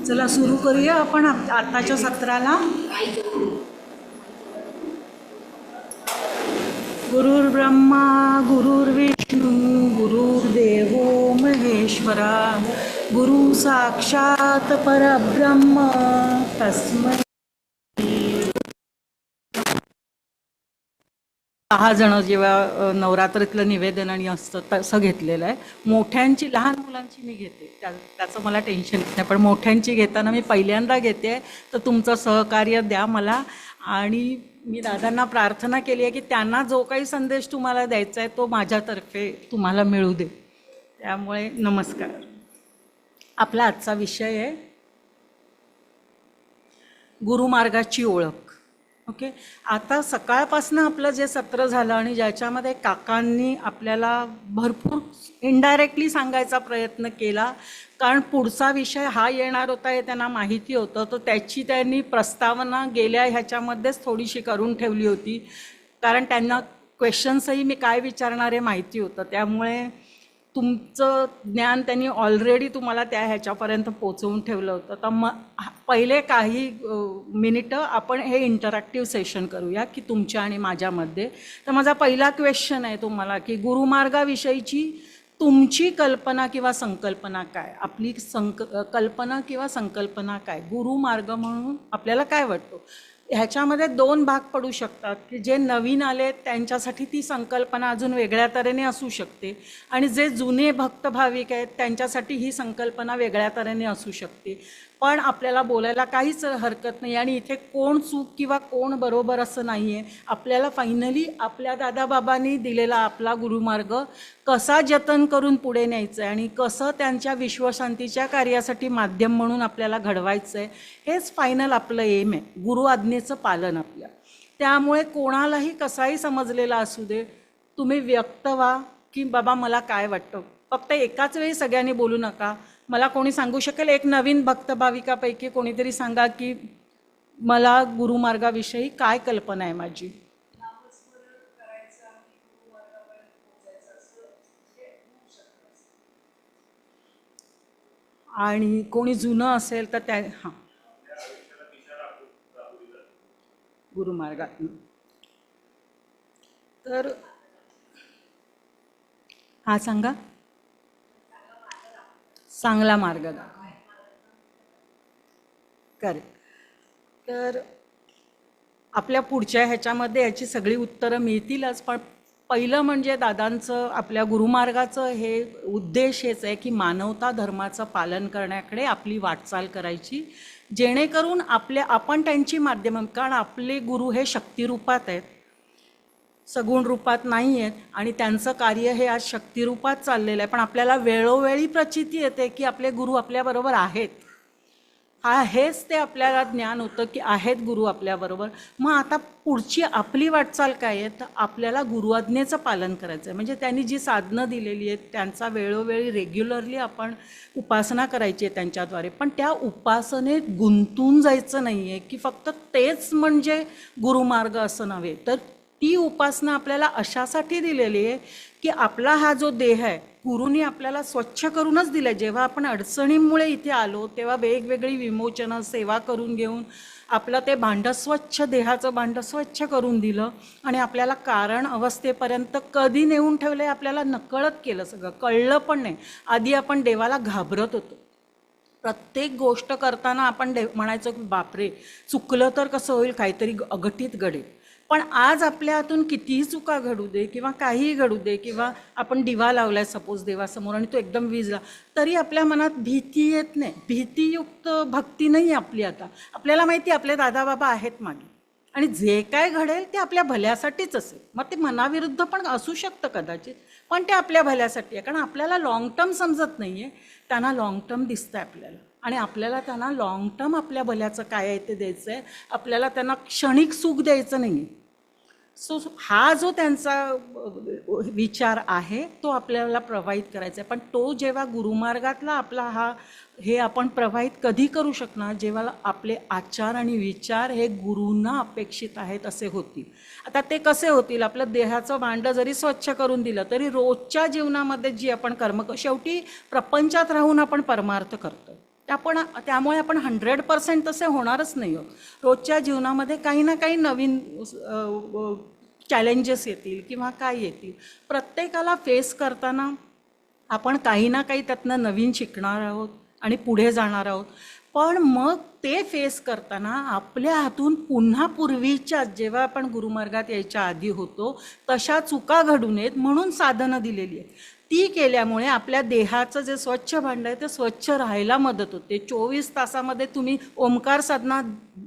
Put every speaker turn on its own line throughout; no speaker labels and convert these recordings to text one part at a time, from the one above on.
चला सुरू करूया आपण आताच्या सत्राला. गुरुर्ब्रह्मा गुरुर्विष्णू गुरुर्देवो महेश्वरा गुरु साक्षात परब्रह्म तस्मै. 6 जण जेव्हा नवरात्रीतलं निवेदन आणि असतं तसं घेतलेलं आहे. मोठ्यांची, लहान मुलांची मी घेते, त्याचं मला टेन्शन नाही, पण मोठ्यांची घेताना मी पहिल्यांदा घेते. तर तुमचं सहकार्य द्या मला. आणि मी दादांना प्रार्थना केली आहे की त्यांना जो काही संदेश तुम्हाला द्यायचा आहे तो माझ्यातर्फे तुम्हाला मिळू दे. त्यामुळे नमस्कार. आपला आजचा विषय आहे गुरुमार्गाची ओळख. ओके, आता सकाळपासून आपलं जे सत्र झालं आणि ज्याच्यामध्ये काकांनी आपल्याला भरपूर इनडायरेक्टली सांगायचा प्रयत्न केला, कारण पुढचा विषय हा येणार होता हे त्यांना माहिती होतं. तर त्याची त्यांनी प्रस्तावना गेल्या ह्याच्यामध्येच थोडीशी करून ठेवली होती, कारण त्यांना क्वेश्चन्सही मी काय विचारणार हे माहिती होतं. त्यामुळे तुमचं ज्ञान त्यांनी ऑलरेडी तुम्हाला त्या ह्याच्यापर्यंत पोचवून ठेवलं होतं. तर पहिले काही मिनिटं आपण हे इंटरॅक्टिव्ह सेशन करूया की तुमच्या आणि माझ्यामध्ये. तर माझा पहिला क्वेश्चन आहे तुम्हाला की गुरुमार्गाविषयीची तुमची कल्पना किंवा संकल्पना काय? आपली कल्पना किंवा संकल्पना काय? गुरुमार्ग म्हणून आपल्याला काय वाटतं? ह्याच्यामध्ये 2 भाग पडू शकतात की जे नवीन आले त्यांच्यासाठी ती संकल्पना अजून वेगळ्या तऱ्हेने असू शकते, आणि जे जुने भक्त भाविक आहेत त्यांच्यासाठी ही संकल्पना वेगळ्या तऱ्हेने असू शकते. पण आपल्याला बोलायला काहीच हरकत नाही, आणि इथे कोण चूक किंवा कोण बरोबर असं नाही आहे. आपल्याला फायनली आपल्या दादाबाबांनी दिलेला आपला गुरुमार्ग कसा जतन करून पुढे न्यायचं आहे आणि कसं त्यांच्या विश्वशांतीच्या कार्यासाठी माध्यम म्हणून आपल्याला घडवायचं आहे, हेच फायनल आपलं एम आहे, गुरु आज्ञेचं पालन आपल्या. त्यामुळे कोणालाही कसाही समजलेला असू दे, तुम्ही व्यक्त व्हा की बाबा मला काय वाटतं. फक्त एकाच वेळी सगळ्यांनी बोलू नका. मला कोणी सांगू शकेल, एक नवीन भक्त भाविकापैकी कोणीतरी सांगा की मला गुरुमार्गाविषयी काय कल्पना आहे माझी. आणि कोणी जुनं असेल तर त्या हां गुरुमार्गात. तर हा सांगा, चांगला मार्ग दाखवा. करेक्ट. तर आपल्या पुढच्या ह्याच्यामध्ये याची सगळी उत्तरं मिळतीलच, पण पहिलं म्हणजे दादांचं आपल्या गुरुमार्गाचं हे उद्देश हेच आहे की मानवता धर्माचं पालन करण्याकडे आपली वाटचाल करायची, जेणेकरून आपण त्यांची माध्यम, कारण आपले गुरु हे शक्तिरूपात आहेत, सगुण रूपात नाही आहेत, आणि त्यांचं कार्य हे आज शक्तिरूपात चाललेलं आहे. पण आपल्याला वेळोवेळी प्रचिती येते की आपले गुरु आपल्याबरोबर आहेत. हेच ते आपल्याला ज्ञान होतं की आहेत गुरु आपल्याबरोबर. मग आता पुढची आपली वाटचाल काय आहे, तर आपल्याला गुरुआज्ञेचं पालन करायचं आहे. म्हणजे त्यांनी जी साधनं दिलेली आहेत त्यांचा वेळोवेळी रेग्युलरली आपण उपासना करायची आहे त्यांच्याद्वारे. पण त्या उपासनेत गुंतून जायचं नाही आहे की फक्त तेच म्हणजे गुरुमार्ग असं नव्हे. तर ती उपासना आपल्याला अशासाठी दिलेली आहे की आपला हा जो देह आहे गुरुनी आपल्याला स्वच्छ करूनच दिलं आहे. जेव्हा आपण अडचणींमुळे इथे आलो तेव्हा वेगवेगळी विमोचनं सेवा करून घेऊन आपलं ते भांडं स्वच्छ, देहाचं भांडं स्वच्छ करून दिलं, आणि आपल्याला कारण अवस्थेपर्यंत कधी नेऊन ठेवलं आपल्याला नकळत केलं. सगळं कळलं पण नाही. आधी आपण देवाला घाबरत होतो. प्रत्येक गोष्ट करताना आपण म्हणायचो की बापरे चुकलं तर कसं होईल, काहीतरी अघटित घडेल. पण आज आपल्या हातून कितीही चुका घडू दे किंवा काहीही घडू दे, किंवा आपण दिवा लावलाय सपोज देवासमोर आणि तो एकदम विझला, तरी आपल्या मनात भीती येत नाही. भीतीयुक्त भक्ती नाही आपली. आता आपल्याला माहिती आपले दादाबाबा आहेत मागे, आणि जे काय घडेल ते आपल्या भल्यासाठीच असेल. मग ते मनाविरुद्ध पण असू शकतं कदाचित, पण ते आपल्या भल्यासाठी आहे. कारण आपल्याला लाँग टर्म समजत नाही आहे, त्यांना लाँग टर्म दिसतं आहे आपल्याला, आणि आपल्याला त्यांना लाँग टर्म आपल्या भल्याचं काय आहे ते द्यायचं आहे. आपल्याला त्यांना क्षणिक सुख द्यायचं नाही आहे. सो हा जो त्यांचा विचार आहे तो आपल्याला प्रवाहित करायचा आहे. पण तो जेव्हा गुरुमार्गातला आपला हे आपण प्रवाहित कधी करू शकणार, जेव्हा आपले आचार आणि विचार हे गुरूंना अपेक्षित आहेत असे होतील. आता ते कसे होतील? आपलं देहाचं भांडं जरी स्वच्छ करून दिलं तरी रोजच्या जीवनामध्ये जी आपण शेवटी प्रपंचात राहून आपण परमार्थ करतो, त्यामुळे आपण 100% तसे होणारच नाही आहोत. रोजच्या जीवनामध्ये काही ना काही नवीन चॅलेंजेस येतील किंवा काय येतील. प्रत्येकाला फेस करताना आपण काही ना काही त्यातनं नवीन शिकणार आहोत आणि पुढे जाणार आहोत. पण मग ते फेस करताना आपल्या हातून पुन्हा पूर्वीच्या जेव्हा आपण गुरुमार्गात यायच्या आधी होतो तशा चुका घडू नयेत म्हणून साधनं दिलेली आहेत. ती केल्यामुळे आपल्या देहाचं जे स्वच्छ भांडं आहे ते स्वच्छ राहायला मदत होते. 24 तासामध्ये तुम्ही ओंकार साधना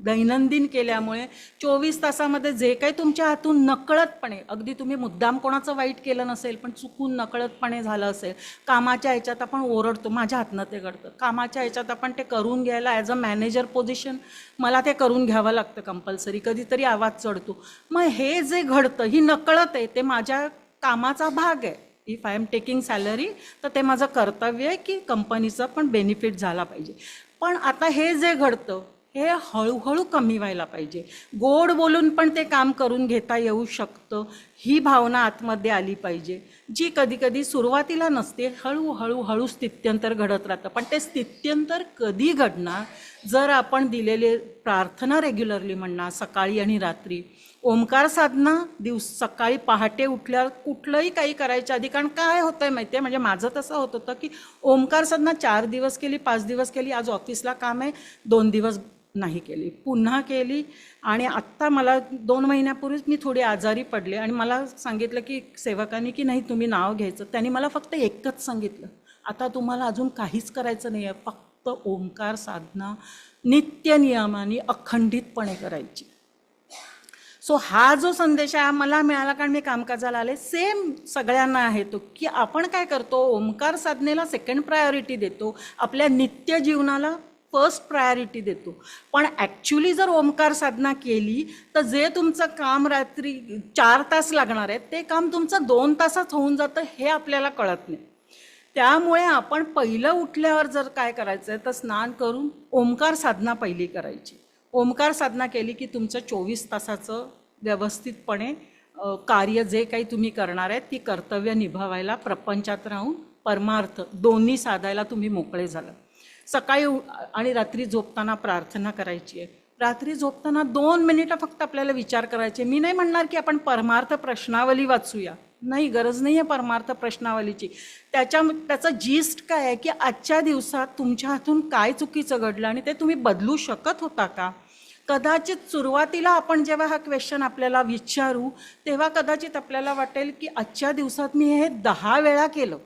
दैनंदिन केल्यामुळे 24 तासामध्ये जे काही तुमच्या हातून नकळतपणे, अगदी तुम्ही मुद्दाम कोणाचं वाईट केलं नसेल पण चुकून नकळतपणे झालं असेल, कामाच्या ह्याच्यात आपण ओरडतो, माझ्या हातनं ते घडतं, कामाच्या ह्याच्यात आपण ते करून घ्यायला ॲज अ मॅनेजर पोझिशन मला ते करून घ्यावं लागतं कंपल्सरी, कधीतरी आवाज चढतो. मग हे जे घडतं ही नकळत आहे, ते माझ्या कामाचा भाग आहे. If I am taking salary तर ते माझं कर्तव्य आहे की कंपनीचा पण बेनिफिट झाला पाहिजे. पण आता हे जे घडतं हे हळूहळू कमी व्हायला पाहिजे. गोड बोलून पण ते काम करून घेता येऊ शकतं ही भावना आतमध्ये आली पाहिजे, जी कधी कधी सुरुवातीला नसते, हळूहळू स्थित्यंतर घडत राहतं. पण ते स्थित्यंतर कधी घडणार? जर आपण दिलेले प्रार्थना रेग्युलरली म्हणणार, सकाळी आणि रात्री ओंकार साधना सकाळी पहाटे उठल्यावर कुठलंही काही करायच्या आधी. कारण काय होतं आहे माहिती आहे, म्हणजे माझं तसं होत होतं की ओंकार साधना 4 दिवस केली, 5 दिवस केली, आज ऑफिसला काम आहे 2 दिवस नाही केली, पुन्हा केली. आणि आत्ता मला 2 महिन्यापूर्वीच मी थोडी आजारी पडले आणि मला सांगितलं की सेवकांनी की नाही तुम्ही नाव घ्यायचं. त्यांनी मला फक्त एकच सांगितलं, आता तुम्हाला अजून काहीच करायचं नाही आहे, फक्त ओंकार साधना नित्य नियमाने अखंडितपणे करायची. सो हा जो संदेश आहे मला मिळाला कारण मी कामकाजाला आले, सेम सगळ्यांना आहे तो, की आपण काय करतो, ओंकार साधनेला सेकंड प्रायोरिटी देतो, आपल्या नित्य जीवनाला फर्स्ट प्रायोरिटी देतो. पण ॲक्च्युली जर ओंकार साधना केली तर जे तुमचं काम रात्री 4 तास लागणार आहे ते काम तुमचं 2 तासात होऊन जातं, हे आपल्याला कळत नाही. त्यामुळे आपण पहिलं उठल्यावर जर काय करायचं आहे तर स्नान करून ओंकार साधना पहिली करायची. ओंकार साधना केली की तुमचं 24 तासाचं व्यवस्थितपणे कार्य जे काही तुम्ही करणार आहे ती कर्तव्य निभावायला, प्रपंचात राहून परमार्थ दोन्ही साधायला तुम्ही मोकळे झाला. सकाळी आणि रात्री झोपताना प्रार्थना करायची आहे. रात्री झोपताना 2 मिनिटं फक्त आपल्याला विचार करायचे. मी नाही म्हणणार की आपण परमार्थ प्रश्नावली वाचूया, नाही, गरज नाही आहे परमार्थ प्रश्नावलीची. त्याचं जिस्ट काय आहे की आजच्या दिवसात तुमच्या हातून काय चुकीचं घडलं आणि ते तुम्ही बदलू शकत होता का. कदाचित सुरुवातीला आपण जेव्हा हा क्वेश्चन आपल्याला विचारू तेव्हा कदाचित आपल्याला वाटेल की आजच्या दिवसात मी हे 10 वेळा केलं.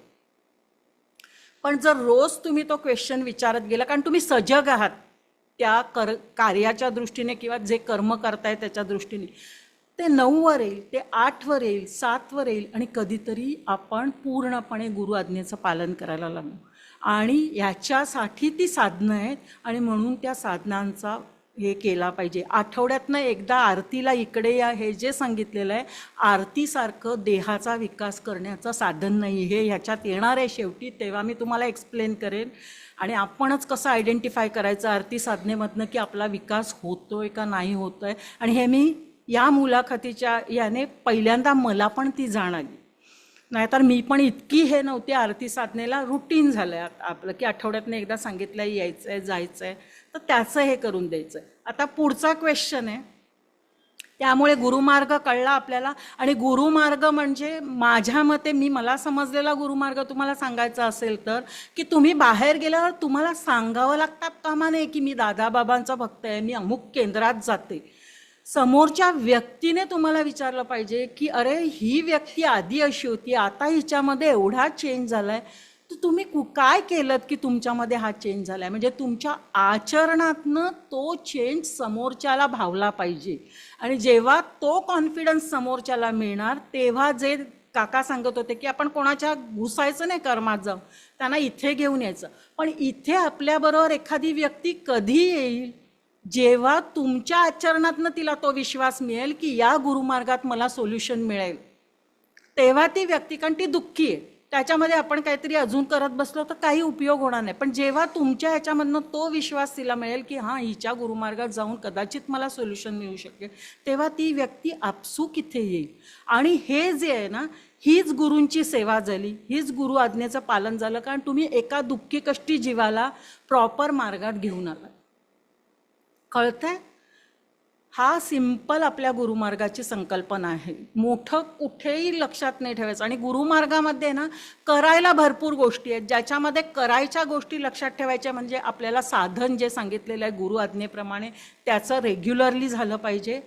पण जर रोज तुम्ही तो क्वेश्चन विचारत गेला, कारण तुम्ही सजग आहात त्या कार्याच्या दृष्टीने किंवा जे कर्म करताय त्याच्या दृष्टीने, ते 9 वर येईल, ते 8 वर येईल, 7 वर येईल आणि कधीतरी आपण पूर्णपणे गुरु आज्ञेचं पालन करायला लागू. आणि याच्यासाठी ती साधनं आहेत आणि म्हणून त्या साधनांचा हे केला पाहिजे. आठवड्यातनं एकदा आरतीला इकडे या हे जे सांगितलेलं आहे, आरतीसारखं देहाचा विकास करण्याचं साधन नाही, हे ह्याच्यात येणार आहे शेवटी, तेव्हा मी तुम्हाला एक्सप्लेन करेन. आणि आपणच कसं आयडेंटिफाय करायचं आरती साधनेमधनं की आपला विकास होतोय का नाही होतोय. आणि हे मी या मुलाखतीच्या याने पहिल्यांदा मला पण ती जाणवली. नाहीतर मी पण इतकी हे नव्हती आरती साधनेला, रुटीन झालं आहे आपलं की आठवड्यातनं एकदा सांगितलं यायचं आहे जायचं आहे तर त्याचं हे करून द्यायचं आहे. आता पुढचा क्वेश्चन आहे, त्यामुळे गुरुमार्ग कळला आपल्याला. आणि गुरुमार्ग म्हणजे माझ्या मते मला समजलेला गुरुमार्ग तुम्हाला सांगायचा असेल तर की तुम्ही बाहेर गेल्यावर तुम्हाला सांगावं लागतात कामा नये की मी दादाबाबांचा भक्त आहे, मी अमुक केंद्रात जाते. समोरच्या व्यक्तीने तुम्हाला विचारलं पाहिजे की अरे ही व्यक्ती आधी अशी होती, आता हिच्यामध्ये एवढा चेंज झाला आहे, तर तुम्ही काय केलं की तुमच्यामध्ये हा चेंज झाला आहे. म्हणजे तुमच्या आचरणातनं तो चेंज समोरच्याला भावला पाहिजे. आणि जेव्हा तो कॉन्फिडन्स समोरच्याला मिळणार तेव्हा जे काका सांगत होते की आपण कोणाच्या घुसायचं नाही कर्मात जाऊन, त्यांना इथे घेऊन यायचं. पण इथे आपल्याबरोबर एखादी व्यक्ती कधी येईल जेव्हा तुमच्या आचरणातनं तिला तो विश्वास मिळेल की या गुरुमार्गात मला सोल्युशन मिळेल, तेव्हा ती व्यक्ती, कारण ती दुःखी आहे, त्याच्यामध्ये आपण काहीतरी अजून करत बसलो तर काही उपयोग होणार नाही. पण जेव्हा तुमच्या ह्याच्यामधनं तो विश्वास तिला मिळेल की हां, हिच्या गुरुमार्गात जाऊन कदाचित मला सोल्युशन मिळू शकेल, तेव्हा ती व्यक्ती आपसूक इथे येईल. आणि हे जे आहे ना, हीच गुरूंची सेवा झाली, हीच गुरु आज्ञेचं पालन झालं, कारण तुम्ही एका दुःखी कष्टी जीवाला प्रॉपर मार्गात घेऊन आला. कळतंय? हा सिंपल आपल्या गुरुमार्गाची संकल्पना आहे. मोठं कुठेही लक्षात नाही ठेवायचं. आणि गुरुमार्गामध्ये ना करायला भरपूर गोष्टी आहेत, ज्याच्यामध्ये करायच्या गोष्टी लक्षात ठेवायच्या म्हणजे आपल्याला साधन जे सांगितलेलं आहे गुरु आज्ञेप्रमाणे त्याचं रेग्युलरली झालं पाहिजे.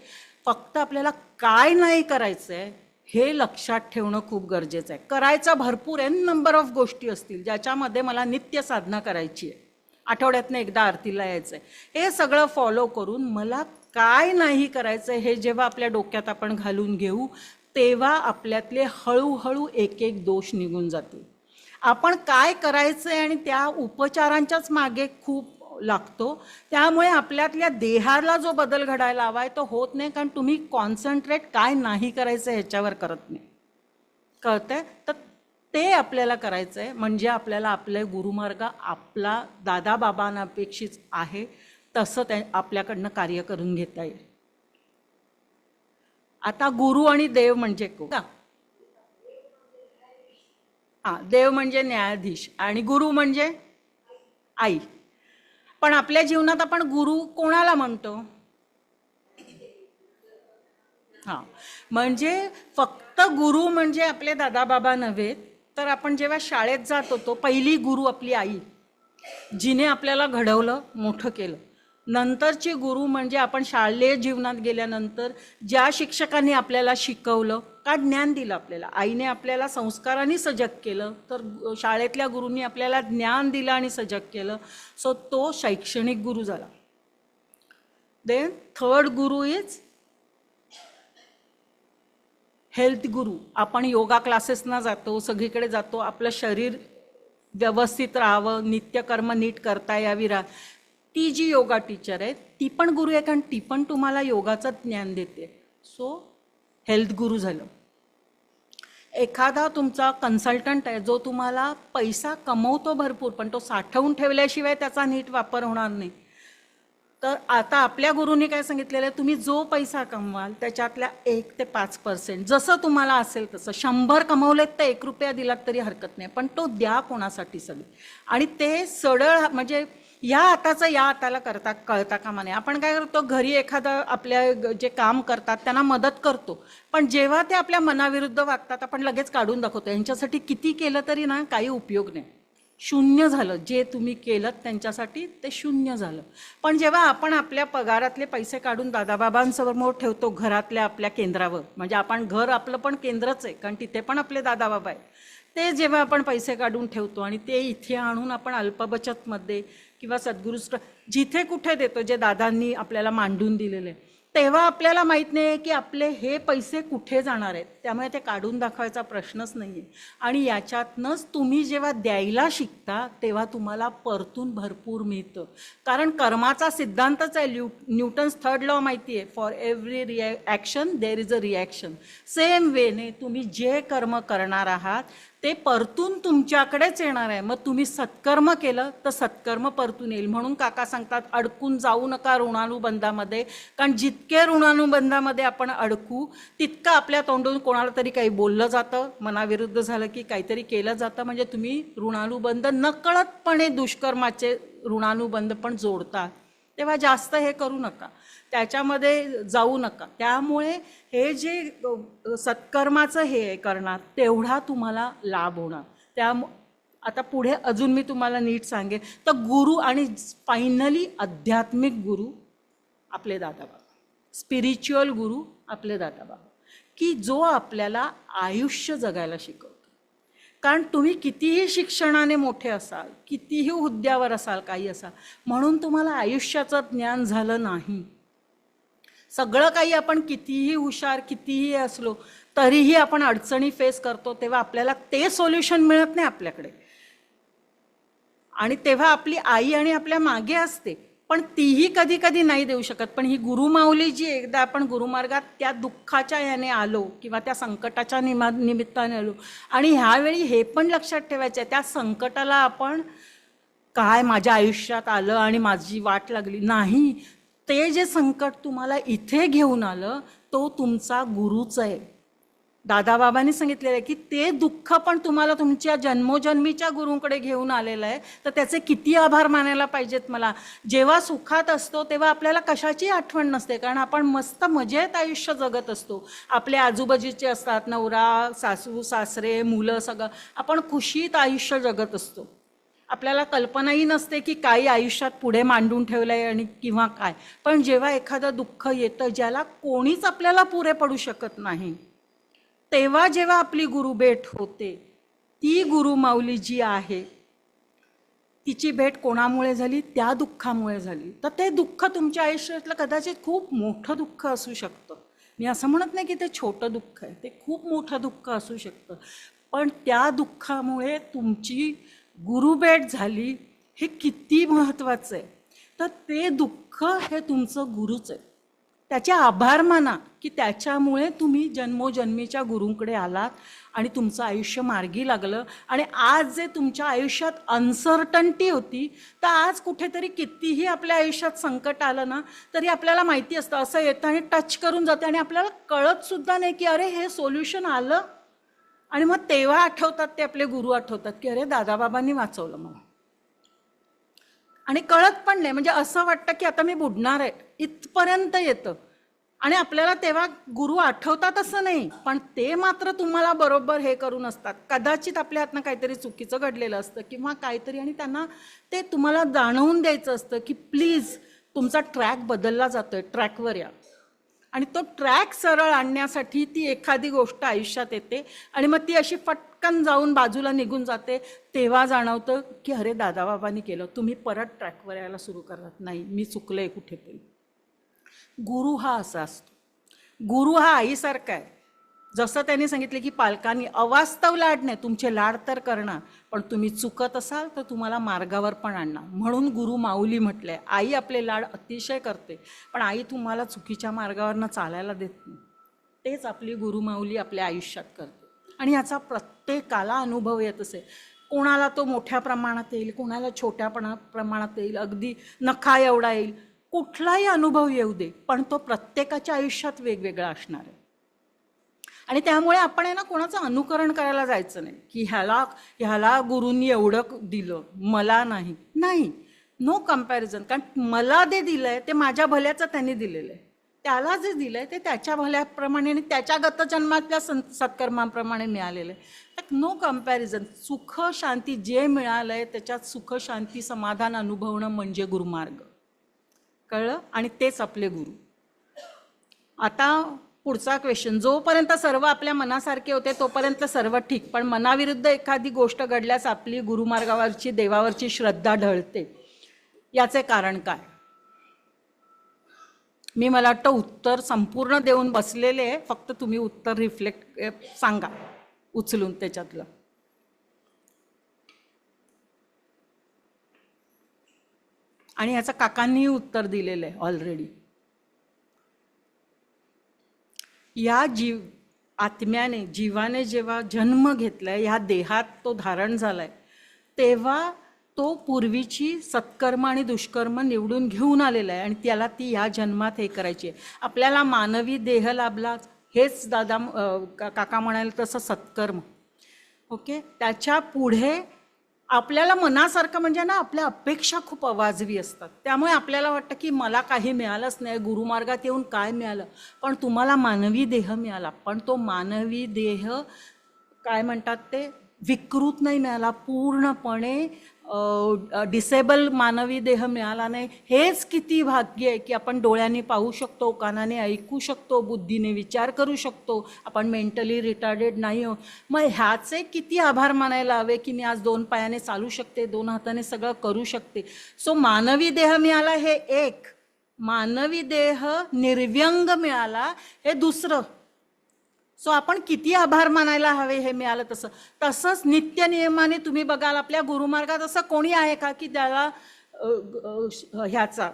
फक्त आपल्याला काय नाही करायचं आहे हे लक्षात ठेवणं खूप गरजेचं आहे. करायचं भरपूर आहे, नंबर ऑफ गोष्टी असतील ज्याच्यामध्ये मला नित्य साधना करायची आहे, आठवड्यातनं एकदा आरतीला यायचं आहे, हे सगळं फॉलो करून मला काय नाही करायचं हे जेव्हा आपल्या डोक्यात आपण घालून घेऊ तेव्हा आपल्यातले हळूहळू एक एक दोष निघून जातील. आपण काय करायचं आहे आणि त्या उपचारांच्याच मागे खूप लागतो, त्यामुळे आपल्यातल्या देहाला जो बदल घडायला हवा आहे तो होत नाही, कारण तुम्ही कॉन्सन्ट्रेट काय नाही करायचं ह्याच्यावर करत नाही. कळतंय? तर ते आपल्याला करायचं आहे, म्हणजे आपल्याला आपले गुरुमार्ग आपला दादाबाबांपेक्षित आहे तसं त्या आपल्याकडनं कार्य करून घेता येईल. आता गुरु आणि देव म्हणजे का? हां, देव म्हणजे न्यायाधीश आणि गुरु म्हणजे आई. पण आपल्या जीवनात आपण गुरु कोणाला म्हणतो? हां, म्हणजे फक्त गुरु म्हणजे आपले दादाबाबा नव्हे, तर आपण जेव्हा शाळेत जात होतो पहिली गुरु आपली आई, जिने आपल्याला घडवलं, मोठं केलं. नंतरचे गुरु म्हणजे आपण शालेय जीवनात गेल्यानंतर ज्या शिक्षकांनी आपल्याला शिकवलं, का ज्ञान दिलं आपल्याला, आईने आपल्याला संस्कारांनी सजग केलं, तर शाळेतल्या गुरूंनी आपल्याला ज्ञान दिलं आणि सजग केलं. सो तो शैक्षणिक गुरु झाला. Then third Guru is health गुरु. आपण योगा क्लासेसना जातो, सगळीकडे जातो, आपलं शरीर व्यवस्थित राहावं, नित्यकर्म नीट करता यावी ती जी योगा टीचर आहे ती पण गुरु आहे, कारण ती पण तुम्हाला योगाचं ज्ञान देते. सो हेल्थ गुरु झालं. एखादा तुमचा कन्सल्टंट आहे जो तुम्हाला पैसा कमवतो भरपूर, पण तो साठवून ठेवल्याशिवाय त्याचा नीट वापर होणार नाही. तर आता आपल्या गुरूंनी काय सांगितलेलं आहे, तुम्ही जो पैसा कमवाल त्याच्यातल्या 1 ते 5% जसं तुम्हाला असेल तसं, 100 कमवलेत तर 1 रुपया दिलात तरी हरकत नाही, पण तो द्या कोणासाठी सगळी. आणि ते सरळ म्हणजे या हाताचं या हाताला करता कळता कामा नये. आपण काय करतो, घरी एखादा आपल्या जे काम करतात त्यांना मदत करतो, पण जेव्हा ते आपल्या मनाविरुद्ध वागतात आपण लगेच काढून दाखवतो. यांच्यासाठी किती केलं तरी ना काही उपयोग नाही, शून्य झालं. जे तुम्ही केलं त्यांच्यासाठी ते शून्य झालं. पण जेव्हा आपण आपल्या पगारातले पैसे काढून दादाबाबांसमोर ठेवतो घरातल्या आपल्या केंद्रावर, म्हणजे आपण घर आपलं पण केंद्रच आहे, कारण तिथे पण आपले दादाबाबा आहे, ते जेव्हा आपण पैसे काढून ठेवतो आणि ते इथे आणून आपण अल्पबचतमध्ये किंवा सद्गुरुस्थ जिथे कुठे देतो जे दादांनी आपल्याला मांडून दिलेले, तेव्हा आपल्याला माहीत नाही की आपले हे पैसे कुठे जाणार आहेत. त्यामुळे ते काढून दाखवायचा प्रश्नच नाही आहे. आणि याच्यातनंच तुम्ही जेव्हा द्यायला शिकता तेव्हा तुम्हाला परतून भरपूर मिळतं, कारण कर्माचा सिद्धांतच आहे. न्यूटन्स 3rd लॉ माहिती आहे, for every action there is a reaction. Same वेने तुम्ही जे कर्म करणार आहात ते परतून तुमच्याकडेच येणार आहे. मग तुम्ही सत्कर्म केलं तर सत्कर्म परतून येईल. म्हणून काका सांगतात अडकून जाऊ नका ऋणानुबंधामध्ये, कारण जितके ऋणानुबंधामध्ये आपण अडकू तितकं आपल्या तोंडून कोणाला तरी काही बोललं जातं, मनाविरुद्ध झालं की काहीतरी केलं जातं, म्हणजे तुम्ही ऋणानुबंध नकळतपणे दुष्कर्माचे ऋणानुबंध पण जोडता. तेव्हा जास्त हे करू नका, त्याच्यामध्ये जाऊ नका. त्यामुळे हे जे सत्कर्माचं हे करणार तेवढा तुम्हाला लाभ होणार. आता पुढे अजून मी तुम्हाला नीट सांगेन. तर गुरु आणि फायनली आध्यात्मिक गुरु आपले दादाबाबा, स्पिरिच्युअल गुरु आपले दादाबाबा, की जो आपल्याला आयुष्य जगायला शिकवतो. कारण तुम्ही कितीही शिक्षणाने मोठे असाल, कितीही हुद्द्यावर असाल, काही असाल, म्हणून तुम्हाला आयुष्याचं ज्ञान झालं नाही. सगळं काही आपण कितीही हुशार कितीही असलो तरीही आपण अडचणी फेस करतो, तेव्हा आपल्याला ते सोल्युशन मिळत नाही आपल्याकडे. आणि तेव्हा आपली आई आणि आपल्या मागे असते, पण तीही कधी कधी नाही देऊ शकत. पण ही गुरुमाऊली जी एकदा आपण गुरुमार्गात त्या दुःखाच्या याने आलो किंवा त्या संकटाच्या निमित्ताने आलो, आणि ह्यावेळी हे पण लक्षात ठेवायचं आहे, त्या संकटाला आपण काय माझ्या आयुष्यात आलं आणि माझी वाट लागली नाही, ते जे संकट तुम्हाला इथे घेऊन आलं तो तुमचा गुरुच आहे. दादाबाबांनी सांगितलेलं आहे की ते दुःख पण तुम्हाला तुमच्या जन्मोजन्मीच्या गुरूंकडे घेऊन आलेलं आहे, तर त्याचे किती आभार मानायला पाहिजेत मला. जेव्हा सुखात असतो तेव्हा आपल्याला कशाची आठवण नसते, कारण आपण मस्त मजेत आयुष्य जगत असतो. आपले आजूबाजूचे असतात, नवरा, सासू, सासरे, मुलं, सगळं आपण खुशीत आयुष्य जगत असतो. आपल्याला कल्पनाही नसते की काही आयुष्यात पुढे मांडून ठेवलं आहे आणि किंवा काय. पण जेव्हा एखादं दुःख येतं ज्याला कोणीच आपल्याला पुरे पडू शकत नाही, तेव्हा जेव्हा आपली गुरुभेट होते, ती गुरुमाऊली जी आहे तिची भेट कोणामुळे झाली? त्या दुःखामुळे झाली. तर ते दुःख तुमच्या आयुष्यातलं कदाचित खूप मोठं दुःख असू शकतं. मी असं म्हणत नाही की ते छोटं दुःख आहे, ते खूप मोठं दुःख असू शकतं. पण त्या दुःखामुळे तुमची गुरुभेट झाली, हे किती महत्त्वाचं आहे. तर ते दुःख हे तुमचं गुरुच आहे. त्याचे आभार माना की त्याच्यामुळे तुम्ही जन्मोजन्मीच्या गुरूंकडे आलात आणि तुमचं आयुष्य मार्गी लागलं. आणि आज जे तुमच्या आयुष्यात अनसर्टन्टी होती, तर आज कुठेतरी कितीही आपल्या आयुष्यात संकट आलं ना, तरी आपल्याला माहिती असतं, असं येतं आणि टच करून जाते आणि आपल्याला कळतसुद्धा नाही की अरे हे सोल्युशन आलं. आणि मग तेव्हा आठवतात ते आपले गुरु, आठवतात की अरे दादाबाबांनी वाचवलं मला. आणि कळत पण नाही, म्हणजे असं वाटतं की आता मी बुडणार आहे इथपर्यंत येतं. आणि आपल्याला तेव्हा गुरु आठवतात असं नाही, पण ते मात्र तुम्हाला बरोबर हे करून असतात. कदाचित आपल्या हातनं काहीतरी चुकीचं घडलेलं असतं किंवा काहीतरी, आणि त्यांना ते तुम्हाला जाणवून द्यायचं असतं की प्लीज तुमचा ट्रॅक बदलला जातोय, ट्रॅकवर या. आणि तो ट्रॅक सरळ आणण्यासाठी ती एखादी गोष्ट आयुष्यात येते आणि मग ती अशी पटकन जाऊन बाजूला निघून जाते. तेव्हा जाणवतं की अरे दादाबाबांनी केलं, तुम्ही परत ट्रॅकवर यायला सुरू करत नाही, मी चुकलंय कुठेतरी. गुरु हा असा असतो. गुरु हा आईसारखा आहे. जसं त्यांनी सांगितले की पालकांनी अवास्तव लाड नाही, तुमचे लाड तर करणार, पण तुम्ही चुकत असाल तर तुम्हाला मार्गावर पण आणणार. म्हणून गुरु माऊली म्हटलंय. आई आपले लाड अतिशय करते, पण आई तुम्हाला चुकीच्या मार्गावरनं चालायला देत नाही. तेच आपली गुरुमाऊली आपल्या आयुष्यात करते. आणि याचा प्रत्येकाला अनुभव येत असेल. कोणाला तो मोठ्या प्रमाणात येईल, कोणाला छोट्या प्रमाणात येईल, अगदी नखा एवढा येईल. कुठलाही अनुभव येऊ दे, पण तो प्रत्येकाच्या आयुष्यात वेगवेगळा असणार आहे. आणि त्यामुळे आपण आहे ना कोणाचं अनुकरण करायला जायचं नाही की ह्याला गुरूंनी एवढं दिलं, मला नाही. No comparison. कारण मला जे दिलंय ते माझ्या भल्याचं त्यांनी दिलेलं आहे, त्याला जे दिलंय ते त्याच्या भल्याप्रमाणे आणि त्याच्या गतजन्मातल्या सत्कर्माप्रमाणे मिळालेलं आहे. तर नो कम्पॅरिझन. सुख शांती जे मिळालंय त्याच्यात सुख शांती समाधान अनुभवणं म्हणजे गुरुमार्ग. कळलं? आणि तेच आपले गुरु. आता पुढचा क्वेश्चन. जोपर्यंत सर्व आपल्या मनासारखे होते तोपर्यंत सर्व ठीक, पण मनाविरुद्ध एखादी गोष्ट घडल्यास आपली गुरुमार्गावरची देवावरची श्रद्धा ढळते, याचे कारण काय? मला वाटतं उत्तर संपूर्ण देऊन बसलेले आहे, फक्त तुम्ही उत्तर रिफ्लेक्ट सांगा उचलून त्याच्यातलं. आणि ह्याचं काकांनीही उत्तर दिलेलं आहे ऑलरेडी. या आत्म्याने, जीवाने जेव्हा जन्म घेतलाय, ह्या देहात तो धारण झालाय, तेव्हा तो पूर्वीची सत्कर्म आणि दुष्कर्म निवडून घेऊन आलेला आहे आणि त्याला ती या जन्मात हे करायची आहे. आपल्याला मानवी देह लाभला, हेच काका म्हणाले तसं सत्कर्म. ओके. त्याच्या पुढे आपल्याला मनासारखं म्हणजे ना आपल्या अपेक्षा खूप अवाजवी असतात. त्यामुळे आपल्याला वाटतं की मला काही मिळालंच नाही, गुरुमार्गात येऊन काय मिळालं. पण तुम्हाला मानवी देह मिळाला, पण तो मानवी देह काय म्हणतात ते विकृत नाही मिळाला, पूर्णपणे डिसेबल मानवी देह मिळाला नाही. हेच किती भाग्य आहे की आपण डोळ्यांनी पाहू शकतो, कानाने ऐकू शकतो, बुद्धीने विचार करू शकतो, आपण मेंटली रिटार्डेड नाही हो. मग ह्याचे किती आभार मानायला हवे की मी आज 2 पायाने चालू शकते, 2 हाताने सगळं करू शकते. सो मानवी देह मिळाला हे एक, मानवी देह निर्व्यंग मिळाला हे दुसरं. सो आपण किती आभार मानायला हवे हे मिळालं तसंच नित्य नियमाने तुम्ही बघाल आपल्या गुरुमार्गात असं कोणी आहे का की त्याला ह्याचा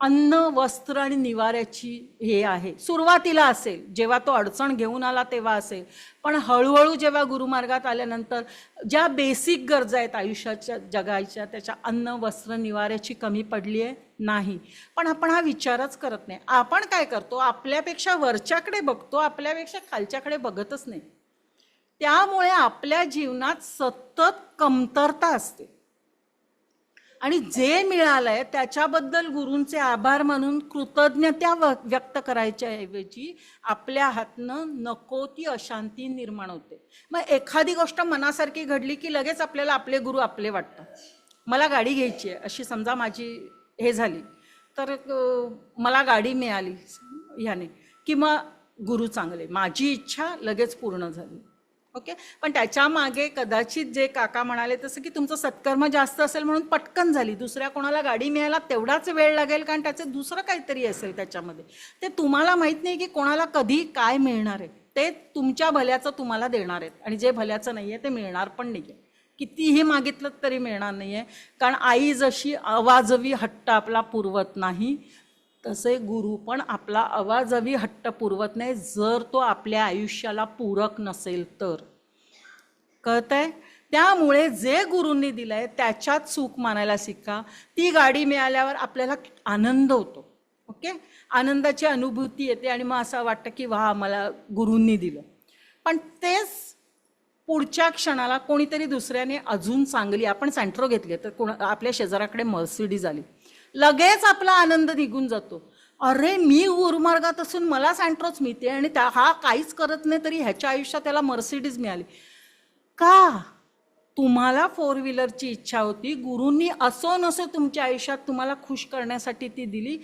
अन्न वस्त्र आणि निवाऱ्याची हे आहे. सुरुवातीला असेल, जेव्हा तो अडचण घेऊन आला तेव्हा असेल, पण हळूहळू जेव्हा गुरुमार्गात आल्यानंतर ज्या बेसिक गरजा आहेत आयुष्याच्या जगायच्या, त्याच्या अन्न वस्त्र निवाऱ्याची कमी पडली आहे नाही. पण आपण हा विचारच करत नाही. आपण काय करतो, आपल्यापेक्षा वरच्याकडे बघतो, आपल्यापेक्षा खालच्याकडे बघतच नाही. त्यामुळे आपल्या जीवनात सतत कमतरता असते आणि जे मिळालंय त्याच्याबद्दल गुरूंचे आभार म्हणून कृतज्ञता व्यक्त करायच्या ऐवजी आपल्या हातनं नको ती अशांती निर्माण होते. मग एखादी गोष्ट मनासारखी घडली की लगेच आपल्याला आपले गुरु आपले वाटतात. मला गाडी घ्यायची आहे अशी समजा माझी हे झाली तर मला गाडी मिळाली ह्याने, किंवा गुरु चांगले, माझी इच्छा लगेच पूर्ण झाली. ओके, पण त्याच्या मागे कदाचित जे काका म्हणाले तसं की तुमचं सत्कर्म जास्त असेल म्हणून पटकन झाली. दुसऱ्या कोणाला गाडी मिळायला तेवढाच वेळ लागेल कारण त्याचं दुसरं काहीतरी असेल त्याच्यामध्ये. ते तुम्हाला माहीत नाही की कोणाला कधी काय मिळणार आहे. ते तुमच्या भल्याचं तुम्हाला देणार आहेत आणि जे भल्याचं नाही आहे ते मिळणार पण नाही आहे. कितीही मागितलं तरी मिळणार नाही आहे. कारण आई जशी अवाजवी हट्ट आपला पुरवत नाही तसे गुरु पण आपला अवाजवी हट्ट पुरवत नाही जर तो आपल्या आयुष्याला पूरक नसेल तर. कळतंय? त्यामुळे जे गुरूंनी दिलंय त्याच्यात सुख मानायला शिका. ती गाडी मिळाल्यावर आपल्याला आनंद होतो. ओके, आनंदाची अनुभूती येते आणि मग असं वाटतं की वा मला गुरूंनी दिलं. पण तेच पुढच्या क्षणाला कोणीतरी दुसऱ्याने अजून चांगली, आपण सँट्रो घेतली तर आपल्या शेजाराकडे मर्सिडीज आली, लगेच आपला आनंद निघून जातो. अरे मी गुरुमार्गात असून मला सँट्रोच मिळते आणि हा काहीच करत नाही तरी ह्याच्या आयुष्यात त्याला मर्सिडीज मिळाली. का? तुम्हाला फोर व्हीलरची इच्छा होती, गुरूंनी असो नसो तुमच्या आयुष्यात तुम्हाला खुश करण्यासाठी ती दिली.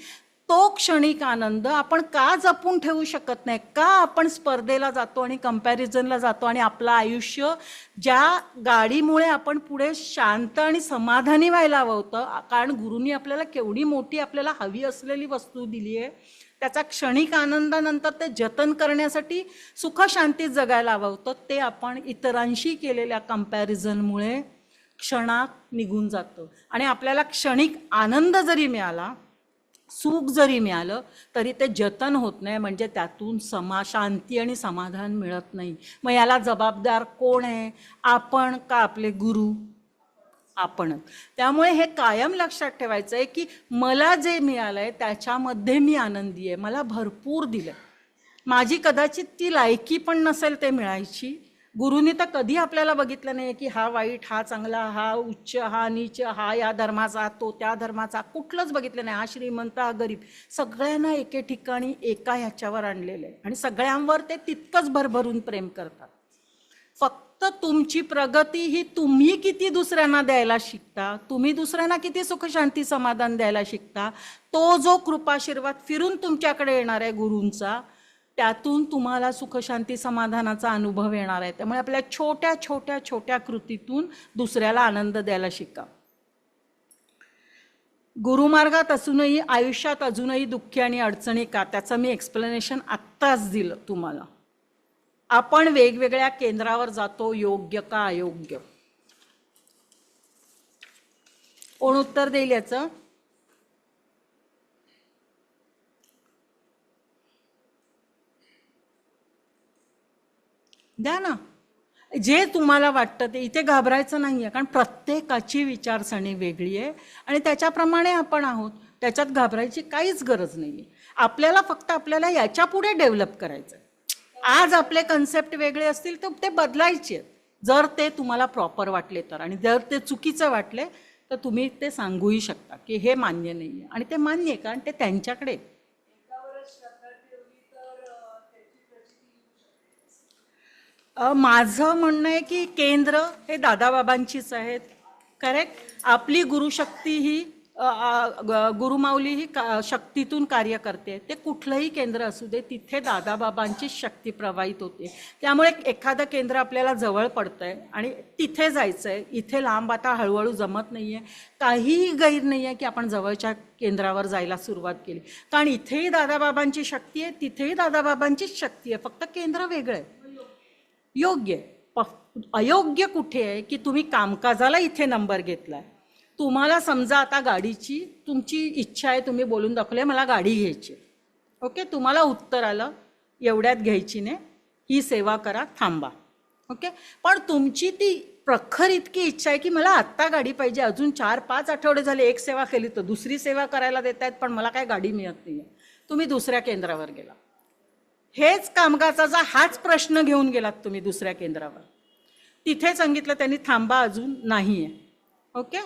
तो क्षणिक आनंद आपण का जपून ठेवू शकत नाही? का आपण स्पर्धेला जातो आणि कंपॅरिझनला जातो आणि आपलं आयुष्य ज्या गाडीमुळे आपण पुढे शांत आणि समाधानी व्हायला हवं होतं, कारण गुरूंनी आपल्याला केवढी मोठी आपल्याला हवी असलेली वस्तू दिली आहे, त्याचा क्षणिक आनंदानंतर ते जतन करण्यासाठी सुखशांतीत जगायला हवं होतं, ते आपण इतरांशी केलेल्या कंपॅरिझनमुळे क्षणात निघून जातं. आणि आपल्याला क्षणिक आनंद जरी मिळाला, सुख जरी मिळालं तरी ते जतन होत नाही, म्हणजे त्यातून शांती आणि समाधान मिळत नाही. मग याला जबाबदार कोण आहे? आपण का आपले गुरु? आपणच. त्यामुळे हे कायम लक्षात ठेवायचं आहे की मला जे मिळालं आहे त्याच्यामध्ये मी आनंदी आहे. मला भरपूर दिलं. माझी कदाचित ती लायकी पण नसेल ते मिळायची. गुरुनी तर कधी आपल्याला बघितलं नाही की हा वाईट, हा चांगला, हा उच्च, हा नीच, हा या धर्माचा, तो त्या धर्माचा, कुठलंच बघितलं नाही. हा श्रीमंत, हा गरीब, सगळ्यांना एके ठिकाणी एका ह्याच्यावर आणलेलं आहे आणि सगळ्यांवर ते तितकंच भरभरून प्रेम करतात. फक्त तुमची प्रगती ही तुम्ही किती दुसऱ्यांना द्यायला शिकता, तुम्ही दुसऱ्यांना किती सुखशांती समाधान द्यायला शिकता, तो जो कृपाशीर्वाद फिरून तुमच्याकडे येणार आहे गुरूंचा, त्यातून तुम्हाला सुखशांती समाधानाचा अनुभव येणार आहे. त्यामुळे आपल्या छोट्या छोट्या छोट्या कृतीतून दुसऱ्याला आनंद द्यायला शिका. गुरुमार्गात असूनही आयुष्यात अजूनही दुःखी आणि अडचणी का, त्याचं मी एक्सप्लेनेशन आत्ताच दिलं तुम्हाला. आपण वेगवेगळ्या केंद्रावर जातो, योग्य का अयोग्य? कोण उत्तर देईल याचं? द्या ना. जे तुम्हाला वाटतं ते. इथे घाबरायचं नाही आहे, कारण प्रत्येकाची विचारसरणी वेगळी आहे आणि त्याच्याप्रमाणे आपण आहोत. त्याच्यात घाबरायची काहीच गरज नाही आहे. आपल्याला फक्त आपल्याला याच्या पुढे डेव्हलप करायचं आहे. आज आपले कन्सेप्ट वेगळे असतील तर ते बदलायचे आहेत, जर ते तुम्हाला प्रॉपर वाटले तर. आणि जर ते चुकीचं वाटले तर तुम्ही ते सांगूही शकता की हे मान्य नाही आहे. आणि ते मान्य आहे कारण ते त्यांच्याकडे. माझं म्हणणं आहे की केंद्र हे दादाबाबांचीच आहेत. करेक्ट. आपली गुरुशक्ती ही गुरुमाऊली ही शक्तीतून कार्य करते. ते कुठलंही केंद्र असू दे तिथे दादाबाबांची शक्ती प्रवाहित होते. त्यामुळे एखादं केंद्र आपल्याला जवळ पडतं आहे आणि तिथे जायचं आहे. इथे लांब आता हळूहळू जमत नाही आहे. काहीही गैर नाही आहे की आपण जवळच्या केंद्रावर जायला सुरुवात केली, कारण इथेही दादाबाबांची शक्ती आहे, तिथेही दादाबाबांचीच शक्ती आहे, फक्त केंद्र वेगळं आहे. योग्य. अयोग्य कुठे आहे की तुम्ही कामकाजाला इथे नंबर घेतलाय, तुम्हाला समजा आता गाडीची तुमची इच्छा आहे, तुम्ही बोलून दाखवले मला गाडी घ्यायची, ओके, तुम्हाला उत्तर आलं एवढ्यात घ्यायची नाही, ही सेवा करा, थांबा, ओके. पण तुमची ती प्रखर इतकी इच्छा आहे की मला आत्ता गाडी पाहिजे, अजून 4-5 आठवडे झाले एक सेवा केली तर दुसरी सेवा करायला देत आहेत, पण मला काय गाडी मिळत नाही आहे. तुम्ही दुसऱ्या केंद्रावर गेला, हेच कामकाजाचा हाच प्रश्न घेऊन गेलात तुम्ही दुसऱ्या केंद्रावर, तिथे सांगितलं त्यांनी थांबा अजून नाही आहे, ओके.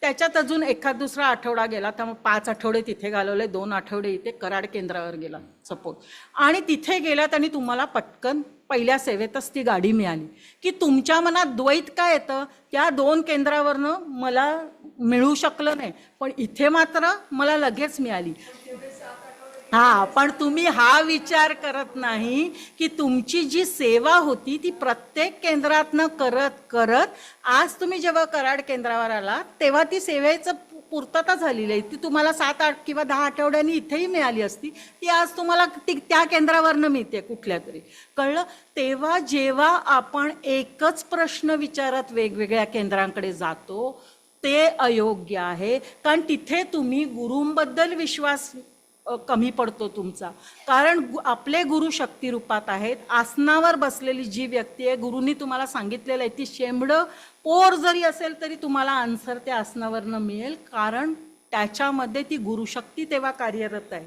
त्याच्यात अजून एखाद दुसरा आठवडा गेला, तर मग 5 आठवडे तिथे घालवले, 2 आठवडे इथे कराड केंद्रावर गेला सपोज, आणि तिथे गेलात आणि तुम्हाला पटकन पहिल्या सेवेतच ती गाडी मिळाली, की तुमच्या मनात द्वैत काय येतं, त्या 2 केंद्रावरनं मला मिळू शकलं नाही, पण इथे मात्र मला लगेच मिळाली. हां, पण तुम्ही हा विचार करत नाही की तुमची जी सेवा होती ती प्रत्येक केंद्रातनं करत करत आज तुम्ही जेव्हा कराड केंद्रावर आला तेव्हा ती सेवेचं पूर्तता झालेली आहे, ती तुम्हाला 7-8 किंवा 10 आठवड्यांनी इथेही मिळाली असती, ती आज तुम्हाला त्या केंद्रावरनं मिळते कुठल्या तरी, कळलं. तेव्हा जेव्हा आपण एकच प्रश्न विचारत वेगवेगळ्या केंद्रांकडे जातो ते अयोग्य आहे, कारण तिथे तुम्ही गुरूंबद्दल विश्वास कमी पडतो तुमचा, कारण आपले गुरु शक्तिरूपात आहेत. आसनावर बसलेली जी व्यक्ती आहे, गुरुंनी तुम्हाला सांगितलेलं आहे, ती शेंबडं पोर जरी असेल तरी तुम्हाला आन्सर त्या आसनावरनं मिळेल, कारण त्याच्यामध्ये ती गुरुशक्ती तेव्हा कार्यरत आहे.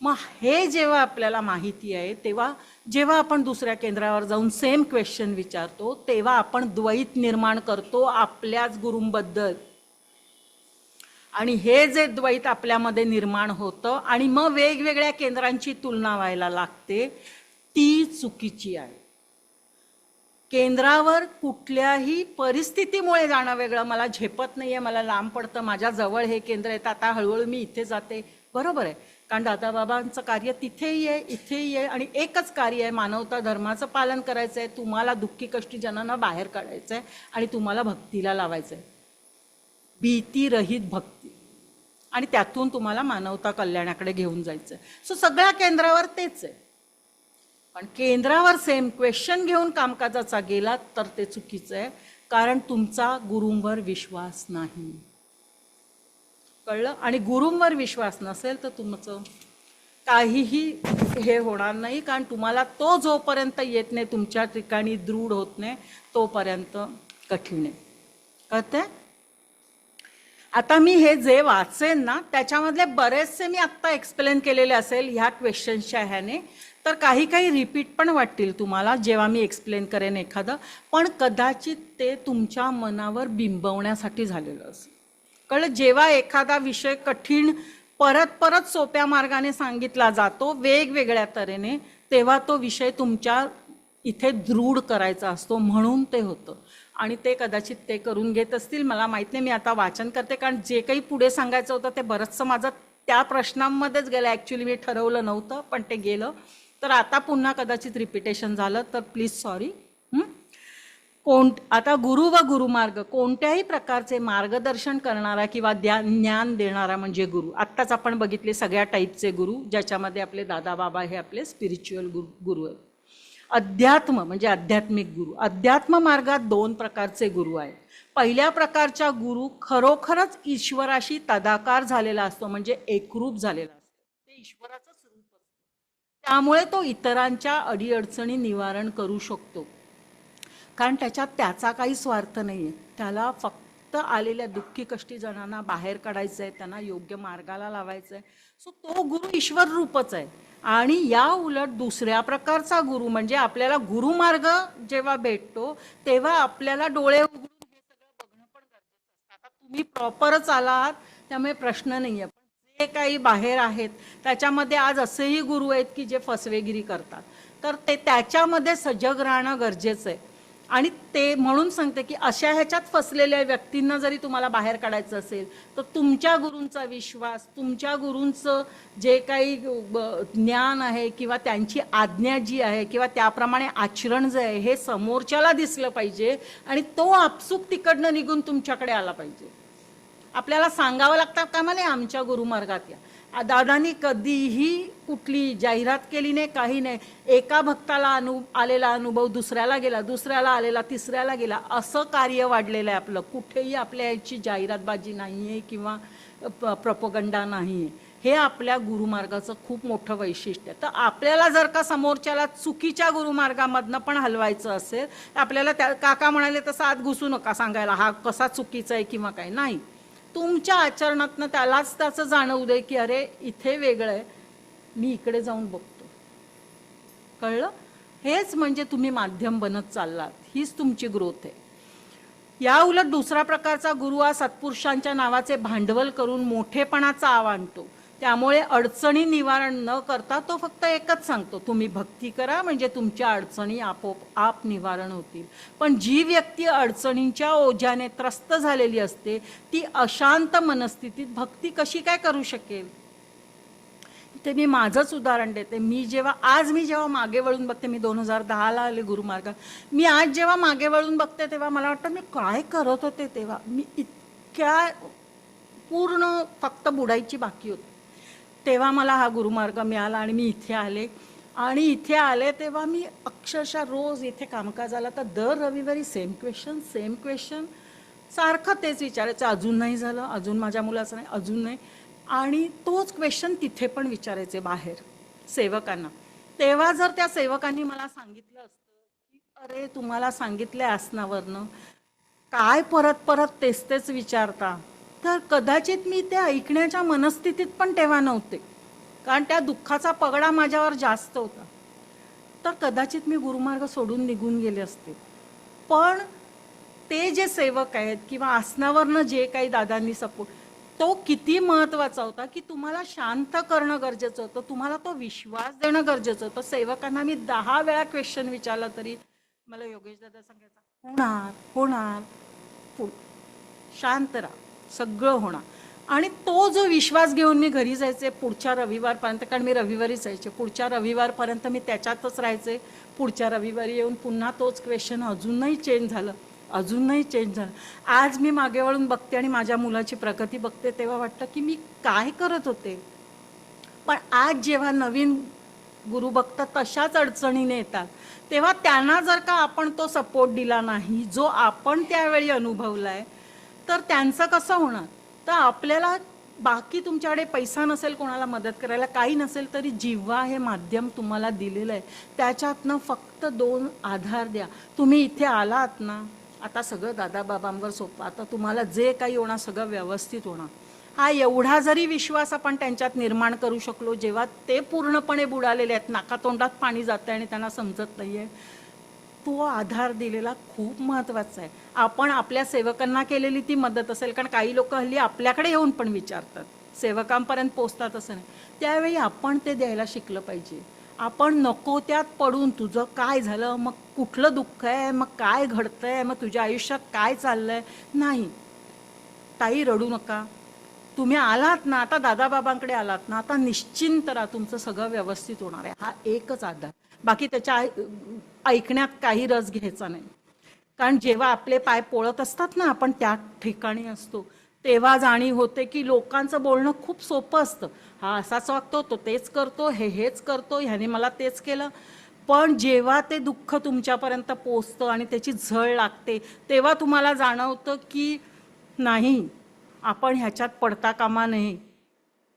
मग हे जेव्हा आपल्याला माहिती आहे, तेव्हा जेव्हा आपण दुसऱ्या केंद्रावर जाऊन सेम क्वेश्चन विचारतो तेव्हा आपण द्वैत निर्माण करतो आपल्याच गुरूंबद्दल, आणि हे जे द्वैत आपल्यामध्ये निर्माण होतं आणि मग वेगवेगळ्या केंद्रांची तुलना व्हायला लागते, ती चुकीची आहे. केंद्रावर कुठल्याही परिस्थितीमुळे जाणं वेगळं, मला झेपत नाही आहे, मला लांब पडतं, माझ्या जवळ हे केंद्र येतं, आता हळूहळू मी इथे जाते, बरोबर आहे, कारण दादाबाबांचं कार्य तिथेही आहे इथेही आहे, आणि एकच कार्य आहे, मानवता धर्माचं पालन करायचं आहे, तुम्हाला दुःखी कष्टी जनांना बाहेर काढायचं आहे आणि तुम्हाला भक्तीला लावायचं आहे, भीतीरहित भक्ती, आणि त्यातून तुम्हाला मानवता कल्याणाकडे घेऊन जायचं आहे. सो सगळ्या केंद्रावर तेच आहे, पण केंद्रावर सेम क्वेश्चन घेऊन कामकाजाचा गेलात तर ते चुकीचं आहे, कारण तुमचा गुरूंवर विश्वास नाही, कळलं. आणि गुरूंवर विश्वास नसेल तर तुमचं काहीही हे होणार नाही, कारण तुम्हाला तो जोपर्यंत येत नाही, तुमच्या ठिकाणी दृढ होत नाही, तोपर्यंत कठीण आहे, कळतंय. आता मी हे जे वाचेन ना त्याच्यामधले बरेचसे मी आत्ता एक्सप्लेन केलेले असेल ह्या क्वेश्चन्सच्या ह्याने, तर काही काही रिपीट पण वाटतील तुम्हाला जेव्हा मी एक्सप्लेन करेन एखादं, पण कदाचित ते तुमच्या मनावर बिंबवण्यासाठी झालेलं असेल, कळलं. जेव्हा एखादा विषय कठीण परत परत सोप्या मार्गाने सांगितला जातो वेगवेगळ्या तऱ्हेने, तेव्हा तो विषय तुमच्या इथे दृढ करायचा असतो, म्हणून ते होतं, आणि ते कदाचित ते करून घेत असतील, मला माहीत नाही. मी आता वाचन करते, कारण जे काही पुढे सांगायचं होतं ते बरंचसं माझं त्या प्रश्नांमध्येच गेलं, ॲक्च्युली मी ठरवलं नव्हतं पण ते गेलं, तर आता पुन्हा कदाचित रिपिटेशन झालं तर प्लीज सॉरी. आता गुरु व गुरुमार्ग, कोणत्याही प्रकारचे मार्गदर्शन करणारा किंवा ज्ञान देणारा म्हणजे गुरु. आत्ताच आपण बघितले सगळ्या टाईपचे गुरु, ज्याच्यामध्ये आपले दादाबाबा हे आपले स्पिरिच्युअल गुरु आहेत. अध्यात्म म्हणजे आध्यात्मिक गुरु, अध्यात्म मार्गात 2 प्रकारचे गुरु आहेत. पहिल्या प्रकारचा गुरु खरोखरच ईश्वराशी तदाकार झालेला असतो, म्हणजे एकरूप झालेला असतो, ते ईश्वराचंच रूप असतं, त्यामुळे तो इतरांच्या अडीअडचणी निवारण करू शकतो, कारण त्याच्यात त्याचा काही स्वार्थ नाही आहे, त्याला फक्त आलेल्या दुःखी कष्टी जणांना बाहेर काढायचं आहे, त्यांना योग्य मार्गाला लावायचं आहे. सो तो गुरु ईश्वर रूपच आहे. आणि या उलट दुसऱ्या प्रकारचा गुरु म्हणजे आपल्याला गुरुमार्ग जेव्हा भेटतो तेव्हा आपल्याला डोळे उघडून हे सगळं बघणं पण गरजेचं असतं. आता तुम्ही प्रॉपरच आलात त्यामुळे प्रश्न नाही आहे, पण जे काही बाहेर आहेत त्याच्यामध्ये आज असेही गुरु आहेत की जे फसवेगिरी करतात, तर ते त्याच्यामध्ये सजग राहणं गरजेचं आहे. आणि ते म्हणून सांगते की अशा ह्याच्यात फसलेल्या व्यक्तींना जरी तुम्हाला बाहेर काढायचं असेल तर तुमच्या गुरूंचा विश्वास, तुमच्या गुरूंचं जे काही ज्ञान आहे किंवा त्यांची आज्ञा जी आहे किंवा त्याप्रमाणे आचरण जे आहे हे समोरच्याला दिसलं पाहिजे, आणि तो आपसूक तिकडनं निघून तुमच्याकडे आला पाहिजे. आपल्याला सांगावं लागतं का मला आमच्या गुरुमार्गात या. दादांनी कधीही कुठली जाहिरात केली नाही, काही नाही. एका भक्ताला आलेला अनुभव दुसऱ्याला गेला, दुसऱ्याला आलेला तिसऱ्याला गेला, असं कार्य वाढलेलं आहे आपलं. कुठेही आपल्या याची जाहिरातबाजी नाही आहे किंवा प्रपोगंडा नाही आहे. हे आपल्या गुरुमार्गाचं खूप मोठं वैशिष्ट्य आहे. तर आपल्याला जर का समोरच्याला चुकीच्या गुरुमार्गामधनं पण हलवायचं असेल, आपल्याला त्या काका म्हणाले तसं आत घुसू नका सांगायला हा कसा चुकीचा आहे किंवा काय नाही. तुमच्या आचरणातनं त्यालाच त्याचं जाणवू दे की अरे इथे वेगळं आहे, मी इकडे जाऊन बघतो. कळलं? हेच म्हणजे तुम्ही माध्यम बनत चाललात, हीच तुमची ग्रोथ आहे. या उलट दुसरा प्रकारचा गुरु हा सत्पुरुषांच्या नावाचे भांडवल करून मोठेपणाचा आव आणतो. त्यामुळे अडचणी निवारण न करता तो फक्त एकच सांगतो, तुम्ही भक्ती करा म्हणजे तुमच्या अडचणी आपोआप निवारण होतील. पण जी व्यक्ती अडचणींच्या ओझ्याने त्रस्त झालेली असते ती अशांत मनस्थितीत भक्ती कशी काय करू शकेल? ते मी माझंच उदाहरण देते. मी जेव्हा मागे वळून बघते, मी 2010ला आले गुरुमार्गात, मी आज जेव्हा मागे वळून बघते तेव्हा मला वाटतं मी काय करत होते. तेव्हा मी इतक्या पूर्ण फक्त बुडायची बाकी होती. तेव्हा मला हा गुरुमार्ग मिळाला आणि मी इथे आले. आणि इथे आले तेव्हा मी अक्षरशः रोज इथे कामकाज आला तर दर रविवारी सेम क्वेश्चन सारखं तेच विचारायचं, अजून नाही झालं, अजून माझ्या मुलाचं नाही, अजून नाही. आणि तोच क्वेश्चन तिथे पण विचारायचे बाहेर सेवकांना. तेव्हा जर त्या सेवकांनी मला सांगितलं असतं की अरे तुम्हाला सांगितलंय आसनावरनं, काय परत परत तेच विचारता, तर कदाचित मी ते ऐकण्याच्या मनस्थितीत पण तेव्हा नव्हते, कारण त्या दुःखाचा पगडा माझ्यावर जास्त होता. तर कदाचित मी गुरुमार्ग सोडून निघून गेले असते. पण ते जे सेवक आहेत किंवा आसनावरनं जे काही दादांनी सपोर्ट, तो किती महत्त्वाचा होता की तुम्हाला शांत करणं गरजेचं होतं, तुम्हाला तो विश्वास देणं गरजेचं होतं. सेवकांना मी 10 वेळा क्वेश्चन विचारला तरी मला योगेश दादा सांगायचा होणार शांत राहा, सगळं होणार. आणि तो जो विश्वास घेऊन मी घरी जायचे पुढच्या रविवारपर्यंत, कारण मी रविवारीच जायचे, पुढच्या रविवारपर्यंत मी त्याच्यातच राहायचे. पुढच्या रविवारी येऊन पुन्हा तोच क्वेश्चन अजूनही चेंज झालं. आज मी मागे वळून बघते आणि माझ्या मुलाची प्रगती बघते तेव्हा वाटतं की मी काय करत होते. पण आज जेव्हा नवीन गुरु भक्त तशाच अडचणीने येतात तेव्हा त्यांना जर का आपण तो सपोर्ट दिला नाही जो आपण त्यावेळी अनुभवलाय, तर त्यांचं कसं होणार? तर आपल्याला बाकी तुमच्याकडे पैसा नसेल कोणाला मदत करायला, काही नसेल तरी जिव्हा हे माध्यम तुम्हाला दिलेलं आहे त्याच्यातनं फक्त 2 आधार द्या. तुम्ही इथे आलात ना, आता सगळं दादाबाबांवर सोपं, आता तुम्हाला जे काही होणार सगळं व्यवस्थित होणार. हा एवढा जरी विश्वास आपण त्यांच्यात निर्माण करू शकलो, जेव्हा ते पूर्णपणे बुडालेले आहेत, नाकातोंडात पाणी जातं आणि त्यांना समजत नाही आहे, तो आधार दिलेला खूप महत्त्वाचा आहे. आपण आपल्या सेवकांना केलेली ती मदत असेल, कारण काही लोक हल्ली आपल्याकडे येऊन पण विचारतात, सेवकांपर्यंत पोचतात असं नाही. त्यावेळी आपण ते द्यायला शिकलं पाहिजे. आपण नको त्यात पडून तुझं काय झालं, मग कुठलं दुःख आहे, मग काय घडतंय, मग तुझ्या आयुष्यात काय चाललंय, नाही. ताई रडू नका, तुम्ही आलात ना, आता दादाबाबांकडे आलात ना, आता निश्चिंत राहा, तुमचं सगळं व्यवस्थित होणार आहे. हा एकच आधार, बाकी त्याच्या ऐकण्यात काही रस घ्यायचा नाही. कारण जेव्हा आपले पाय पोळत असतात ना, आपण त्या ठिकाणी असतो तेव्हा जाणीव होते की लोकांचं बोलणं खूप सोपं असतं. हा असाच वागतो, तो तेच करतो, हेच करतो, ह्याने मला तेच केलं. पण जेव्हा ते दुःख तुमच्यापर्यंत पोचतं आणि त्याची झळ लागते तेव्हा तुम्हाला जाणवतं की नाही, आपण ह्याच्यात पडता कामा नये.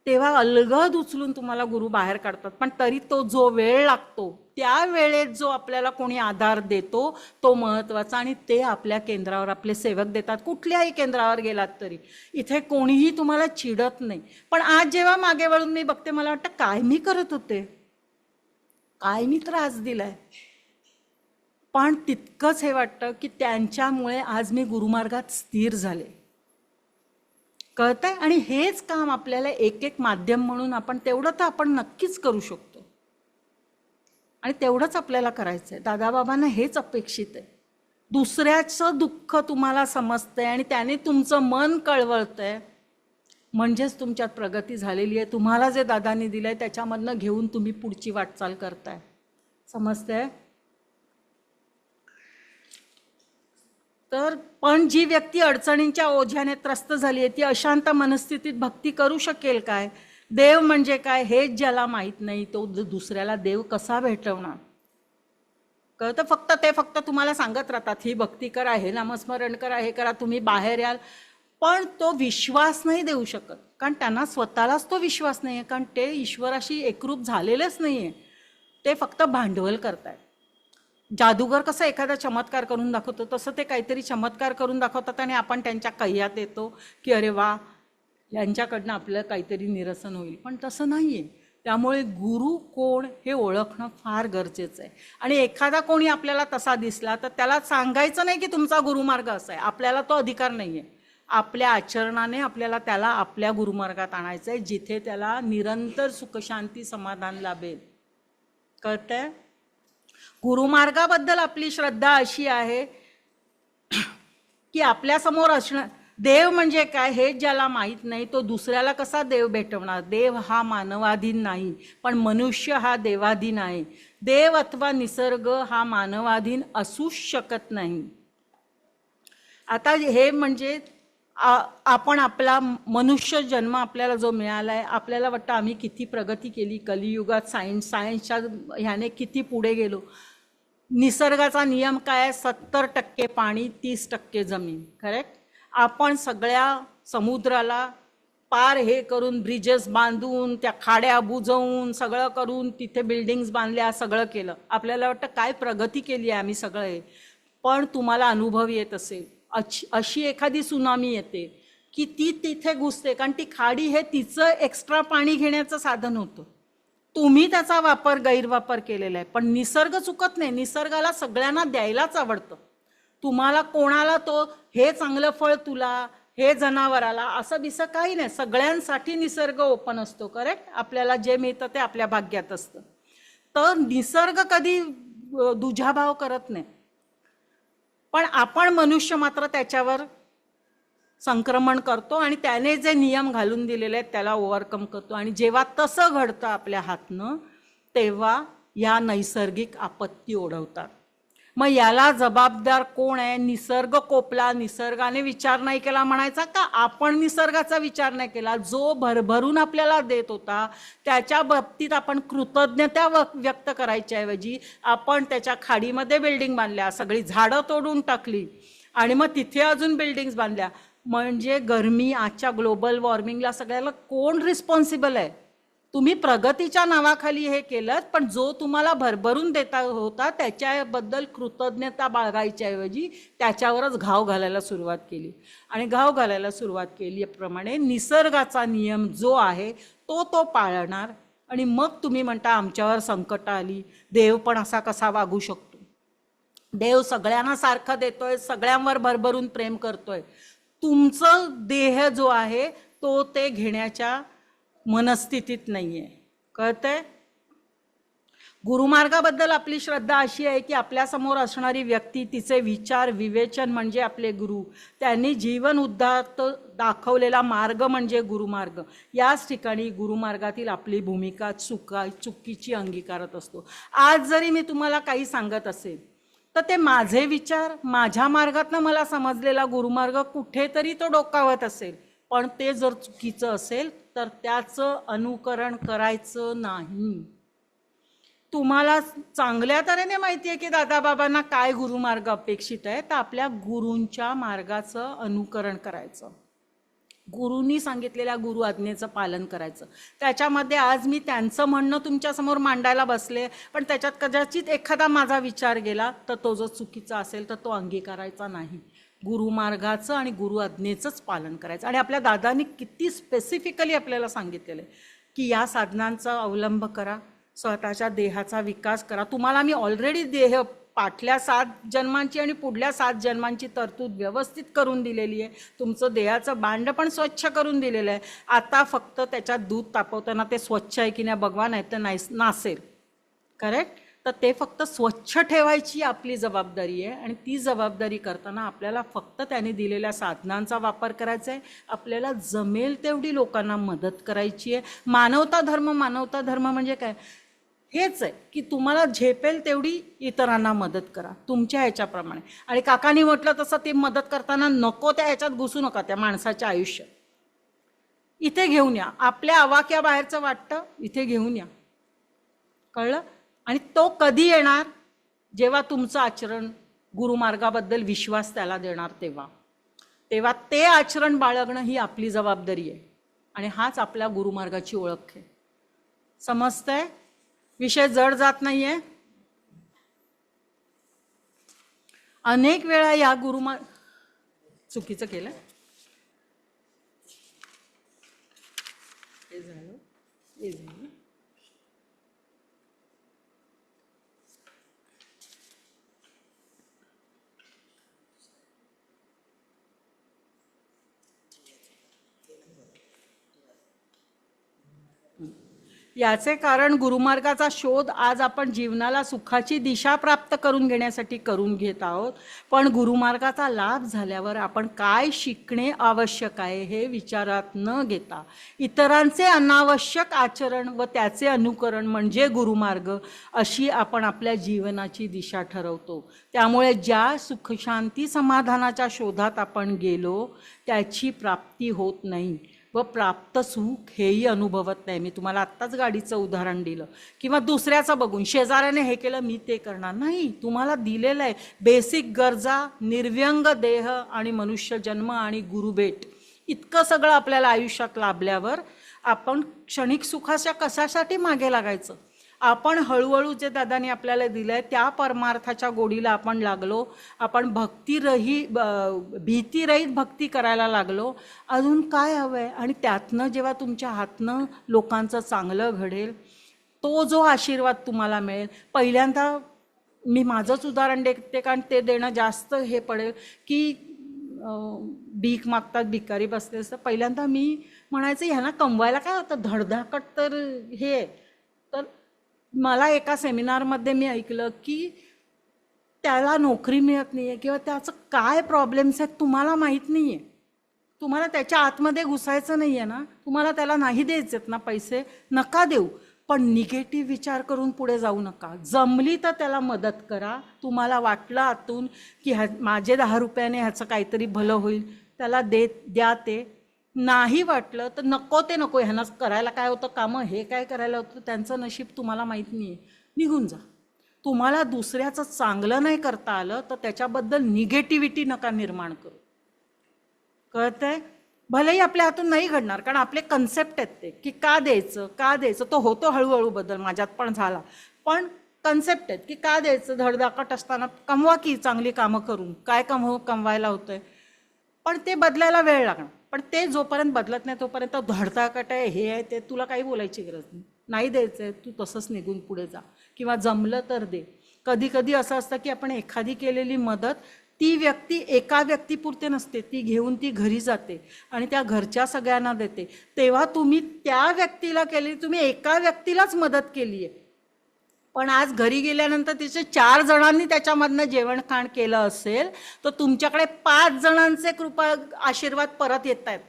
तेव्हा अलगद उचलून तुम्हाला गुरु बाहेर काढतात. पण तरी तो जो वेळ लागतो त्या वेळेत जो आपल्याला कोणी आधार देतो तो महत्त्वाचा, आणि ते आपल्या केंद्रावर आपले सेवक देतात. कुठल्याही केंद्रावर गेलात तरी इथे कोणीही तुम्हाला चिडत नाही. पण आज जेव्हा मागे वळून मी बघते मला वाटतं काय मी करत होते, काय मी त्रास दिलाय. पण तितकंच हे वाटतं की त्यांच्यामुळे आज मी गुरुमार्गात स्थिर झाले. कळतंय? आणि हेच काम आपल्याला एक माध्यम म्हणून आपण तेवढं तर आपण नक्कीच करू शकतो, आणि तेवढंच आपल्याला करायचं आहे. दादाबाबांना हेच अपेक्षित आहे. दुसऱ्याचं दुःख तुम्हाला समजतंय आणि त्याने तुमचं मन कळवळतंय म्हणजेच तुमच्यात प्रगती झालेली आहे. तुम्हाला जे दादांनी दिलंय त्याच्यामधनं घेऊन तुम्ही पुढची वाटचाल करताय. समजतंय? तर पण जी व्यक्ती अडचणींच्या ओझ्याने त्रस्त झाली आहे ती अशांत मनस्थितीत भक्ती करू शकेल काय? देव म्हणजे काय हेच ज्याला माहीत नाही तो दुसऱ्याला देव कसा भेटवणार. कळतं. फक्त तुम्हाला सांगत राहतात ही भक्ती करा, हे नामस्मरण करा, हे करा, तुम्ही बाहेर याल, पण तो विश्वास नाही देऊ शकत. कारण त्यांना स्वतःलाच तो विश्वास नाही आहे, कारण ते ईश्वराशी एकरूप झालेलेच नाही आहे. ते फक्त भांडवल करतायत. जादूगर कसं एखादा चमत्कार करून दाखवतो तसं ते काहीतरी चमत्कार करून दाखवतात आणि आपण त्यांच्या कह्यात येतो की अरे वा, यांच्याकडनं आपलं काहीतरी निरसन होईल. पण तसं नाही आहे. त्यामुळे गुरु कोण हे ओळखणं फार गरजेचं आहे. आणि एखादा कोणी आपल्याला तसा दिसला तर त्याला सांगायचं नाही की तुमचा गुरुमार्ग असा आहे. आपल्याला तो अधिकार नाही आहे. आपल्या आचरणाने आपल्याला त्याला आपल्या गुरुमार्गात आणायचं आहे, जिथे त्याला निरंतर सुखशांती समाधान लाभेल. कळतंय. गुरुमार्गाबद्दल आपली श्रद्धा अशी आहे की आपल्यासमोर असणं देव म्हणजे काय हे ज्याला माहीत नाही तो दुसऱ्याला कसा देव भेटवणार. देव हा मानवाधीन नाही, पण मनुष्य हा देवाधीन आहे. देव अथवा निसर्ग हा मानवाधीन असूच शकत नाही. आता हे म्हणजे आपण आपला मनुष्य जन्म आपल्याला जो मिळाला आहे, आपल्याला वाटतं आम्ही किती प्रगती केली कलियुगात, सायन्सच्या ह्याने किती पुढे गेलो. निसर्गाचा नियम काय, 70% पाणी 30% जमीन. करेक्ट. आपण सगळ्या समुद्राला पार हे करून ब्रिजेस बांधून त्या खाड्या बुजवून सगळं करून तिथे बिल्डिंग्स बांधल्या, सगळं केलं. आपल्याला वाटतं काय प्रगती केली आहे आम्ही सगळं हे. पण तुम्हाला अनुभव येत असेल अशी एखादी सुनामी येते की ती तिथे घुसते, कारण ती खाडी हे तिचं एक्स्ट्रा पाणी घेण्याचं साधन होतं. तुम्ही त्याचा गैरवापर केलेला आहे. पण निसर्ग चुकत नाही. निसर्गाला सगळ्यांना द्यायलाच आवडतं. तुम्हाला कोणाला तो हे चांगलं फळ तुला, हे जनावराला, असं बिसं काही नाही. सगळ्यांसाठी निसर्ग ओपन असतो. करेक्ट. आपल्याला जे मिळतं ते आपल्या भाग्यात असतं. तर निसर्ग कधी दुजाभाव करत नाही. पण आपण मनुष्य मात्र त्याच्यावर संक्रमण करतो आणि त्याने जे नियम घालून दिलेले आहेत त्याला ओव्हरकम करतो. आणि जेव्हा तसं घडतं आपल्या हातनं तेव्हा या नैसर्गिक आपत्ती ओढवतात. मग याला जबाबदार कोण आहे. निसर्ग कोपला, निसर्गाने विचार नाही केला म्हणायचा का आपण निसर्गाचा विचार नाही केला. जो भरभरून आपल्याला देत होता त्याच्या बाबतीत आपण कृतज्ञता व्यक्त करायच्या ऐवजी आपण त्याच्या खाडीमध्ये बिल्डिंग बांधल्या, सगळी झाडं तोडून टाकली आणि मग तिथे अजून बिल्डिंग्स बांधल्या. म्हणजे गरमी, आजच्या ग्लोबल वॉर्मिंगला सगळ्याला कोण रिस्पॉन्सिबल आहे. तुम्ही प्रगतीच्या नावाखाली हे केलं, पण जो तुम्हाला भरभरून देता होता त्याच्याबद्दल कृतज्ञता बाळगायच्या ऐवजी त्याच्यावरच घाव घालायला सुरुवात केली. आणि घाव घालायला सुरुवात केल्याप्रमाणे निसर्गाचा नियम जो आहे तो पाळणार. आणि मग तुम्ही म्हणता आमच्यावर संकट आली, देव पण असा कसा वागू शकतो. देव सगळ्यांना सारखं देतोय, सगळ्यांवर भरभरून प्रेम करतोय. तुमचं देह जो आहे तो ते घेण्याच्या मनस्थितीत नाहीये. कळतंय. गुरुमार्गाबद्दल आपली श्रद्धा अशी आहे की आपल्यासमोर असणारी व्यक्ती, तिचे विचार विवेचन म्हणजे आपले गुरु. त्यांनी जीवन उद्धार दाखवलेला मार्ग म्हणजे गुरुमार्ग. याच ठिकाणी गुरुमार्गातील आपली भूमिका चुकीची अंगीकारत असतो. आज जरी मी तुम्हाला काही सांगत असेल तर ते माझे विचार, माझ्या मार्गातनं मला समजलेला गुरुमार्ग कुठेतरी तो डोकावत असेल. पण ते जर चुकीचं असेल तर त्याचं अनुकरण करायचं नाही. तुम्हाला चांगल्या तऱ्हेने माहिती आहे की दादाबाबांना काय गुरुमार्ग अपेक्षित आहे, तर आपल्या गुरूंच्या मार्गाचं अनुकरण करायचं. गुरूंनी सांगितलेल्या गुरु आज्ञेचं पालन करायचं. त्याच्यामध्ये आज मी त्यांचं म्हणणं तुमच्यासमोर मांडायला बसले, पण त्याच्यात कदाचित एखादा माझा विचार गेला तर तो जो चुकीचा असेल तर तो अंगीकारायचा नाही. गुरुमार्गाचं आणि गुरु आज्ञेचंच पालन करायचं. आणि आपल्या दादांनी किती स्पेसिफिकली आपल्याला सांगितलेलं आहे की या साधनांचा अवलंब करा, स्वतःच्या देहाचा विकास करा. तुम्हाला मी ऑलरेडी देह पाठल्या 7 जन्मांची आणि पुढल्या 7 जन्मांची तरतूद व्यवस्थित करून दिलेली आहे. तुमचं देहाचं भांडं पण स्वच्छ करून दिलेलं आहे. आता फक्त त्याच्यात दूध तापवताना ते स्वच्छ आहे की नाही बघवा, नाही तर नासेल. करेक्ट. तर ते फक्त स्वच्छ ठेवायची आपली जबाबदारी आहे. आणि ती जबाबदारी करताना आपल्याला फक्त त्याने दिलेल्या साधनांचा वापर करायचा आहे. आपल्याला जमेल तेवढी लोकांना मदत करायची आहे. मानवता धर्म म्हणजे काय, हेच आहे की तुम्हाला झेपेल तेवढी इतरांना मदत करा तुमच्या ह्याच्याप्रमाणे. आणि काकांनी म्हटलं तसं ते मदत करताना नको त्या ह्याच्यात घुसू नका, त्या माणसाच्या आयुष्यात. इथे घेऊन या. आपल्या आवाक्याबाहेरचं वाटतं इथे घेऊन या. कळलं? आणि तो कधी येणार? जेव्हा तुमचं आचरण गुरुमार्गाबद्दल विश्वास त्याला देणार तेव्हा. तेव्हा ते आचरण बाळगणं ही आपली जबाबदारी आहे. आणि हाच आपल्या गुरुमार्गाची ओळख आहे. समजतंय? विषय जड जात नाहीये. अनेक वेळा या चुकीचं केलं. हे झालं. याचे कारण गुरुमार्गाचा शोध आज आपण जीवनाला सुखाची दिशा प्राप्त करून घेण्यासाठी करून घेत आहोत. पण गुरुमार्गाचा लाभ झाल्यावर आपण काय शिकणे आवश्यक आहे हे विचारात न घेता इतरांचे अनावश्यक आचरण व त्याचे अनुकरण म्हणजे गुरुमार्ग अशी आपण आपल्या जीवनाची दिशा ठरवतो. त्यामुळे ज्या सुखशांती समाधानाच्या शोधात आपण गेलो त्याची प्राप्ती होत नाही व प्राप्त सुख हेही अनुभवत नाही. मी तुम्हाला आत्ताच गाडीचं उदाहरण दिलं. किंवा दुसऱ्याचं बघून शेजाऱ्याने हे केलं मी ते करणार नाही. तुम्हाला दिलेलं आहे बेसिक गरजा, निर्व्यंग देह आणि मनुष्य जन्म आणि गुरुभेट. इतकं सगळं आपल्याला आयुष्यात लाभल्यावर आपण क्षणिक सुखाच्या कशासाठी मागे लागायचं? आपण हळूहळू जे दादाने आपल्याला दिलं आहे त्या परमार्थाच्या गोडीला आपण लागलो. आपण भीतीरहित भक्ती करायला लागलो. अजून काय हवं आहे? आणि त्यातनं जेव्हा तुमच्या हातनं लोकांचं चांगलं घडेल तो जो आशीर्वाद तुम्हाला मिळेल. पहिल्यांदा मी माझंच उदाहरण देते कारण ते देणं जास्त हे पडेल की भीक मागतात भिकारी बसले असतं. पहिल्यांदा मी म्हणायचं ह्यांना कमवायला काय होतं, धडधाकट तर हे. तर मला एका सेमिनारमध्ये मी ऐकलं की त्याला नोकरी मिळत नाही आहे किंवा त्याचं काय प्रॉब्लेम्स आहेत तुम्हाला माहीत नाही आहे. तुम्हाला त्याच्या आतमध्ये घुसायचं नाही आहे ना, तुम्हाला त्याला नाही द्यायचेत ना पैसे, नका देऊ. पण निगेटिव्ह विचार करून पुढे जाऊ नका. जमली तर त्याला मदत करा. तुम्हाला वाटलं आतून की माझे 10 रुपयाने ह्याचं काहीतरी भलं होईल, त्याला द्या. ते नाही वाटलं तर नको ते नको. ह्यांना करायला काय होतं कामं, हे काय करायला होतं, त्यांचं नशीब तुम्हाला माहीत नाही आहे, निघून जा. तुम्हाला दुसऱ्याचं चांगलं नाही करता आलं तर त्याच्याबद्दल निगेटिव्हिटी नका निर्माण करू. कळतंय? भलेही आपल्या हातून नाही घडणार कारण आपले कन्सेप्ट आहेत ते की का द्यायचं. तो होतो हळूहळू बदल, माझ्यात पण झाला. पण कन्सेप्ट आहेत की का द्यायचं, धडधाकट असताना कमवा की चांगली कामं करून. काय कमवायला होतंय, पण ते बदलायला वेळ लागणार. पण ते जोपर्यंत बदलत नाही तोपर्यंत धडधाकट आहे, हे आहे, ते तुला काही बोलायची गरज नाही. नाही द्यायचं आहे, तू तसंच निघून पुढे जा. किंवा जमलं तर दे. कधी कधी असं असतं की आपण एखादी केलेली मदत ती व्यक्ती एका व्यक्तीपुरते नसते, ती घेऊन ती घरी जाते आणि त्या घरच्या सगळ्यांना देते. तेव्हा तुम्ही त्या व्यक्तीला केली, तुम्ही एका व्यक्तीलाच मदत केली आहे. पण आज घरी गेल्यानंतर तिचे 4 जणांनी त्याच्यामधनं जेवण खाण केलं असेल तर तुमच्याकडे 5 जणांचे कृपा आशीर्वाद परत येत आहेत.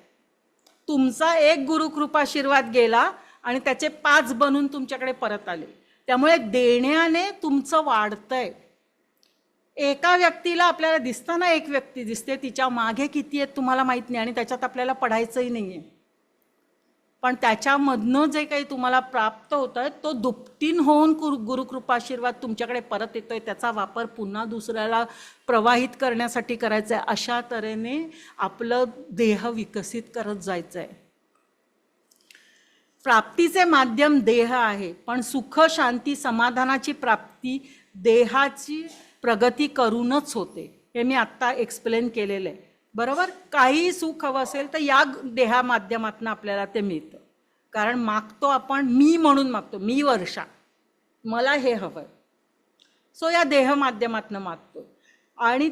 तुमचा एक गुरुकृपाशीर्वाद गेला आणि त्याचे 5 बनून तुमच्याकडे परत आले. त्यामुळे देण्याने तुमचं वाढतंय. एका व्यक्तीला आपल्याला दिसताना एक व्यक्ती दिसते, तिच्या मागे किती आहेत तुम्हाला माहीत नाही आणि त्याच्यात आपल्याला पडायचंही नाही आहे. पण त्याच्यामधनं जे काही तुम्हाला प्राप्त होतं आहे तो दुपटीन होऊन गुरुकृपाशीर्वाद तुमच्याकडे परत येतो आहे. त्याचा वापर पुन्हा दुसऱ्याला प्रवाहित करण्यासाठी करायचा आहे. अशा तऱ्हेने आपलं देह विकसित करत जायचं आहे. प्राप्तीचे माध्यम देह आहे, पण सुख शांती समाधानाची प्राप्ती देहाची प्रगती करूनच होते. हे मी आत्ता एक्सप्लेन केलेलं आहे. बरोबर? काही सुख हवं असेल तर या देहा माध्यमातून आपल्याला ते मिळतं. कारण मागतो आपण, मी म्हणून मागतो, मी वर्षा, मला हे हवं आहे, सो या देह माध्यमातून मागतो. आणि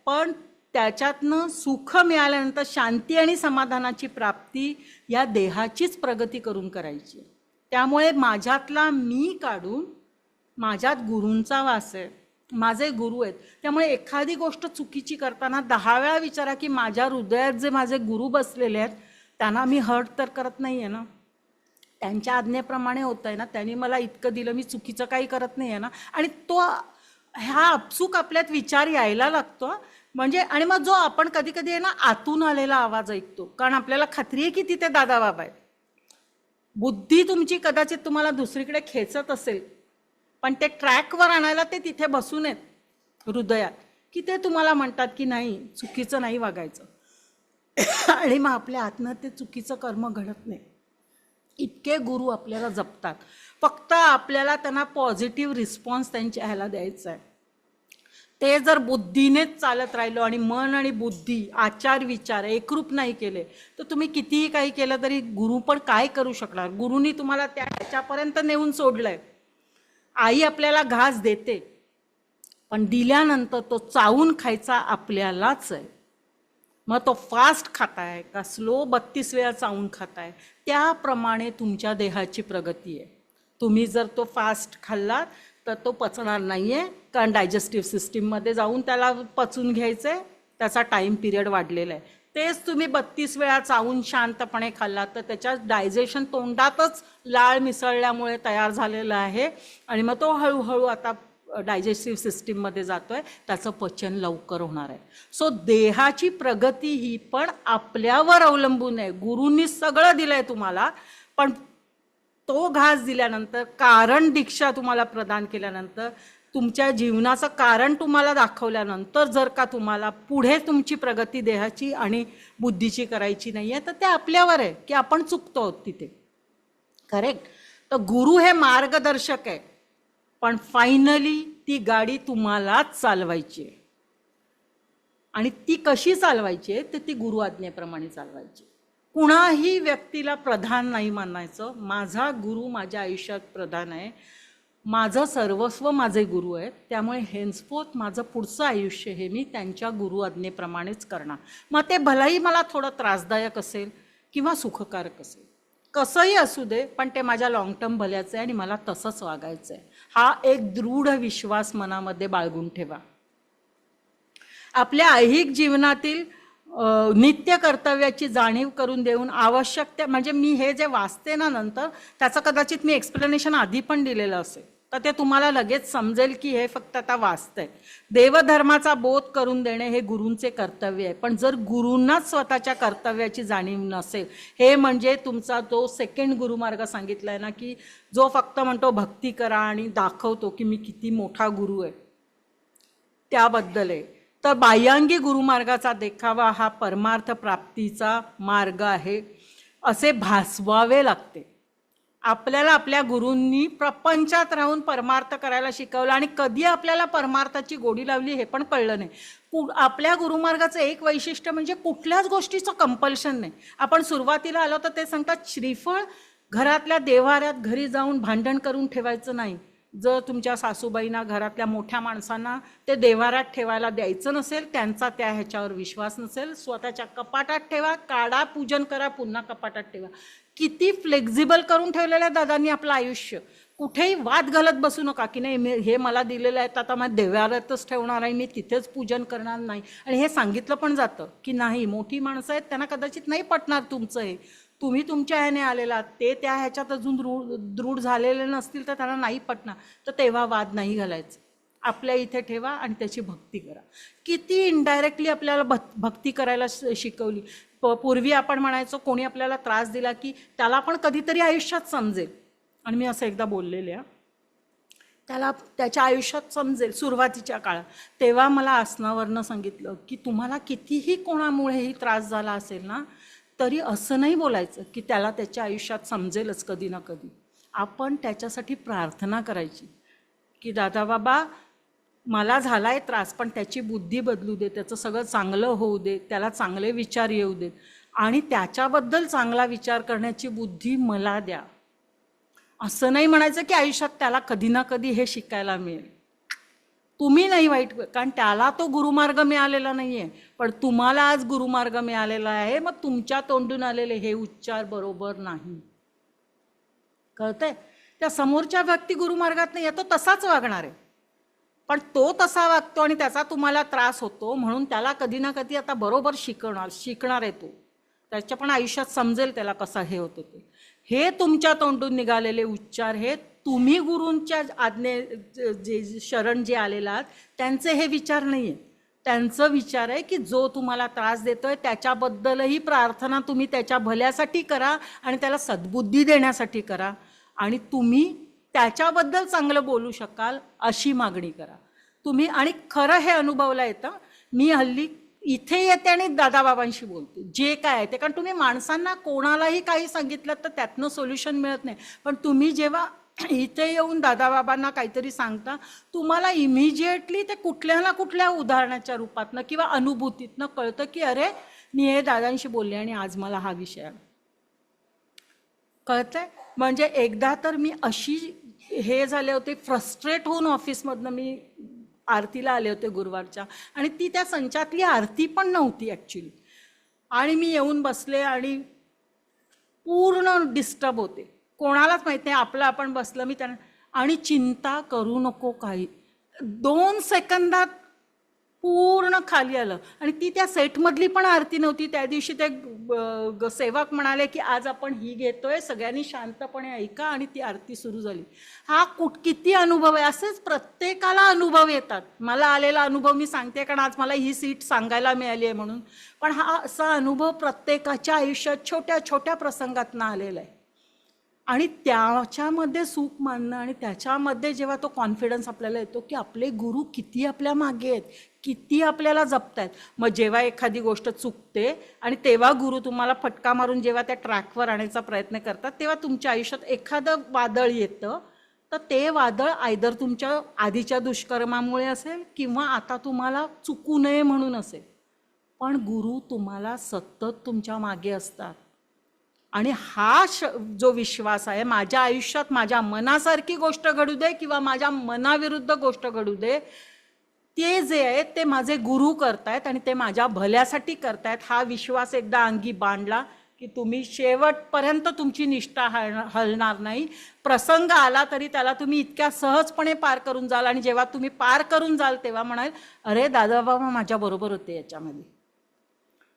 पण त्याच्यातनं सुख मिळाल्यानंतर शांती आणि समाधानाची प्राप्ती या देहाचीच प्रगती करून करायची. त्यामुळे माझ्यातला मी काढून माझ्यात गुरूंचा वास आहे, माझे गुरु आहेत. त्यामुळे एखादी गोष्ट चुकीची करताना 10 वेळा विचारा की माझ्या हृदयात जे माझे गुरु बसलेले आहेत त्यांना मी हर्ट तर करत नाही आहे ना, त्यांच्या आज्ञेप्रमाणे होत आहे ना, त्यांनी मला इतकं दिलं, मी चुकीचं काही करत नाही आहे ना. आणि तो हा अपसूक आपल्यात विचार यायला लागतो म्हणजे आणि मग जो आपण कधी कधी आहे ना आतून आलेला आवाज ऐकतो, कारण आपल्याला खात्री आहे की तिथे दादा बाबा आहेत. बुद्धी तुमची कदाचित तुम्हाला दुसरीकडे खेचत असेल, पण ते ट्रॅकवर आणायला ते तिथे बसून आहेत हृदयात, की ते तुम्हाला म्हणतात की नाही, चुकीचं नाही वागायचं. आणि मग आपल्या आतनं ते चुकीचं कर्म घडत नाही. इतके गुरु आपल्याला जपतात, फक्त आपल्याला त्यांना पॉझिटिव्ह रिस्पॉन्स त्यांच्या ह्याला द्यायचा आहे. ते जर बुद्धीनेच चालत राहिलो आणि मन आणि बुद्धी, आचार विचार एकरूप नाही केले, तर तुम्ही कितीही काही केलं तरी गुरु पण काय करू शकणार. गुरुनी तुम्हाला त्याच्यापर्यंत नेऊन सोडलंय. आई आपल्याला घास देते, पण दिल्यानंतर तो चावून खायचा आपल्यालाच आहे. मग तो फास्ट खाताय का स्लो 32 वेळा चावून खाताय, त्याप्रमाणे तुमच्या देहाची प्रगती आहे. तुम्ही जर तो फास्ट खाल्लात तर तो पचणार नाही आहे, कारण डायजेस्टिव्ह सिस्टीममध्ये जाऊन त्याला पचून घ्यायचं आहे, त्याचा टाईम पिरियड वाढलेला आहे. तेच तुम्ही 32 वेळा चावून शांतपणे खाल्लात तर त्याच्या डायजेशन तोंडातच लाळ मिसळल्यामुळे तयार झालेलं आहे, आणि मग तो हळूहळू आता डायजेस्टिव्ह सिस्टीममध्ये जातो आहे, त्याचं पचन लवकर होणार आहे. सो देहाची प्रगती ही पण आपल्यावर अवलंबून आहे. गुरूंनी सगळं दिलं आहे तुम्हाला, पण तो घास दिल्यानंतर, कारण दीक्षा तुम्हाला प्रदान केल्यानंतर, तुमच्या जीवनाचं कारण तुम्हाला दाखवल्यानंतर जर का तुम्हाला पुढे तुमची प्रगती देहाची आणि बुद्धीची करायची नाही आहे, तर ते आपल्यावर आहे की आपण चुकतो आहोत तिथे. करेक्ट. तर गुरु हे मार्गदर्शक आहे, पण फायनली ती गाडी तुम्हालाच चालवायची आहे. आणि ती कशी चालवायची आहे, तर ती गुरु आज्ञेप्रमाणे चालवायची. कुणाही व्यक्तीला प्रधान नाही मानायचं. माझा गुरु माझ्या आयुष्यात प्रधान आहे, माझं सर्वस्व माझे गुरु आहेत, त्यामुळे हेन्सफोर्थ माझं पुढचं आयुष्य हे मी त्यांच्या गुरु आज्ञेप्रमाणेच करणार. मग ते भलाही मला थोडं त्रासदायक असेल किंवा सुखकारक असेल, कसंही असू दे, पण ते माझ्या लॉंग टर्म भल्याचं आहे आणि मला तसंच वागायचं आहे. हा एक दृढ विश्वास मनामध्ये बाळगून ठेवा. आपल्या ऐहिक जीवनातील नित्य कर्तव्याची जाणीव करून देऊन आवश्यक त्या, म्हणजे मी हे जे वाचते ना नंतर, त्याचं कदाचित मी एक्सप्लेनेशन आधी पण दिलेलं असेल, तर ते तुम्हाला लगेच समजेल की हे फक्त आता वाचतंय. देवधर्माचा बोध करून देणे हे गुरूंचे कर्तव्य आहे. पण जर गुरूंनाच स्वतःच्या कर्तव्याची जाणीव नसेल, हे म्हणजे तुमचा जो सेकंड गुरुमार्ग सांगितलाय ना, की जो फक्त म्हणतो भक्ती करा आणि दाखवतो की मी किती मोठा गुरु आहे, त्याबद्दल आहे. तर बाह्यांगी गुरुमार्गाचा देखावा हा परमार्थ प्राप्तीचा मार्ग आहे असे भासवावे लागते. आपल्याला आपल्या गुरूंनी प्रपंचात राहून परमार्थ करायला शिकवलं, आणि कधी आपल्याला परमार्थाची गोडी लावली हे पण कळलं नाही. आपल्या गुरुमार्गाचं एक वैशिष्ट्य म्हणजे कुठल्याच गोष्टीचं कंपल्शन नाही. आपण सुरुवातीला आलो तर ते सांगतात श्रीफळ घरातल्या देव्हाऱ्यात घरी जाऊन भांडण करून ठेवायचं नाही. जर तुमच्या सासूबाईंना, घरातल्या मोठ्या माणसांना ते देव्हाऱ्यात ठेवायला द्यायचं नसेल, त्यांचा त्या ह्याच्यावर विश्वास नसेल, स्वतःच्या कपाटात ठेवा, काढा, पूजन करा, पुन्हा कपाटात ठेवा. किती फ्लेक्झिबल करून ठेवलेलं आहे दादांनी आपलं आयुष्य. कुठेही वाद घालत बसू नका की नाही हे मला दिलेलं आहे तर आता मग देव्हाऱ्यातच ठेवणार आहे, मी तिथेच पूजन करणार नाही. आणि हे सांगितलं पण जातं की नाही, मोठी माणसं आहेत, त्यांना कदाचित नाही पटणार तुमचं हे, तुम्ही तुमच्या ह्याने आलेला, ते त्या ह्याच्यात अजून दृढ झालेले नसतील तर त्यांना नाही पटणार, तर तेव्हा वाद नाही घालायचं. आपल्या इथे ठेवा आणि त्याची भक्ती करा. किती इनडायरेक्टली आपल्याला भक्ती करायला शिकवली. पूर्वी आपण म्हणायचो कोणी आपल्याला त्रास दिला की त्याला पण कधीतरी आयुष्यात समजेल, आणि मी असं एकदा बोललेले त्याला त्याच्या आयुष्यात समजेल सुरुवातीच्या काळात. तेव्हा मला आसनावरनं सांगितलं की तुम्हाला कितीही कोणामुळेही त्रास झाला असेल ना, तरी असं नाही बोलायचं की त्याला त्याच्या आयुष्यात समजेलच कधी ना कधी. आपण त्याच्यासाठी प्रार्थना करायची की दादा बाबा मला झालाय त्रास, पण त्याची बुद्धी बदलू दे, त्याचं सगळं चांगलं होऊ दे, त्याला चांगले विचार येऊ देत, आणि त्याच्याबद्दल चांगला विचार करण्याची बुद्धी मला द्या. असं नाही म्हणायचं की आयुष्यात त्याला कधी ना कधी हे शिकायला मिळेल. तुम्ही नाही वाईट, कारण त्याला तो गुरुमार्ग मिळालेला नाही आहे, पण तुम्हाला आज गुरुमार्ग मिळालेला आहे. मग तुमच्या तोंडून आलेले हे उच्चार बरोबर नाही, कळतंय? त्या समोरच्या व्यक्ती गुरुमार्गात नाही आहे, तो तसाच वागणार आहे, पण तो तसा वागतो आणि त्याचा तुम्हाला त्रास होतो, म्हणून त्याला कधी ना कधी आता बरोबर शिकणार आहे तो, त्याच्या पण आयुष्यात समजेल त्याला कसं हे होतं ते. हे तुमच्या तोंडून निघालेले उच्चार हे तुम्ही गुरूंच्या आज्ञे जे शरण जे आलेला आहात त्यांचे हे विचार नाही आहेत. त्यांचं विचार आहे की जो तुम्हाला त्रास देतोय त्याच्याबद्दलही प्रार्थना तुम्ही त्याच्या भल्यासाठी करा आणि त्याला सद्बुद्धी देण्यासाठी करा आणि तुम्ही त्याच्याबद्दल चांगलं बोलू शकाल अशी मागणी करा तुम्ही. आणि खरं हे अनुभवलं येतं. मी हल्ली इथे येते आणि दादाबाबांशी बोलते जे काय आहे ते, कारण तुम्ही माणसांना कोणालाही काही सांगितलं तर त्यातनं सोल्युशन मिळत नाही, पण तुम्ही जेव्हा इथे येऊन दादाबाबांना काहीतरी सांगता तुम्हाला इमिजिएटली ते कुठल्या ना कुठल्या उदाहरणाच्या रूपातनं किंवा अनुभूतीतनं कळतं की अरे मी हे दादांशी बोलले आणि आज मला हा विषय कळतंय. म्हणजे एकदा तर मी अशी हे झाले होते, फ्रस्ट्रेट होऊन ऑफिसमधनं मी आरतीला आले होते गुरुवारच्या, आणि ती त्या संचातली आरती पण नव्हती ॲक्च्युली, आणि मी येऊन बसले आणि पूर्ण डिस्टर्ब होते, कोणालाच माहीत नाही, आपलं आपण बसलं. मी त्यांना आणि चिंता करू नको काही, 2 सेकंदात पूर्ण खाली आलं. आणि ती त्या सेटमधली पण आरती नव्हती. त्या दिवशी ते सेवक म्हणाले की आज आपण ही घेतोय, सगळ्यांनी शांतपणे ऐका, आणि ती आरती सुरू झाली. हा किती अनुभव आहे. असेच प्रत्येकाला अनुभव येतात. मला आलेला अनुभव मी सांगते कारण आज मला ही सीट सांगायला मिळाली आहे म्हणून, पण हा असा अनुभव प्रत्येकाच्या आयुष्यात छोट्या छोट्या प्रसंगातनं आलेला आहे. आणि त्याच्यामध्ये सुख मानणं आणि त्याच्यामध्ये जेव्हा तो कॉन्फिडन्स आपल्याला येतो की आपले गुरु किती आपल्या मागे आहेत, किती आपल्याला जपतायत. मग जेव्हा एखादी गोष्ट चुकते आणि तेव्हा गुरु तुम्हाला फटका मारून जेव्हा त्या ट्रॅकवर आणायचा प्रयत्न करतात, तेव्हा तुमच्या आयुष्यात एखादं वादळ येतं, तर ते वादळ आयदर तुमच्या आधीच्या दुष्कर्मामुळे असेल किंवा आता तुम्हाला चुकू नये म्हणून असेल, पण गुरु तुम्हाला सतत तुमच्या मागे असतात. आणि हा जो विश्वास आहे, माझ्या आयुष्यात माझ्या मनासारखी गोष्ट घडू दे किंवा माझ्या मनाविरुद्ध गोष्ट घडू दे, ते जे आहे ते माझे गुरु करतायत आणि ते माझ्या भल्यासाठी करतायत. हा विश्वास एकदा अंगी बांधला की तुम्ही शेवटपर्यंत तुमची निष्ठा हलणार नाही. प्रसंग आला तरी त्याला तुम्ही इतक्या सहजपणे पार करून जाल, आणि जेव्हा तुम्ही पार करून जाल तेव्हा म्हणाल अरे दादाबाबा माझ्याबरोबर होते याच्यामध्ये.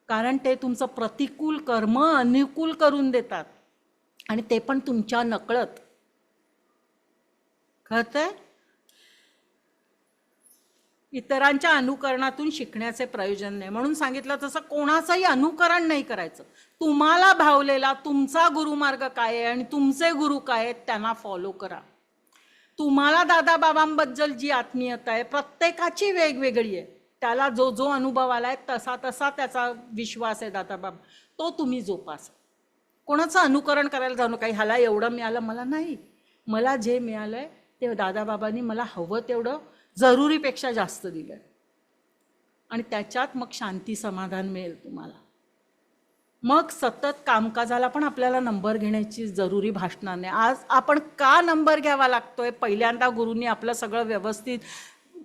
कारण ते तुमचं प्रतिकूल कर्म अनुकूल करून देतात, आणि ते पण तुमच्या नकळत. कळतंय? इतरांच्या अनुकरणातून शिकण्याचे प्रयोजन नाही, म्हणून सांगितलं तसं कोणाचंही अनुकरण नाही करायचं. तुम्हाला भावलेला तुमचा गुरुमार्ग काय आहे आणि तुमचे गुरु काय आहेत त्यांना फॉलो करा. तुम्हाला दादाबाबांबद्दल जी आत्मीयता आहे प्रत्येकाची वेगवेगळी आहे, त्याला जो जो अनुभव आलाय तसा तसा त्याचा विश्वास आहे दादाबाबा, तो तुम्ही जोपासा. कोणाचं अनुकरण करायला जाऊ नका, ह्याला एवढं मिळालं मला नाही, मला जे मिळालंय ते दादाबाबांनी मला हवं तेवढं जरुरीपेक्षा जास्त दिलं, आणि त्याच्यात मग शांती समाधान मिळेल तुम्हाला. मग सतत कामकाजाला पण आपल्याला नंबर घेण्याची जरुरी भासणार नाही. आज आपण का नंबर घ्यावा लागतोय? पहिल्यांदा गुरूंनी आपलं सगळं व्यवस्थित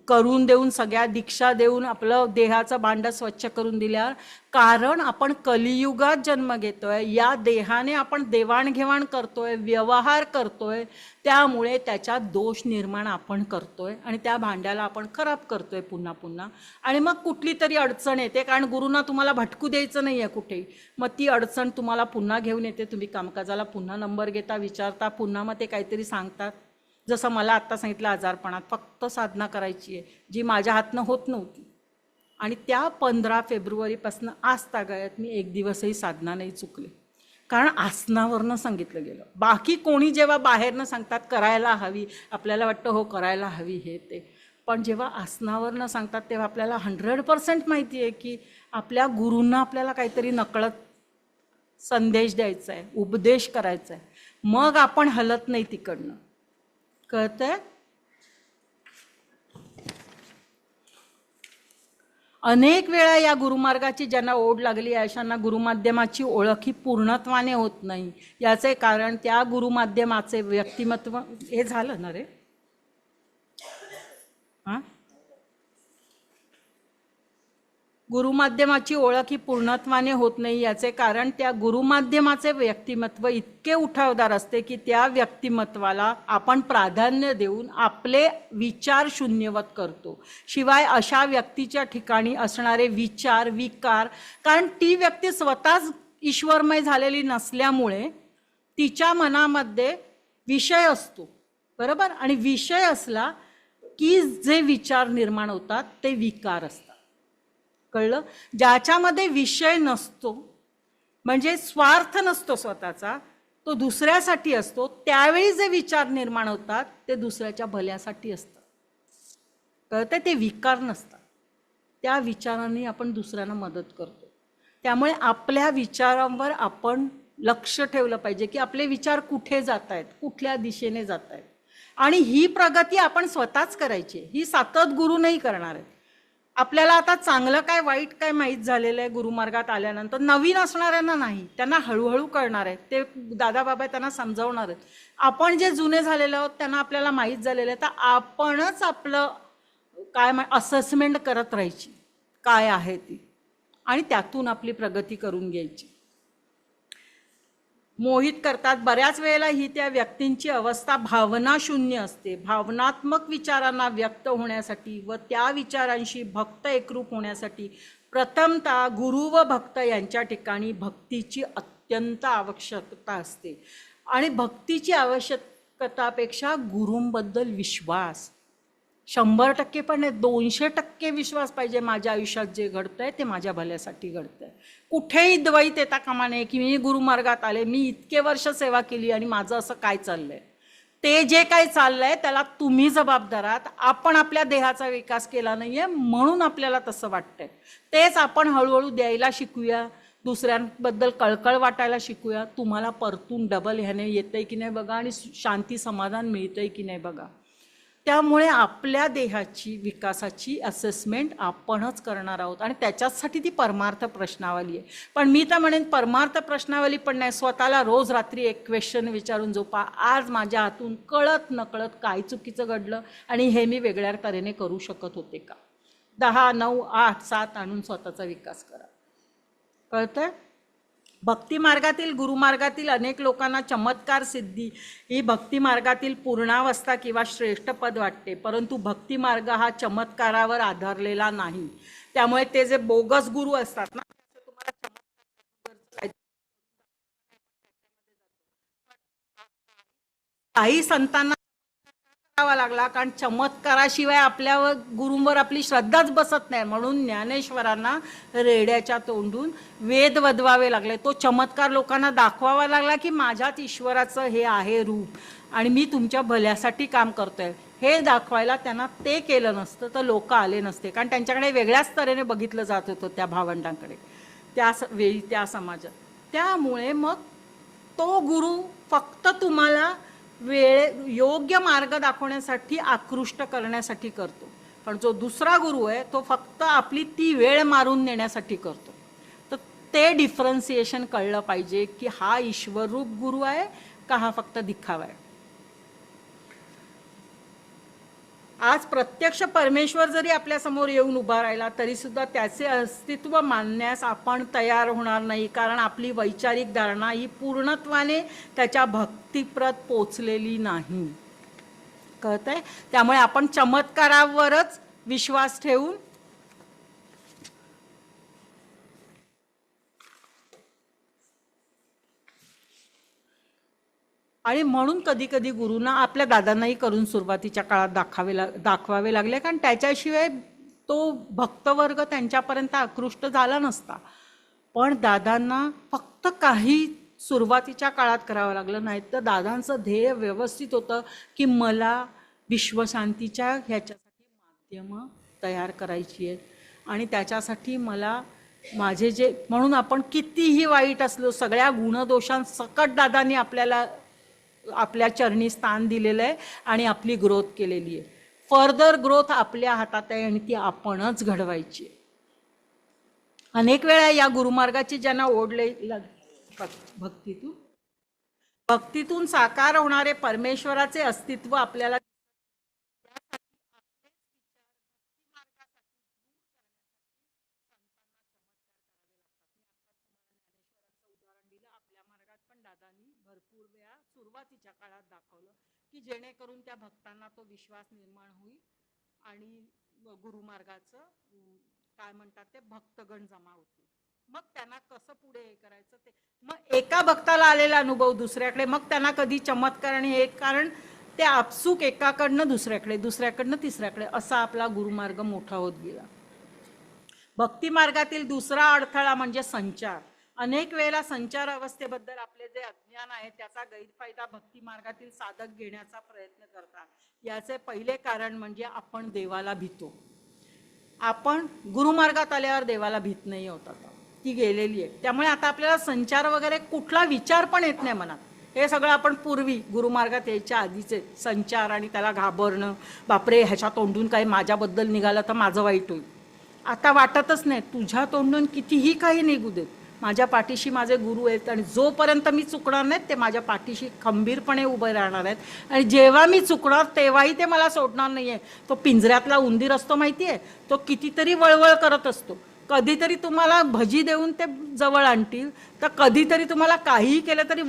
करून देऊन, सगळ्या दीक्षा देऊन आपलं देहाचं भांड स्वच्छ करून दिल्यावर, कारण आपण कलियुगात जन्म घेतोय, या देहाने आपण देवाणघेवाण करतोय, व्यवहार करतोय, त्यामुळे त्याच्यात दोष निर्माण आपण करतोय आणि त्या भांड्याला आपण खराब करतोय पुन्हा पुन्हा. आणि मग कुठली तरी अडचण येते, कारण गुरूंना तुम्हाला भटकू द्यायचं नाही आहे कुठेही, मग ती अडचण तुम्हाला पुन्हा घेऊन येते. तुम्ही कामकाजाला पुन्हा नंबर घेता, विचारता, पुन्हा मग ते काहीतरी सांगतात. जसं मला आत्ता सांगितलं, आजारपणात फक्त साधना करायची आहे जी माझ्या हातनं होत नव्हती, आणि त्या 15 फेब्रुवारीपासून आज तागायत मी एक दिवसही साधना नाही चुकले, कारण आसनावरनं सांगितलं गेलं. बाकी कोणी जेव्हा बाहेरनं सांगतात करायला हवी, आपल्याला वाटतं हो करायला हवी हे ते, पण जेव्हा आसनावरनं सांगतात तेव्हा आपल्याला 100% माहिती आहे की आपल्या गुरूंना आपल्याला काहीतरी नकळत संदेश द्यायचा आहे, उपदेश करायचा आहे, मग आपण हलत नाही तिकडनं. कळतंय? अनेक वेळा या गुरुमार्गाची ज्यांना ओढ लागली आहे अशांना गुरुमाध्यमाची ओळख ही पूर्णत्वाने होत नाही. याचे कारण त्या गुरुमाध्यमाचे व्यक्तिमत्व. हे झालं ना रे? हां, गुरुमाध्यमाची ओळख ही पूर्णत्वाने होत नाही याचे कारण त्या गुरुमाध्यमाचे व्यक्तिमत्व इतके उठावदार असते की त्या व्यक्तिमत्वाला आपण प्राधान्य देऊन आपले विचार शून्यवत करतो. शिवाय अशा व्यक्तीच्या ठिकाणी असणारे विचार विकार, कारण ती व्यक्ती स्वतःच ईश्वरमय झालेली नसल्यामुळे तिच्या मनामध्ये विषय असतो, बरोबर, आणि विषय असला की जे विचार निर्माण होतात ते विकार असतात. कळलं? ज्याच्यामध्ये विषय नसतो, म्हणजे स्वार्थ नसतो स्वतःचा, तो दुसऱ्यासाठी असतो, त्यावेळी जे विचार निर्माण होतात ते दुसऱ्याच्या भल्यासाठी असतात. कळतं? ते विकार नसतात. त्या विचारांनी आपण दुसऱ्यांना मदत करतो. त्यामुळे आपल्या विचारांवर आपण लक्ष ठेवलं पाहिजे की आपले विचार कुठे जात आहेत, कुठल्या दिशेने जात आहेत. आणि ही प्रगती आपण स्वतःच करायची, ही सतत गुरु नाही करणार आहेत. आपल्याला आता चांगलं काय वाईट काय माहीत झालेलं आहे गुरुमार्गात आल्यानंतर, नवीन असणाऱ्यांना नाही, त्यांना हळूहळू कळणार आहे. ते दादा बाबा त्यांना समजावणार आहेत. आपण जे जुने झालेले आहोत त्यांना आपल्याला माहीत झालेलं आहे, तर आपणच आपलं काय असेसमेंट करत राहायची काय आहे ती, आणि त्यातून आपली प्रगती करून घ्यायची. मोहित करतात बऱ्याच वेळेला ही त्या व्यक्तींची अवस्था भावना शून्य असते. भावनात्मक विचारांना व्यक्त होण्यासाठी व त्या विचारांशी भक्त एकरूप होण्यासाठी प्रथमतः गुरु व भक्त यांच्या ठिकाणी भक्तीची अत्यंत आवश्यकता असते. आणि भक्तीची आवश्यकतापेक्षा गुरूंबद्दल विश्वास 100% पण नाही, 200% विश्वास पाहिजे. माझ्या आयुष्यात जे घडतंय ते माझ्या भल्यासाठी घडतंय. कुठेही द्वैत येता कामा नये की मी गुरुमार्गात आले, मी इतके वर्ष सेवा केली आणि माझं असं काय चाललंय. ते जे काय चाललंय त्याला तुम्ही जबाबदार आहात. आपण आपल्या देहाचा विकास केला नाहीये म्हणून आपल्याला तसं वाटतंय. तेच आपण हळूहळू द्यायला शिकूया, दुसऱ्यांबद्दल कळकळ वाटायला शिकूया. तुम्हाला परतून डबल ह्याने येतंय की नाही बघा, आणि शांती समाधान मिळतंय की नाही बघा. त्यामुळे आपल्या देहाची विकासाची असेसमेंट आपणच करणार आहोत, आणि त्याच्यासाठी ती परमार्थ प्रश्नावली आहे. पण मी तर म्हणेन परमार्थ प्रश्नावली पण नाही, स्वतःला रोज रात्री एक क्वेश्चन विचारून झोपा, आज माझ्या हातून कळत नकळत काय चुकीचं घडलं आणि हे मी वेगळ्या तऱ्हेने करू शकत होते का. 10, 9, 8, 7 आणून स्वतःचा विकास करा. कळतंय? भक्ती मार्गातील गुरुमार्गातील अनेक लोकांना चमत्कार सिद्धी ही भक्ती मार्गातील पूर्णावस्था किंवा श्रेष्ठ पद वाटते, परंतु भक्ती मार्ग हा चमत्कारावर आधारलेला नाही. त्यामुळे ते जे बोगस गुरु असतात ना, काही संतांना करावा लागला, कारण चमत्काराशिवाय आपल्या गुरूंवर आपली श्रद्धाच बसत नाही. म्हणून ज्ञानेश्वरांना रेड्याच्या तोंडून वेद वदवावे लागले. तो चमत्कार लोकांना दाखवावा लागला की माझ्यात ईश्वराचं हे आहे रूप आणि मी तुमच्या भल्यासाठी काम करतोय, हे दाखवायला त्यांना ते केलं नसतं तर लोक आले नसते. कारण त्यांच्याकडे वेगळ्याच तऱ्हेने बघितलं जात होतं त्या भावंडांकडे त्या वेळी त्या समाजात. त्यामुळे मग तो गुरु फक्त तुम्हाला योग्य मार्ग दाखवण्यासाठी आकृष्ट करण्यासाठी करतो, पण जो दुसरा गुरु आहे तो फक्त आपली ती वेळ मारून नेण्यासाठी करतो. तर ते डिफरन्सिएशन कळलं पाहिजे की हा ईश्वररूप गुरु आहे का हा फक्त दिखावा आहे. आज प्रत्यक्ष परमेश्वर जरी आपल्या समोर येऊन उभा राहिला तरी सुद्धा त्याचे अस्तित्व मानण्यास आपण तयार होणार नाही, कारण आपली वैचारिक धारणा ही पूर्णत्वाने त्याच्या भक्तिप्रत पोचलेली नाही. कळतंय? त्यामुळे आपण चमत्कारावरच विश्वास ठेवून आणि म्हणून कधी कधी गुरुंना आपल्या दादांनाही करून सुरुवातीच्या काळात दाखवावे लागले, कारण त्याच्याशिवाय तो भक्तवर्ग त्यांच्यापर्यंत आकृष्ट झाला नसता. पण दादांना फक्त काही सुरुवातीच्या काळात करावं लागलं, नाही तर दादांचं ध्येय व्यवस्थित होतं की मला विश्वशांतीच्या ह्याच्यासाठी माध्यमं तयार करायची आहेत, आणि त्याच्यासाठी मला माझे जे, म्हणून आपण कितीही वाईट असलो सगळ्या गुणदोषांसकट दादांनी आपल्याला आपल्या चरणी स्थान दिलेलं आहे आणि आपली ग्रोथ केलेली आहे. फर्दर ग्रोथ आपल्या हातात आहे आणि ती आपणच घडवायची आहे. अनेक वेळा या गुरुमार्गाची ज्यांना ओढ भक्तीतून साकार होणारे परमेश्वराचे अस्तित्व आपल्याला भरपूर वेळा सुरुवातीच्या काळात दाखवलं की जेणेकरून त्या भक्तांना तो विश्वास निर्माण होईल आणि गुरुमार्गाचं काय म्हणतात ते भक्तगण जमा होतील. मग त्यांना कसं पुढे हे करायचं ते, मग एका भक्ताला आलेला अनुभव दुसऱ्याकडे, मग त्यांना कधी चमत्कार आणि हे, कारण ते आपसूक एकाकडनं दुसऱ्याकडे, दुसऱ्याकडनं तिसऱ्याकडे असा आपला गुरुमार्ग मोठा होत गेला. भक्ती मार्गातील दुसरा अडथळा म्हणजे संचार. अनेक वेळेला संचार अवस्थेबद्दल आपले जे अज्ञान आहे त्याचा गैरफायदा भक्ती मार्गातील साधक घेण्याचा प्रयत्न करतात. याचे पहिले कारण म्हणजे आपण देवाला भीतो. आपण गुरुमार्गात आल्यावर देवाला भीत नाही होत, आता ती गेलेली आहे. त्यामुळे आता आपल्याला संचार वगैरे कुठला विचार पण येत नाही मनात. हे सगळं आपण पूर्वी गुरुमार्गात यायच्या आधीचे संचार आणि त्याला घाबरणं, बापरे ह्याच्या तोंडून काही माझ्याबद्दल निघालं तर माझं वाईट होईल. आता वाटतच नाही, तुझ्या तोंडून कितीही काही निघू देत, माझ्या पाठीशी माझे गुरु आहेत आणि जोपर्यंत मी चुकणार नाहीत ते माझ्या पाठीशी खंबीरपणे उभे राहणार आहेत. आणि जेव्हा मी चुकणार तेव्हाही ते मला सोडणार नाही आहे. तो पिंजऱ्यातला उंदीर असतो माहिती आहे, तो कितीतरी वळवळ करत असतो. कधीतरी तुम्हाला भजी देऊन ते जवळ आणतील, तर कधीतरी तुम्हाला काहीही केलं तरी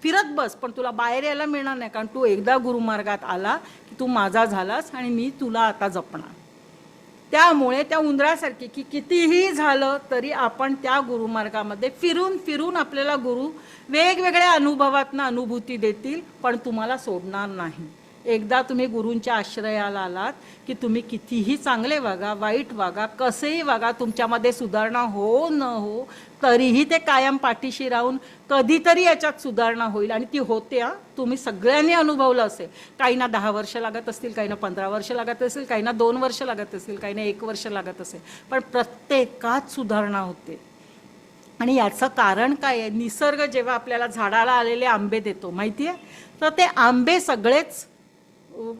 फिरत बस, पण तुला बाहेर यायला मिळणार नाही. कारण तू एकदा गुरुमार्गात आला की तू माझा झालास आणि मी तुला आता जपणार. त्यामुळे त्या उंदरासारखी की कितीही झालं तरी आपण त्या गुरुमार्गामध्ये फिरून फिरून आपल्याला गुरु वेगवेगळ्या अनुभवातनं अनुभूती देतील, पण तुम्हाला सोडणार नाही. एकदा तुम्ही गुरूंच्या आश्रयाला आलात की तुम्ही कितीही चांगले वागा, वाईट वागा, कसेही वागा, तुमच्यामध्ये सुधारणा हो न हो तरीही ते कायम पाठीशी राहून कधीतरी याच्यात सुधारणा होईल. आणि ती होते. तुम्ही सगळ्यांनी अनुभवलं असेल. काहींना 10 वर्ष लागत असतील, काहींना 15 वर्ष लागत असेल, काहींना 2 वर्ष लागत असेल, काहींना 1 वर्ष लागत असेल, पण प्रत्येकात सुधारणा होते. आणि याचं कारण काय आहे? निसर्ग जेव्हा आपल्याला झाडाला आलेले आंबे देतो माहिती आहे, तर ते आंबे सगळेच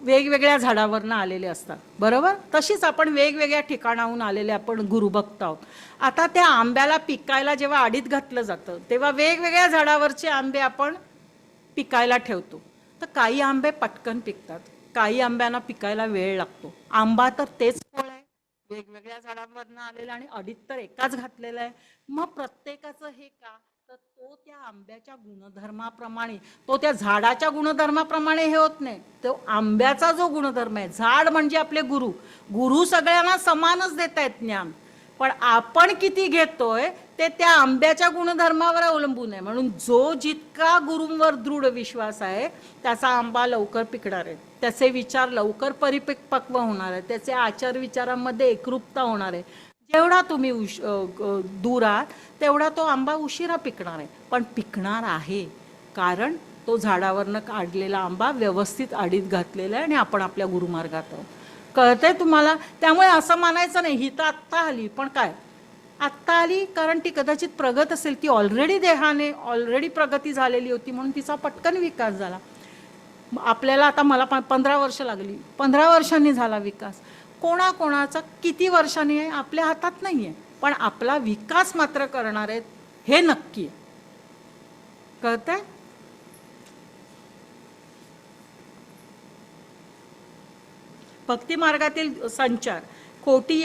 वेगवेगळ्या झाडावरनं आलेले असतात, बरोबर. तशीच आपण वेगवेगळ्या ठिकाणाहून आलेले आपण गुरुभक्त आहोत. आता त्या आंब्याला पिकायला जेव्हा आडीत घातलं जातं तेव्हा वेगवेगळ्या झाडावरचे आंबे आपण पिकायला ठेवतो. तर काही आंबे पटकन पिकतात, काही आंब्यांना पिकायला वेळ लागतो. आंबा तर तेच फळ आहे, वेगवेगळ्या झाडांवरनं आलेलं आणि अडीत तर एकाच घातलेलं आहे. मग प्रत्येकाचं हे का? तर तो त्या आंब्याच्या गुणधर्माप्रमाणे, तो त्या झाडाच्या गुणधर्माप्रमाणे हे होत नाही. तो आंब्याचा जो गुणधर्म आहे, झाड म्हणजे आपले गुरु, गुरु सगळ्यांना समानच देत आहेत ज्ञान, पण आपण किती घेतोय ते त्या आंब्याच्या गुणधर्मावर अवलंबून आहे. म्हणून जो जितका गुरूंवर दृढ विश्वास आहे त्याचा आंबा लवकर पिकणार आहे, त्याचे विचार लवकर परिपक्व होणार आहे, त्याचे आचार विचारांमध्ये एकरूपता होणार आहे. जेवढा तुम्ही दूर आहात तेवढा तो आंबा उशिरा पिकणार आहे, पण पिकणार आहे. कारण तो झाडावरनं काढलेला आंबा व्यवस्थित आडीत घातलेला आहे आणि आपण आपल्या गुरुमार्गात आहोत. कळतंय तुम्हाला? त्यामुळे असं मानायचं नाही ही तर आत्ता आली, पण काय आत्ता आली कारण ती कदाचित प्रगत असेल, ती ऑलरेडी देहाने ऑलरेडी प्रगती झालेली होती म्हणून तिचा पटकन विकास झाला. आपल्याला आता मला 15 वर्ष लागली, 15 वर्षांनी झाला विकास. कोणाकोणाचा किती वर्षांनी आहे आपल्या हातात नाही आहे, पण आपला विकास मात्र करणार आहेत हे नक्की आहे. कळतंय? भक्ती मार्गातील संचार खोटी,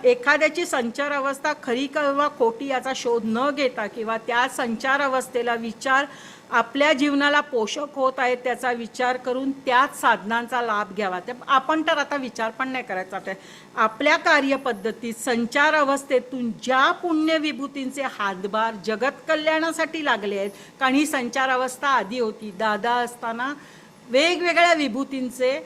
एखाद्याची संचार अवस्था खरी किंवा खोटी याचा शोध न घेता किंवा त्या संचार अवस्थेला विचार आपल्या जीवनाला पोषक होत आहेत त्याचा विचार करून त्याच साधनांचा लाभ घ्यावा. ते आपण तर आता विचार पण नाही करायचा. आपल्या कार्यपद्धतीत संचार अवस्थेतून ज्या पुण्य विभूतींचे हातभार जगत कल्याणासाठी लागले आहेत, कारण ही संचार अवस्था आधी होती. दादा असताना वेगवेगळ्या विभूतींचे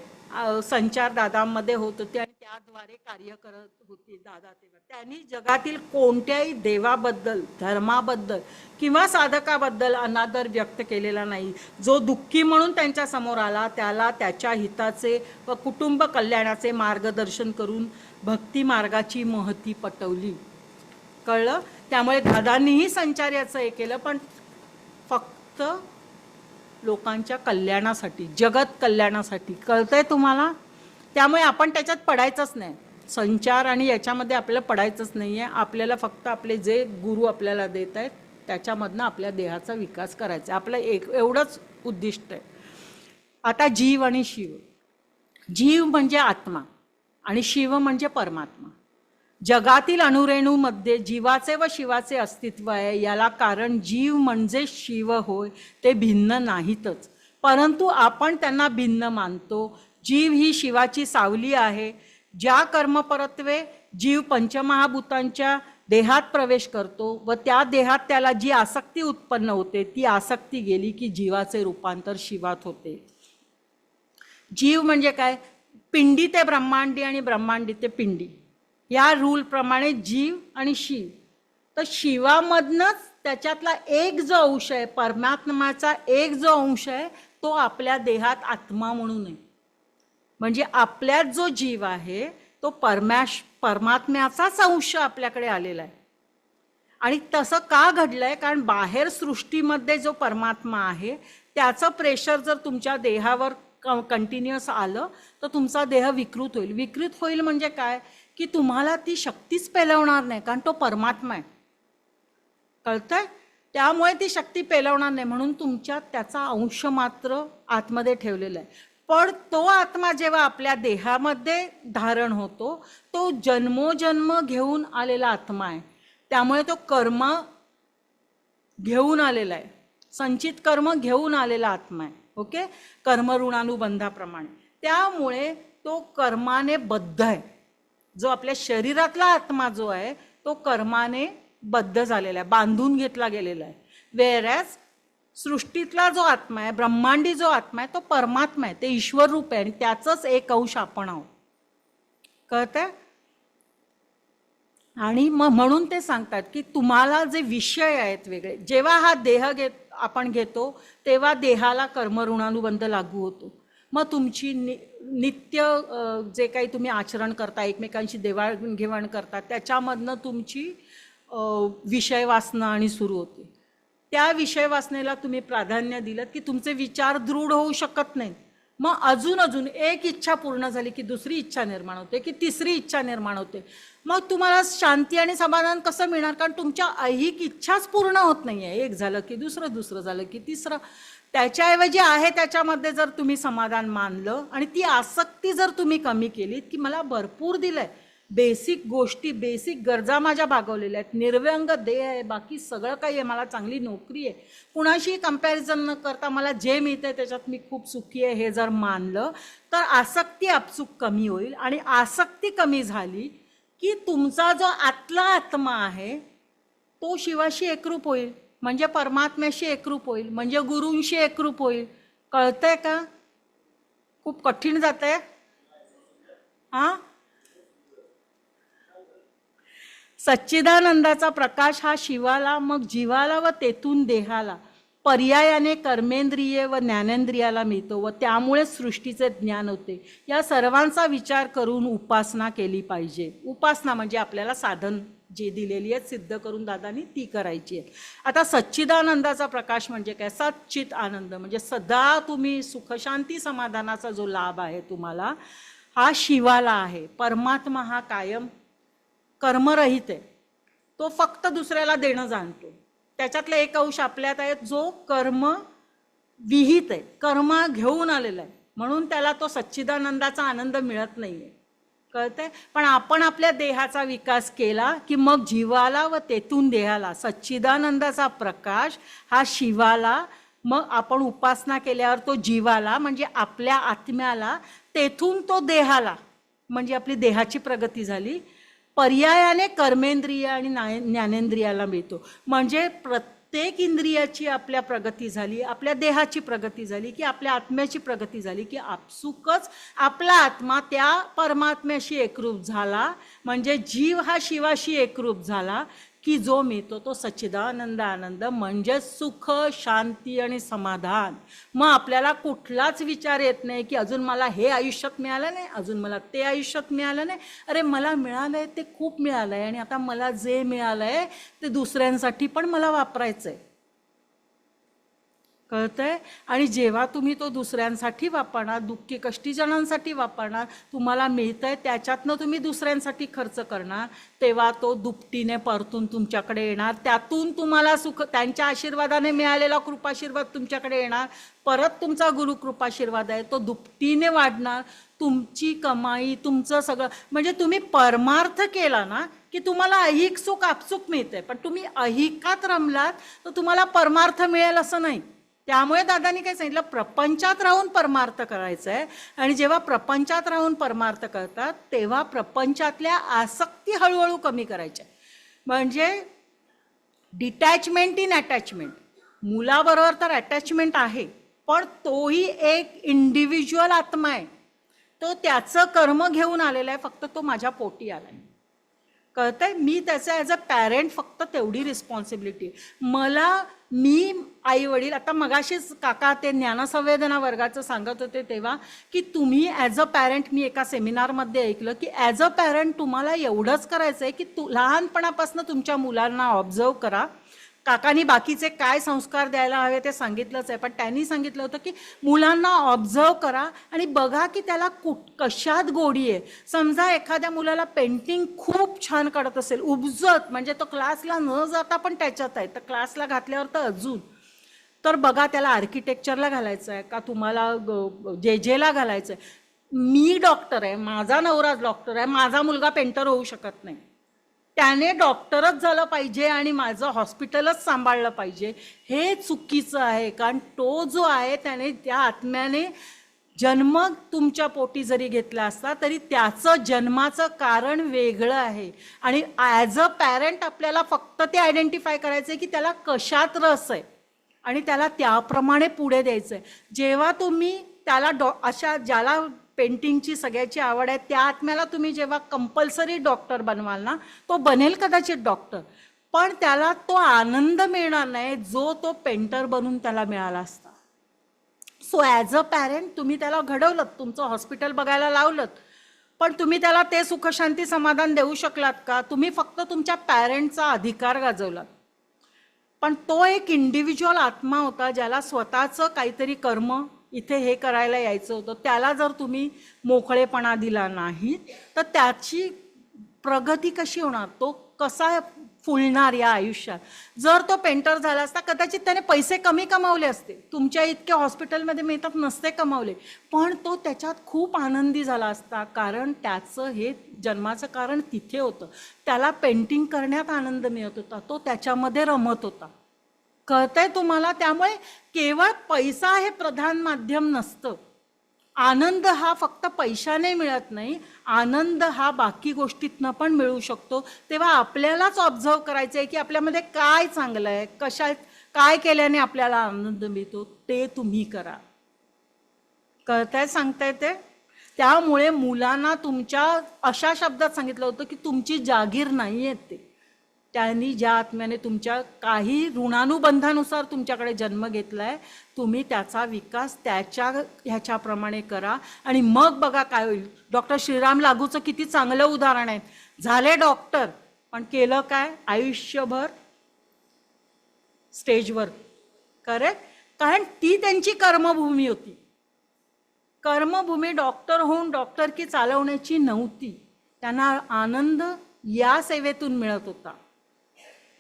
संचार दादांमध्ये होत होते आणि त्याद्वारे कार्य करत होते दादा. तेव्हा त्यांनी जगातील कोणत्याही देवाबद्दल, धर्माबद्दल किंवा साधकाबद्दल अनादर व्यक्त केलेला नाही. जो दुःखी म्हणून त्यांच्या समोर आला त्याला त्याच्या हिताचे व कुटुंब कल्याणाचे मार्गदर्शन करून भक्ती मार्गाची महती पटवली. कळलं? त्यामुळे दादांनीही संचार याचं हे केलं, पण फक्त लोकांच्या कल्याणासाठी, जगत कल्याणासाठी. कळतंय तुम्हाला? त्यामुळे आपण त्याच्यात पडायचंच नाही. संचार आणि याच्यामध्ये आपल्याला पडायचंच नाही आहे. आपल्याला फक्त आपले जे गुरु आपल्याला देत आहेत त्याच्यामधनं आपल्या देहाचा विकास करायचा आहे. आपलं एवढंच उद्दिष्ट आहे. आता जीव आणि शिव. जीव म्हणजे आत्मा आणि शिव म्हणजे परमात्मा. जगातील अणुरेणूमध्ये जीवाचे व शिवाचे अस्तित्व आहे. याला कारण जीव म्हणजे शिव होय, ते भिन्न नाहीतच, परंतु आपण त्यांना भिन्न मानतो. जीव ही शिवाची सावली आहे. ज्या कर्मपरत्वे जीव पंचमहाभूतांच्या देहात प्रवेश करतो व त्या देहात त्याला जी आसक्ती उत्पन्न होते ती आसक्ती गेली की जीवाचे रूपांतर शिवात होते. जीव म्हणजे काय? पिंडी ते ब्रह्मांडी आणि ब्रह्मांडी ते पिंडी. या रूलप्रमाणे जीव आणि शिव, तर शिवामधनंच त्याच्यातला एक जो अंश आहे, परमात्म्याचा एक जो अंश आहे, तो आपल्या देहात आत्मा म्हणून आहे. म्हणजे आपल्यात जो जीव आहे तो परमात्म्याचाच अंश आपल्याकडे आलेला आहे. आणि तसं का घडलंय? कारण बाहेर सृष्टीमध्ये जो परमात्मा आहे त्याचं प्रेशर जर तुमच्या देहावर कंटिन्युअस आलं तर तुमचा देह विकृत होईल. विकृत होईल म्हणजे काय की तुम्हाला ती शक्तीच पेलवणार नाही, कारण तो परमात्मा आहे. कळतंय? त्यामुळे ती शक्ती पेलवणार नाही, म्हणून तुमच्यात त्याचा अंश मात्र आतमध्ये ठेवलेला आहे. पण तो आत्मा जेव्हा आपल्या देहामध्ये धारण होतो तो जन्मोजन्म घेऊन आलेला आत्मा आहे. त्यामुळे तो कर्म घेऊन आलेला आहे, संचित कर्म घेऊन आलेला आत्मा आहे. ओके, कर्म ऋणानुबंधाप्रमाणे. त्यामुळे तो कर्माने बद्ध आहे. जो आपल्या शरीरातला आत्मा जो आहे तो कर्माने बद्ध झालेला आहे, बांधून घेतला गेलेला आहे. वेअरॅज सृष्टीतला जो आत्मा आहे, ब्रह्मांडी जो आत्मा आहे, तो परमात्मा आहे, ते ईश्वर रूप आहे आणि त्याचंच एक अंश आपण आहोत. कळतंय? आणि मग म्हणून ते सांगतात की तुम्हाला जे विषय आहेत वेगळे, जेव्हा हा देह आपण घेतो तेव्हा देहाला कर्म ऋणानुबंध लागू होतो. मग तुमची नित्य जे काही तुम्ही आचरण करता, एकमेकांशी देवाणघेवाण करता, त्याच्यामधनं तुमची विषय वासना आणि सुरू होते. त्या विषय वासनेला तुम्ही प्राधान्य दिलं की तुमचे विचार दृढ होऊ शकत नाहीत. मग अजून एक इच्छा पूर्ण झाली की दुसरी इच्छा निर्माण होते, की तिसरी इच्छा निर्माण होते. मग तुम्हाला शांती आणि समाधान कसं मिळणार? कारण तुमच्या ऐहिक इच्छाच पूर्ण होत नाही आहे. एक झालं की दुसरं, दुसरं झालं की तिसरं. त्याच्याऐवजी आहे त्याच्यामध्ये जर तुम्ही समाधान मानलं आणि ती आसक्ती जर तुम्ही कमी केलीत की मला भरपूर दिलंय, बेसिक गोष्टी, बेसिक गरजा माझ्या भागवलेल्या आहेत, निर्व्यंग देह आहे, बाकी सगळं काही आहे, मला चांगली नोकरी आहे, कुणाशी कंपॅरिझन न करता मला जे मिळतंय त्याच्यात मी खूप सुखी आहे, हे जर मानलं तर आसक्ती आपसूक कमी होईल. आणि आसक्ती कमी झाली की तुमचा जो आतला आत्मा आहे तो शिवाशी एकरूप होईल, म्हणजे परमात्म्याशी एकरूप होईल, म्हणजे गुरूंशी एकरूप होईल. कळतंय का? खूप कठीण जातंय हां. सच्चिदानंदाचा प्रकाश हा शिवाला, मग जीवाला व तेथून देहाला, पर्यायाने कर्मेंद्रिय व ज्ञानेंद्रियाला मिळतो व त्यामुळे सृष्टीचे ज्ञान होते. या सर्वांचा विचार करून उपासना केली पाहिजे. उपासना म्हणजे आपल्याला साधन जे दिलेली आहेत सिद्ध करून दादानी ती करायची आहे. आता सच्चिदानंदाचा प्रकाश म्हणजे काय? सच्चित आनंद म्हणजे सदा तुम्ही सुखशांती समाधानाचा जो लाभ आहे तुम्हाला, हा शिवाला आहे. परमात्मा हा कायम कर्मरहित आहे, तो फक्त दुसऱ्याला देणं जाणतो. त्याच्यातला एक अंश आपल्यात आहे जो कर्म विहित आहे, कर्म घेऊन आलेला आहे, म्हणून त्याला तो सच्चिदानंदाचा आनंद मिळत नाहीये. कळतंय? पण आपण आपल्या देहाचा विकास केला की मग जीवाला व तेथून देहाला सच्चिदानंदाचा प्रकाश हा शिवाला, मग आपण उपासना केल्यावर तो जीवाला म्हणजे आपल्या आत्म्याला, तेथून तो देहाला म्हणजे आपली देहाची प्रगती झाली, पर्यायाने कर्मेंद्रिय आणि ज्ञानेंद्रियाला मिळतो. म्हणजे प्रत्येक इंद्रियाची आपल्या प्रगती झाली, आपल्या देहाची प्रगती झाली की आपल्या आत्म्याची प्रगती झाली की आपसुकच आपला आत्मा त्या परमात्म्याशी एकरूप झाला, म्हणजे जीव हा शिवाशी एकरूप झाला की जो मिळतो तो सच्चिदानंद आनंद म्हणजे सुख, शांती आणि समाधान. मग आपल्याला कुठलाच विचार येत नाही की अजून मला हे आयुष्यात मिळालं नाही, अजून मला ते आयुष्यात मिळालं नाही. अरे मला मिळालं आहे ते खूप मिळालं आहे आणि आता मला जे मिळालं आहे ते दुसऱ्यांसाठी पण मला वापरायचं आहे. कळतंय? आणि जेव्हा तुम्ही तो दुसऱ्यांसाठी वापरणार, दुःखी कष्टीजनांसाठी वापरणार, तुम्हाला मिळतंय त्याच्यातनं तुम्ही दुसऱ्यांसाठी खर्च करणार, तेव्हा तो दुपटीने परतून तुमच्याकडे येणार. त्यातून तुम्हाला सुख, त्यांच्या आशीर्वादाने मिळालेला कृपाशीर्वाद तुमच्याकडे येणार. परत तुमचा गुरुकृपाशीर्वाद आहे तो दुपटीने वाढणार. तुमची कमाई, तुमचं सगळं, म्हणजे तुम्ही परमार्थ केला ना की तुम्हाला ऐहिक सुख आपसुक मिळतंय, पण तुम्ही ऐहिकात रमलात तर तुम्हाला परमार्थ मिळेल असं नाही. त्यामुळे दादांनी काय सांगितलं? प्रपंचात राहून परमार्थ करायचं आहे. आणि जेव्हा प्रपंचात राहून परमार्थ करतात तेव्हा प्रपंचातल्या आसक्ती हळूहळू कमी करायच्या. म्हणजे डिटॅचमेंट इन अटॅचमेंट. मुलाबरोबर तर अटॅचमेंट आहे, पण तोही एक इंडिव्हिज्युअल आत्मा आहे, तो त्याचं कर्म घेऊन आलेला आहे, फक्त तो माझ्या पोटी आला आहे. कळतंय? मी त्याचं ॲज अ पॅरेंट फक्त तेवढी रिस्पॉन्सिबिलिटी. मी आई वडील आता मगाशीच काका ते ज्ञानसंवेदना वर्गाचं सांगत होते तेव्हा की तुम्ही ॲज अ पॅरेंट, मी एका सेमिनारमध्ये ऐकलं की ॲज अ पॅरेंट तुम्हाला एवढंच करायचं आहे की लहानपणापासून तुमच्या मुलांना ऑब्झर्व करा. काकांनी बाकीचे काय संस्कार द्यायला हवे ते सांगितलंच आहे, पण त्यांनी सांगितलं होतं की मुलांना ऑब्झर्व करा आणि बघा की त्याला कशात गोडी आहे. समजा एखाद्या मुलाला पेंटिंग खूप छान काढत असेल, उपजत, म्हणजे तो क्लासला न जाता पण त्याच्यात आहे, तर क्लासला घातल्यावर तर अजून, तर बघा त्याला आर्किटेक्चरला घालायचं आहे का तुम्हाला जेला घालायचं आहे. मी डॉक्टर आहे, माझा नवरा डॉक्टर आहे, माझा मुलगा पेंटर होऊ शकत नाही. त्याने डॉक्टरच झालं पाहिजे आणि माझं हॉस्पिटलच सांभाळलं पाहिजे, हे चुकीचं आहे. कारण तो जो आहे त्याने, त्या आत्म्याने जन्म तुमच्या पोटी जरी घेतला असता तरी त्याचं जन्माचं कारण वेगळं आहे. आणि ॲज अ पॅरेंट आपल्याला फक्त ते आयडेंटिफाय करायचं आहे की त्याला कशात रस आहे आणि त्याला त्याप्रमाणे पुढे द्यायचं आहे. जेव्हा तुम्ही त्याला अशा ज्याला पेंटिंगची सगळ्याची आवड आहे त्या आत्म्याला तुम्ही जेव्हा कंपल्सरी डॉक्टर बनवाल ना, तो बनेल कदाचित डॉक्टर, पण त्याला तो आनंद मिळणार नाही जो तो पेंटर बनून त्याला मिळाला असता. सो ॲज अ पॅरेंट तुम्ही त्याला घडवलं, तुमचं हॉस्पिटल बघायला लावलं, पण तुम्ही त्याला ते सुखशांती समाधान देऊ शकलात का? तुम्ही फक्त तुमच्या पॅरेंटचा अधिकार गाजवलात. पण तो एक इंडिव्हिज्युअल आत्मा होता ज्याला स्वतःचं काहीतरी कर्म इथे हे करायला यायचं होतं. त्याला जर तुम्ही मोकळेपणा दिला नाही तर त्याची प्रगती कशी होणार? तो कसा फुलणार या आयुष्यात? जर तो पेंटर झाला असता कदाचित त्याने पैसे कमी कमावले असते, तुमच्या इतके हॉस्पिटलमध्ये मिळतात नसते कमावले, पण तो त्याच्यात खूप आनंदी झाला असता. कारण त्याचं हे जन्माचं कारण तिथे होतं. त्याला पेंटिंग करण्यात आनंद मिळत होता, तो त्याच्यामध्ये रमत होता. कळतंय तुम्हाला? त्यामुळे केवळ पैसा हे प्रधान माध्यम नसतं. आनंद हा फक्त पैशाने मिळत नाही, आनंद हा बाकी गोष्टीतनं पण मिळू शकतो. तेव्हा आपल्यालाच ऑब्झर्व करायचं आहे की आपल्यामध्ये काय चांगलं आहे, काय केल्याने आपल्याला आनंद मिळतो, ते तुम्ही करा. कळतंय सांगताय ते? त्यामुळे मुलांना तुमच्या अशा शब्दात सांगितलं होतं की तुमची जागीर नाही आहे ते. त्यांनी ज्या आत्म्याने तुमच्या काही ऋणानुबंधानुसार तुमच्याकडे जन्म घेतलाय, तुम्ही त्याचा विकास त्याच्या ह्याच्याप्रमाणे करा आणि मग बघा काय होईल. डॉक्टर श्रीराम लागूचं किती चांगलं उदाहरण आहे. झाले डॉक्टर, पण केलं काय? आयुष्यभर स्टेजवर. करेक्ट? कारण ती त्यांची कर्मभूमी होती. कर्मभूमी डॉक्टर होऊन डॉक्टरकी चालवण्याची नव्हती. त्यांना आनंद या सेवेतून मिळत होता.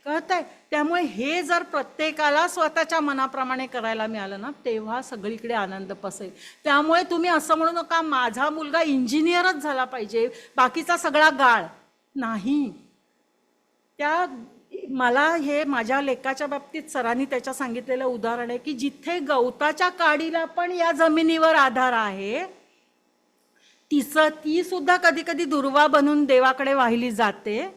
कळतंय? त्यामुळे हे जर प्रत्येकाला स्वतःच्या मनाप्रमाणे करायला मिळालं ना, तेव्हा सगळीकडे आनंद पसेल. त्यामुळे तुम्ही असं म्हणू नका माझा मुलगा इंजिनियरच झाला पाहिजे, बाकीचा सगळा गाळ नाही. मला हे माझ्या लेकाच्या बाबतीत सरांनी त्याच्या सांगितलेलं उदाहरण आहे की जिथे गवताच्या काडीला पण या जमिनीवर आधार आहे, ती सुद्धा कधी कधी दुर्वा बनून देवाकडे वाहिली जाते.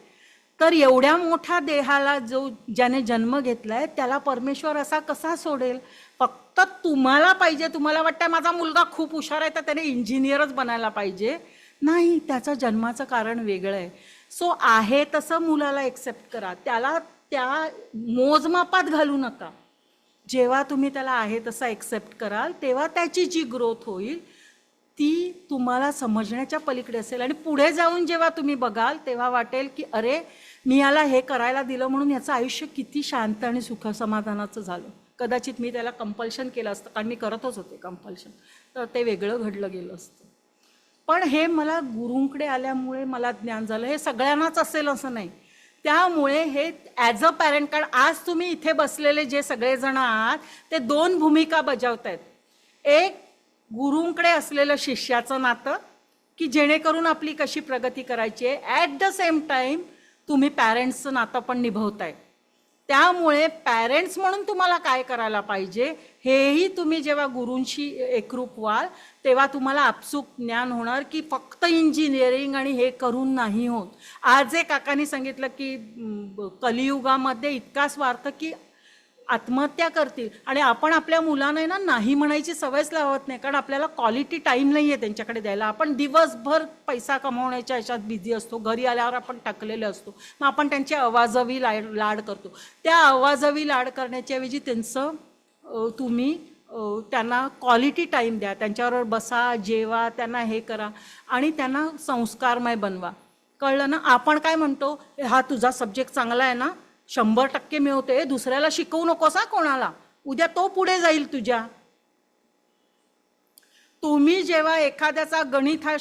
तर एवढ्या मोठ्या देहाला ज्याने जन्म घेतलाय त्याला परमेश्वर असा कसा सोडेल? फक्त तुम्हाला पाहिजे, तुम्हाला वाटतं माझा मुलगा खूप हुशार आहे तर त्याने इंजिनियरच बनायला पाहिजे, नाही, त्याचं जन्माचं कारण वेगळं आहे. सो आहे तसं मुलाला एक्सेप्ट करा, त्याला त्या मोजमापात घालू नका. जेव्हा तुम्ही त्याला आहे तसं एक्सेप्ट कराल तेव्हा त्याची जी ग्रोथ होईल ती तुम्हाला समजण्याच्या पलीकडे असेल. आणि पुढे जाऊन जेव्हा तुम्ही बघाल तेव्हा वाटेल की अरे मी याला हे करायला दिलं म्हणून याचं आयुष्य किती शांत आणि सुखसमाधानाचं झालं. कदाचित मी त्याला कंपल्शन केलं असतं, कारण मी करतच होते कंपल्शन, तर ते वेगळं घडलं गेलं असतं. पण हे मला गुरूंकडे आल्यामुळे मला ज्ञान झालं. हे सगळ्यांनाच असेल असं नाही. त्यामुळे हे ॲज अ पॅरेंट, कारण आज तुम्ही इथे बसलेले जे सगळेजण आहात ते दोन भूमिका बजावत आहेत. एक गुरूंकडे असलेलं शिष्याचं नातं की जेणेकरून आपली कशी प्रगती करायची आहे, ॲट द सेम टाईम तुम्ही पॅरेंट्सचं नातं पण निभवताय. त्यामुळे पॅरेंट्स म्हणून तुम्हाला काय करायला पाहिजे हेही तुम्ही जेव्हा गुरूंशी एकरूप व्हाल तेव्हा तुम्हाला आपसूक ज्ञान होणार की फक्त इंजिनिअरिंग आणि हे करून नाही होत. आज एक काकांनी सांगितलं की कलियुगामध्ये इतका स्वार्थ की आत्महत्या करतील. आणि आपण आपल्या मुलांना ना नाही म्हणायची सवयच लावत नाही, कारण आपल्याला क्वालिटी टाईम नाही आहे त्यांच्याकडे द्यायला. आपण दिवसभर पैसा कमवण्याच्या ह्याच्यात बिझी असतो, घरी आल्यावर आपण टाकलेले असतो, मग आपण त्यांची आवाजवी लाड करतो. त्या आवाजवी लाड करण्याच्या ऐवजी त्यांचं तुम्ही त्यांना क्वालिटी टाईम द्या, त्यांच्याबरोबर बसा, जेवा, त्यांना हे करा आणि त्यांना संस्कारमय बनवा. कळलं ना? आपण काय म्हणतो, हा तुझा सब्जेक्ट चांगला आहे ना, 100% मिळवते, दुसऱ्याला शिकवू नकोस हा कोणाला, उद्या तो पुढे जाईल तुझ्या. तुम्ही जेव्हा एखाद्याचा गणित हा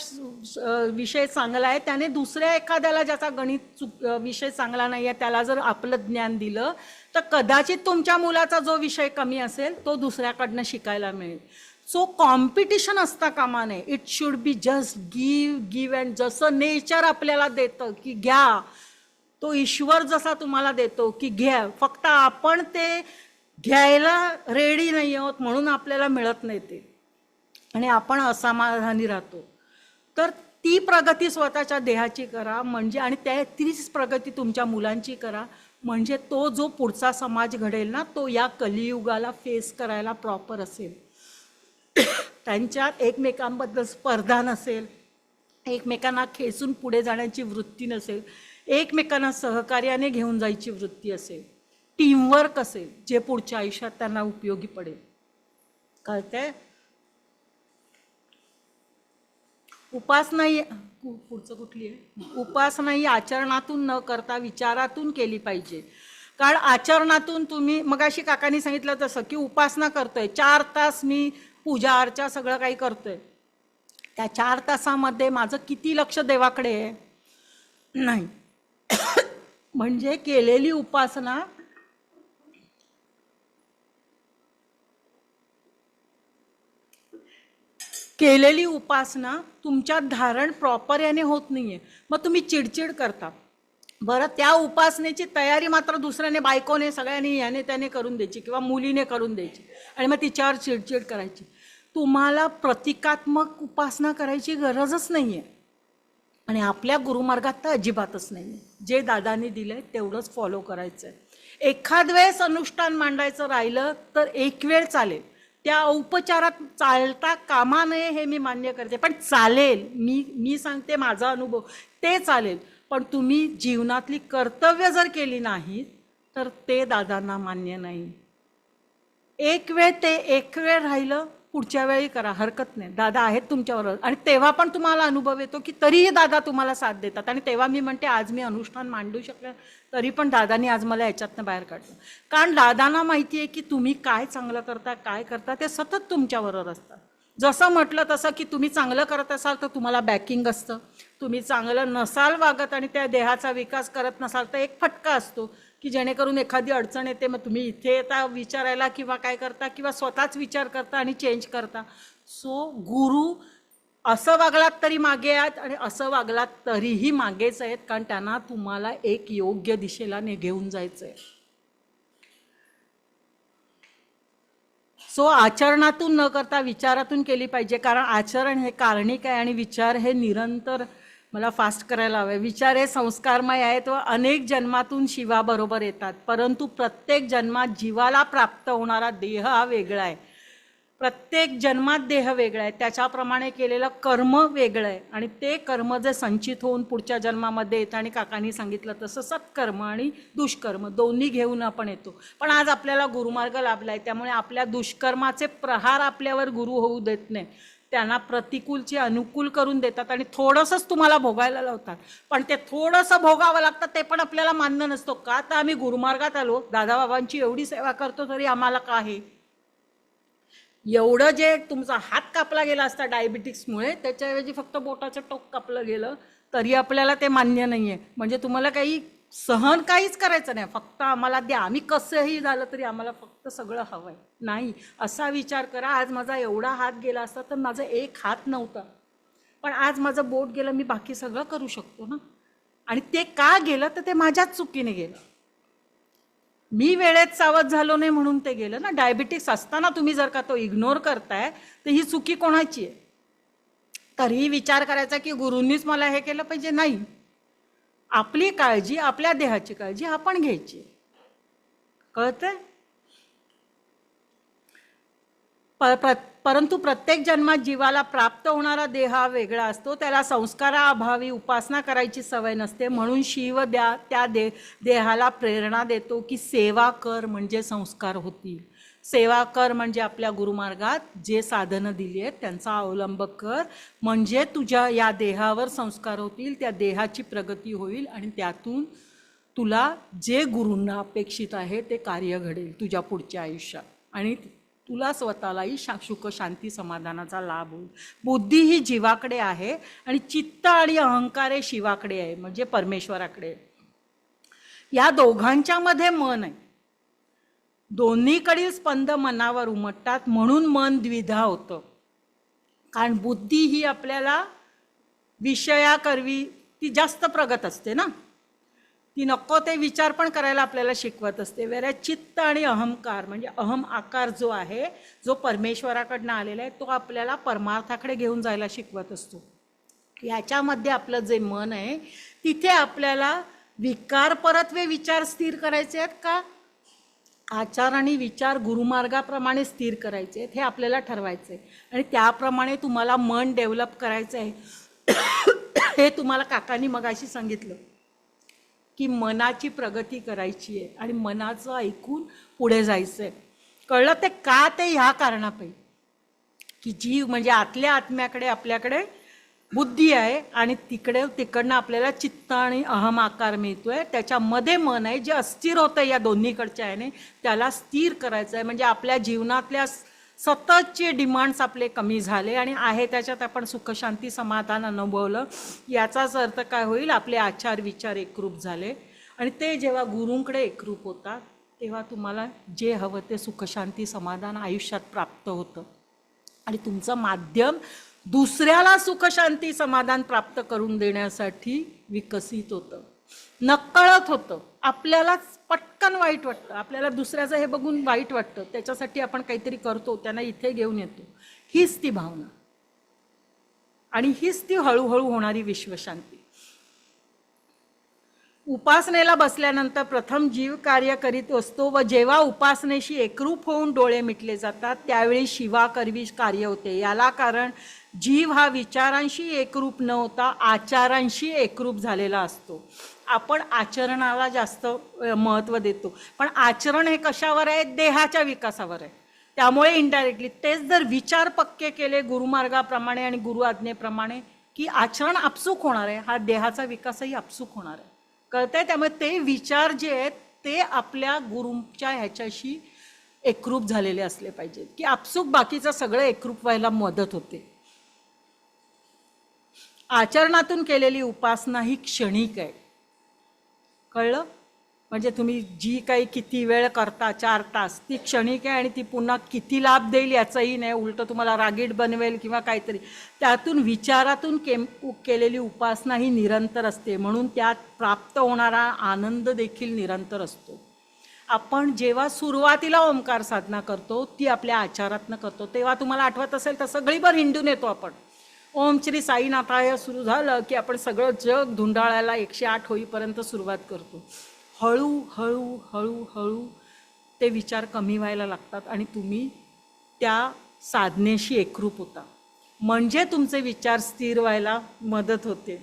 विषय चांगला आहे, त्याने दुसऱ्या एखाद्याला ज्याचा गणित विषय चांगला नाही आहे त्याला जर आपलं ज्ञान दिलं तर कदाचित तुमच्या मुलाचा जो विषय कमी असेल तो दुसऱ्याकडनं शिकायला मिळेल. सो कॉम्पिटिशन असता कामा नये. It should be just give and. जसं नेचर आपल्याला देतं की घ्या, तो ईश्वर जसा तुम्हाला देतो की घ्या, फक्त आपण ते घ्यायला रेडी नाही आहोत म्हणून आपल्याला मिळत नाही ते आणि आपण असमाधानी राहतो. तर ती प्रगती स्वतःच्या देहाची करा म्हणजे, आणि तीच प्रगती तुमच्या मुलांची करा म्हणजे तो जो पुढचा समाज घडेल ना तो या कलियुगाला फेस करायला प्रॉपर असेल. त्यांच्यात एकमेकांबद्दल स्पर्धा नसेल, एकमेकांना खेचून पुढे जाण्याची वृत्ती नसेल, एकमेकांना सहकार्याने घेऊन जायची वृत्ती असेल, टीमवर्क असेल जे पुढच्या आयुष्यात त्यांना उपयोगी पडेल. कळतंय? उपासना पुढचं कुठली आहे? उपासना ही आचरणातून न करता विचारातून केली पाहिजे. कारण आचरणातून तुम्ही मगाशी काकांनी सांगितलं तसं की उपासना करतोय 4 तास, मी पूजा अर्चा सगळं काही करतोय, त्या 4 तासामध्ये माझं किती लक्ष देवाकडे आहे? नाही. म्हणजे केलेली उपासना तुमच्या धारण प्रॉपर याने होत नाहीये, मग तुम्ही चिडचिड करता. बरं, त्या उपासनेची तयारी मात्र दुसऱ्याने, बायकोने, सगळ्यांनी याने त्याने करून द्यायची किंवा मुलीने करून द्यायची आणि मग तिच्यावर चिडचिड करायची. तुम्हाला प्रतिकात्मक उपासना करायची गरजच नाही आहे आणि आपल्या गुरुमार्गात तर अजिबातच नाही आहे. जे दादांनी दिलंय तेवढंच फॉलो करायचं आहे. एखाद वेळेस अनुष्ठान मांडायचं राहिलं तर एक वेळ चालेल, त्या औपचारात चालता कामा नये हे मी मान्य करते, पण चालेल. मी सांगते माझा अनुभव, ते चालेल. पण तुम्ही जीवनातली कर्तव्य जर केली नाहीत तर ते दादांना मान्य नाही. एक वेळ राहिलं, पुढच्या वेळी करा, हरकत नाही, दादा आहेत तुमच्याबरोबर. आणि तेव्हा पण तुम्हाला अनुभव येतो की तरीही दादा तुम्हाला साथ देतात. आणि तेव्हा मी म्हणते आज मी अनुष्ठान मांडू शकले तरी पण दादांनी आज मला याच्यातनं बाहेर काढलं. कारण दादांना माहिती आहे की तुम्ही काय चांगलं करता, काय करता, ते सतत तुमच्याबरोबर असतात. जसं म्हटलं तसं की तुम्ही चांगलं करत असाल तर तुम्हाला बॅकिंग असतं, तुम्ही चांगलं नसाल वागत आणि त्या देहाचा विकास करत नसाल तर एक फटका असतो की जेणेकरून एखादी अडचण येते, मग तुम्ही इथे येता विचारायला किंवा काय करता किंवा स्वतःच विचार करता आणि चेंज करता. सो गुरु असं वागलात तरी मागे आहेत आणि असं वागलात तरीही मागेच आहेत, कारण त्यांना तुम्हाला एक योग्य दिशेला घेऊन जायचं आहे. सो आचरणातून न करता विचारातून केली पाहिजे, कारण आचरण हे कारणिक आहे आणि विचार हे निरंतर, मला फास्ट करायला हवं. विचार हे संस्कारमय आहेत व अनेक जन्मातून शिवाबरोबर येतात, परंतु प्रत्येक जन्मात जीवाला प्राप्त होणारा देह हा वेगळा आहे. प्रत्येक जन्मात देह वेगळा आहे, त्याच्याप्रमाणे केलेलं कर्म वेगळं आहे आणि ते कर्म जे संचित होऊन पुढच्या जन्मामध्ये येतं. आणि काकांनी सांगितलं तसं सत्कर्म आणि दुष्कर्म दोन्ही घेऊन आपण येतो. पण आज आपल्याला गुरुमार्ग लाभला आहे, त्यामुळे आपल्या दुष्कर्माचे प्रहार आपल्यावर गुरु होऊ देत नाही, त्यांना प्रतिकूलचे अनुकूल करून देतात आणि थोडंसंच तुम्हाला भोगायला लावतात. पण ते थोडंसं भोगावं लागतं, ते पण आपल्याला मान्य नसतो. का तर आम्ही गुरुमार्गात आलो, दादाबाबांची एवढी सेवा करतो तरी आम्हाला का आहे? एवढं जे तुमचा हात कापला गेला असता डायबिटिक्समुळे, त्याच्याऐवजी फक्त बोटाचं टोक कापलं गेलं तरी आपल्याला ते मान्य नाही आहे. म्हणजे तुम्हाला काही सहन काहीच करायचं नाही, फक्त आम्हाला द्या, आम्ही कसंही झालं तरी आम्हाला फक्त सगळं हवं आहे. नाही, असा विचार करा, आज माझा एवढा हात गेला असता तर माझा एक हात नव्हता, पण आज माझं बोट गेलं, मी बाकी सगळं करू शकतो ना. आणि ते का गेलं तर ते माझ्याच चुकीने गेलं, मी वेळेत सावध झालो नाही म्हणून ते गेलं ना. डायबिटिक्स असताना तुम्ही जर का तो इग्नोर करताय तर ही चुकी कोणाची आहे? तरीही विचार करायचा की गुरूंनीच मला हे केलं पाहिजे. नाही, आपली काळजी, आपल्या देहाची काळजी आपण घ्यायची. कळतंय? परंतु प्रत्येक जन्मात जीवाला प्राप्त होणारा देह हा वेगळा असतो. त्याला संस्काराअभावी उपासना करायची सवय नसते. म्हणून शिव त्या देहाला प्रेरणा देतो की सेवा कर म्हणजे संस्कार होतील. सेवा कर म्हणजे आपल्या गुरुमार्गात जे साधनं दिली आहेत त्यांचा अवलंब कर, म्हणजे तुझ्या या देहावर संस्कार होतील, त्या देहाची प्रगती होईल आणि त्यातून तुला जे गुरूंना अपेक्षित आहे ते कार्य घडेल तुझ्या पुढच्या आयुष्यात आणि तुला स्वतःलाही सुख शांती समाधानाचा लाभ होईल. बुद्धी ही जीवाकडे आहे आणि चित्त आणि अहंकार हे शिवाकडे आहे, म्हणजे परमेश्वराकडे. या दोघांच्या मध्ये मन आहे. दोन्हीकडील स्पंद मनावर उमटतात, म्हणून मन द्विधा होतं. कारण बुद्धी ही आपल्याला विषयाकरवी ती जास्त प्रगत असते ना, ती नको ते विचार पण करायला आपल्याला शिकवत असते. वेळेस चित्त आणि अहंकार म्हणजे अहम आकार जो आहे, जो परमेश्वराकडनं आलेला आहे, तो आपल्याला परमार्थाकडे घेऊन जायला शिकवत असतो. याच्यामध्ये आपलं जे मन आहे तिथे आपल्याला विकार परत्वे विचार स्थिर करायचे आहेत का आचार आणि विचार गुरुमार्गाप्रमाणे स्थिर करायचे आहेत हे आपल्याला ठरवायचं आहे. आणि त्याप्रमाणे तुम्हाला मन डेव्हलप करायचं आहे. हे तुम्हाला काकांनी मगाशी सांगितलं की मनाची प्रगती करायची आहे आणि मनाचं ऐकून पुढे जायचं आहे. कळलं ते का? ते ह्या कारणापायी की जीव म्हणजे आतल्या आत्म्याकडे आपल्याकडे बुद्धी आहे आणि तिकडनं आपल्याला चित्त आणि अहम आकार मिळतोय. त्याच्यामध्ये मन आहे जे अस्थिर होतं या दोन्हीकडच्या आहे, त्याला स्थिर करायचं आहे. म्हणजे आपल्या जीवनातल्या सततचे डिमांड्स आपले कमी झाले आणि आहे त्याच्यात आपण सुखशांती समाधान अनुभवलं. याचाच अर्थ काय होईल? आपले आचार विचार एकरूप झाले आणि ते जेव्हा गुरूंकडे एकरूप होतात तेव्हा तुम्हाला जे हवं ते सुखशांती समाधान आयुष्यात प्राप्त होतं आणि तुमचं माध्यम दुसऱ्याला सुखशांती समाधान प्राप्त करून देण्यासाठी विकसित होतं. नकळत होतं. आपल्यालाच पटकन वाईट वाटतं, आपल्याला दुसऱ्याचं हे बघून वाईट वाटतं, त्याच्यासाठी आपण काहीतरी करतो, त्यांना इथे घेऊन येतो. हीच ती भावना आणि हीच ती हळूहळू होणारी विश्वशांती. उपासनेला बसल्यानंतर प्रथम जीव कार्य करीत असतो व जेव्हा उपासनेशी एकरूप होऊन डोळे मिटले जातात त्यावेळी शिवाकरवी कार्य होते. याला कारण जीव हा विचारांशी एकरूप न होता आचारांशी एकरूप झालेला असतो. आपण आचरणाला जास्त महत्त्व देतो, पण आचरण हे कशावर आहे? देहाच्या विकासावर आहे. त्यामुळे इनडायरेक्टली तेच जर विचार पक्के केले गुरुमार्गाप्रमाणे आणि गुरु आज्ञेप्रमाणे की आचरण आपसूक होणार आहे, हा देहाचा विकासही आपसूक होणार आहे. कळतंय? त्यामुळे ते विचार जे आहेत ते आपल्या गुरूंच्या ह्याच्याशी एकरूप झालेले असले पाहिजेत की आपसूक बाकीचं सगळं एकरूप व्हायला मदत होते. आचरणातून केलेली उपासना ही क्षणिक आहे. कळलं? म्हणजे तुम्ही जी काही किती वेळ करता 4 तास ती क्षणिक आहे आणि ती पुन्हा किती लाभ देईल याचंही नाही, उलट तुम्हाला रागीट बनवेल किंवा काहीतरी. त्यातून विचारातून केलेली उपासना ही निरंतर असते, म्हणून त्यात प्राप्त होणारा आनंद देखील निरंतर असतो. आपण जेव्हा सुरुवातीला ओंकार साधना करतो ती आपल्या आचारातनं करतो, तेव्हा तुम्हाला आठवत असेल तर सगळीभर हिंडून येतो आपण. ओम श्री साईनाथाय सुरू झालं की आपण सगळं जग धुंडाळायला 108 होईपर्यंत सुरुवात करतो. हळूहळू हळूहळू ते विचार कमी व्हायला लागतात आणि तुम्ही त्या साधनेशी एकरूप होता, म्हणजे तुमचे विचार स्थिर व्हायला मदत होते.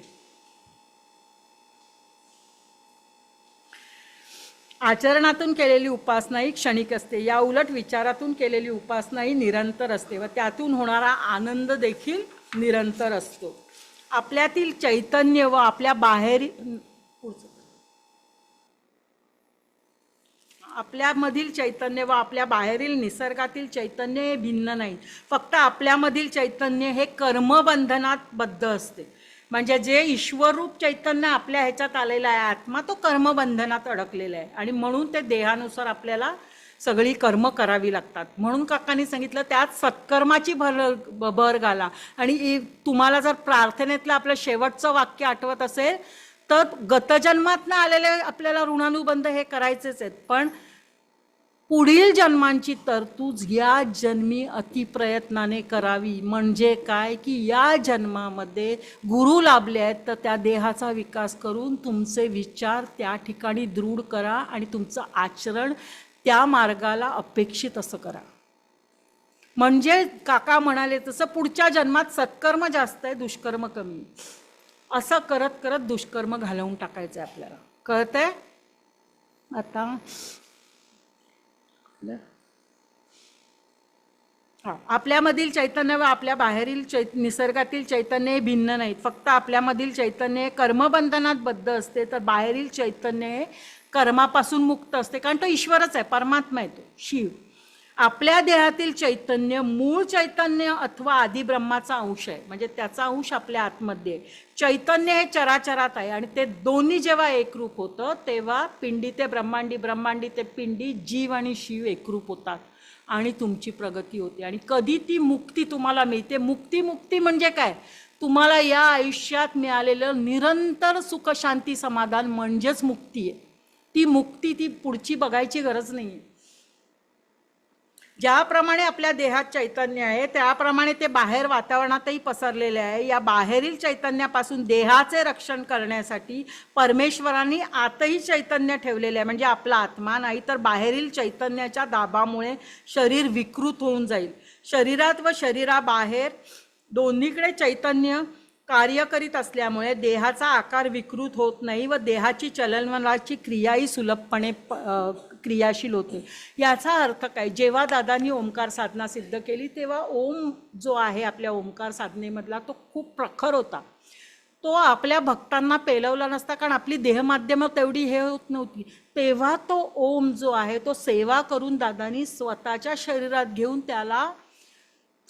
आचरणातून केलेली उपासना ही क्षणिक असते, या उलट विचारातून केलेली उपासना ही निरंतर असते व त्यातून होणारा आनंद देखील निरंतर असतो. आपल्यातील चैतन्य व आपल्या बाहेर आपल्यामधील चैतन्य व आपल्या बाहेरील निसर्गातील चैतन्य हे भिन्न नाही. फक्त आपल्यामधील चैतन्य हे कर्मबंधनात बद्ध असते. म्हणजे जे ईश्वररूप चैतन्य आपल्या ह्याच्यात आलेलं आहे आत्मा, तो कर्मबंधनात अडकलेला आहे आणि म्हणून ते देहानुसार आपल्याला सगळी कर्म करावी लागतात. म्हणून काकांनी सांगितलं त्यात सत्कर्माची भर घाला. आणि तुम्हाला जर प्रार्थनेतलं आपलं शेवटचं वाक्य आठवत असेल तर गतजन्मातनं आलेले आपल्याला ऋणानुबंध हे करायचेच आहेत, पण पुढील जन्मांची तरतूद या जन्मी अतिप्रयत्नाने करावी. म्हणजे काय की या जन्मामध्ये गुरु लाभले आहेत तर त्या देहाचा विकास करून तुमचे विचार त्या ठिकाणी दृढ करा आणि तुमचं आचरण त्या मार्गाला अपेक्षित असं करा. म्हणजे काका म्हणाले तसं पुढच्या जन्मात सत्कर्म जास्त आहे, दुष्कर्म कमी. असं करत करत दुष्कर्म घालवून टाकायचं आहे आपल्याला. कळतंय आता? आपल्यामधील चैतन्य व आपल्या बाहेरील निसर्गातील चैतन्य हे भिन्न नाहीत. फक्त आपल्यामधील चैतन्य हे कर्मबंधनात बद्ध असते, तर बाहेरील चैतन्य हे कर्मापासून मुक्त असते. कारण तो ईश्वरच आहे, परमात्मा आहे, तो शिव. आपल्या देहातील चैतन्य मूळ चैतन्य अथवा आदिब्रह्माचा अंश आहे, म्हणजे त्याचा अंश आपल्या आतमध्ये आहे. चैतन्य हे चराचरात आहे आणि ते दोन्ही जेव्हा एकरूप होतं तेव्हा पिंडी ते ब्रह्मांडी, ब्रह्मांडी ते पिंडी, जीव आणि शिव एकरूप होतात आणि तुमची प्रगती होते. आणि कधी ती मुक्ती तुम्हाला मिळते? मुक्ती म्हणजे काय? तुम्हाला या आयुष्यात मिळालेलं निरंतर सुख शांती समाधान म्हणजेच मुक्ती आहे. ती मुक्ती ती पुढची बघायची गरज नाही आहे. ज्याप्रमाणे आपल्या देहात चैतन्य आहे त्याप्रमाणे ते बाहेर वातावरणातही पसरलेले आहे. या बाहेरील चैतन्यापासून देहाचे रक्षण करण्यासाठी परमेश्वरांनी आतही चैतन्य ठेवलेले आहे, म्हणजे आपला आत्मा. नाही तर बाहेरील चैतन्याच्या दाबामुळे शरीर विकृत होऊन जाईल. शरीरात व शरीराबाहेर दोन्हीकडे चैतन्य कार्य करीत असल्यामुळे देहाचा आकार विकृत होत नाही व देहाची चलनवलनाची क्रियाही सुलभपणे क्रियाशील होते. याचा अर्थ काय? जेव्हा दादांनी ओंकार साधना सिद्ध केली तेव्हा ओम जो आहे आपल्या ओंकार साधनेमधला तो खूप प्रखर होता. तो आपल्या भक्तांना पेलवला नसता, कारण आपली देहमाध्यमं तेवढी हे होत नव्हती. तेव्हा तो ओम जो आहे तो सेवा करून दादांनी स्वतःच्या शरीरात घेऊन त्याला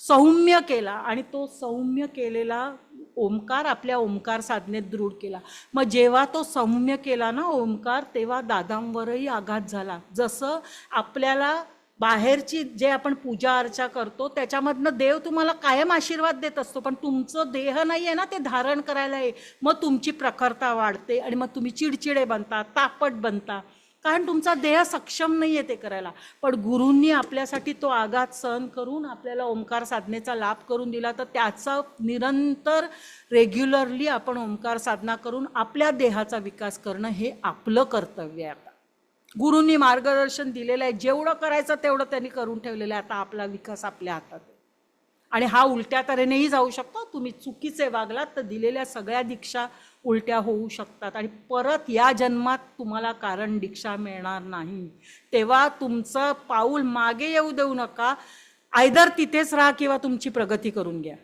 सौम्य केला आणि तो सौम्य केलेला ओंकार आपल्या ओंकार साधनेत दृढ केला. मग जेव्हा तो सौम्य केला ना ओंकार, तेव्हा दादांवरही आघात झाला. जसं आपल्याला बाहेरची जे आपण पूजा अर्चा करतो त्याच्यामधनं देव तुम्हाला कायम आशीर्वाद देत असतो, पण तुमचं देह नाही आहे ना ते धारण करायला आहे. मग तुमची प्रखरता वाढते आणि मग तुम्ही चिडचिडे बनता, तापट बनता, कारण तुमचा देह सक्षम नाही आहे ते करायला. पण गुरूंनी आपल्यासाठी तो आघात सहन करून आपल्याला ओंकार साधनेचा लाभ करून दिला. तर त्याचा निरंतर रेग्युलरली आपण ओंकार साधना करून आपल्या देहाचा विकास करणं हे आपलं कर्तव्य आहे. आता गुरूंनी मार्गदर्शन दिलेलं आहे, जेवढं करायचं तेवढं त्यांनी करून ठेवलेलं आहे. आता आपला विकास आपल्या हातात आहे आणि हा उलट्या तऱ्हेनेही जाऊ शकतो. तुम्ही चुकीचे वागलात तर दिलेल्या सगळ्या दीक्षा उलट्या होऊ शकतात आणि परत या जन्मात तुम्हाला कारण दीक्षा मिळणार नाही. तेव्हा तुमचं पाऊल मागे येऊ देऊ नका. आयदर तिथेच राहा किंवा तुमची प्रगती करून घ्या.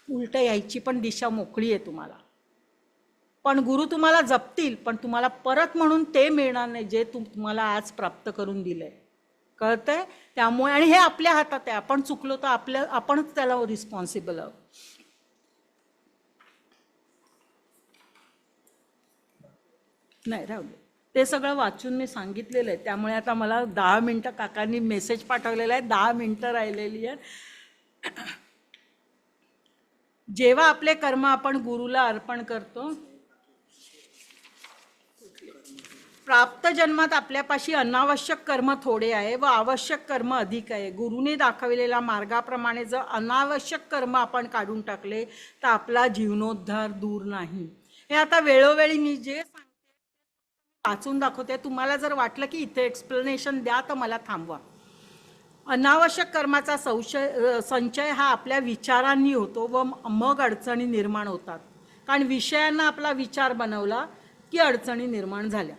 उलट यायची पण दिशा मोकळी आहे तुम्हाला. पण गुरु तुम्हाला जपतील, पण तुम्हाला परत म्हणून ते मिळणार नाही जे तुम्हाला आज प्राप्त करून दिलंय. कळतंय? त्यामुळे आणि हे आपल्या हातात आहे. आपण चुकलो तर आपणच त्याला रिस्पॉन्सिबल आहोत. नाही राहू दे, ते सगळं वाचून मी सांगितलेलं आहे. त्यामुळे आता मला 10 मिनटं काकांनी मेसेज पाठवलेला आहे, 10 मिनटं राहिलेली आहेत. जेव्हा आपले कर्म आपण गुरुला अर्पण करतो, प्राप्त जन्मात आपल्यापाशी अनावश्यक कर्म थोडे आहे व आवश्यक कर्म अधिक आहे. गुरुने दाखविलेल्या मार्गाप्रमाणे जर अनावश्यक कर्म आपण काढून टाकले तर आपला जीवनोद्धार दूर नाही. हे आता वेळोवेळी मी जे वाचून दाखवते. तुम्हाला जर वाटलं की इथे एक्सप्लेनेशन द्या तर मला थांबवा. अनावश्यक कर्माचा संचय हा आपल्या विचारांनी होतो व मग अडचणी निर्माण होतात. कारण विषयांना आपला विचार बनवला की अडचणी निर्माण झाल्या.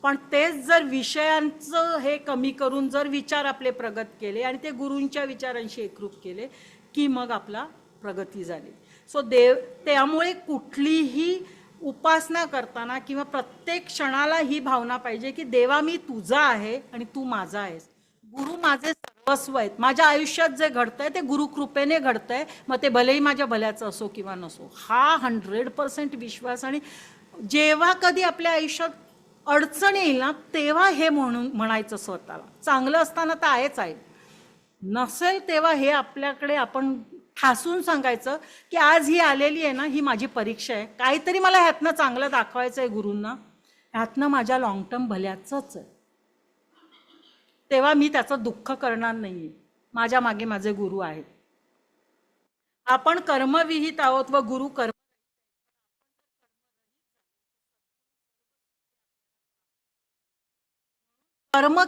पण तेच जर विषयांचं हे कमी करून जर विचार आपले प्रगत केले आणि ते गुरूंच्या विचारांशी एकरूप केले की मग आपला प्रगती झाली. सो त्यामुळे कुठलीही उपासना करताना किंवा प्रत्येक क्षणाला ही भावना पाहिजे की देवा मी तुझा आहे आणि तू माझा आहेस. गुरु माझे सर्वस्व आहेत. माझ्या आयुष्यात जे घडतंय ते गुरुकृपेने घडतंय, मग ते भलेही माझ्या भल्याचं असो किंवा नसो. हा 100% विश्वास. आणि जेव्हा कधी आपल्या आयुष्यात अडचण येईल ना तेव्हा हे म्हणायचं स्वतःला. चांगलं असताना तर आहेच आहे, नसेल तेव्हा हे आपल्याकडे आपण ठासून सांगायचं की आज ही आलेली आहे ना, ही माझी परीक्षा आहे. काहीतरी मला ह्यातनं चांगलं दाखवायचं आहे गुरूंना, ह्यातनं माझ्या लॉंग टर्म भल्याचंच आहे. तेव्हा मी त्याचं दुःख करणार नाही. माझ्या मागे माझे गुरु आहेत. आपण कर्मविहित आहोत व गुरु कर्म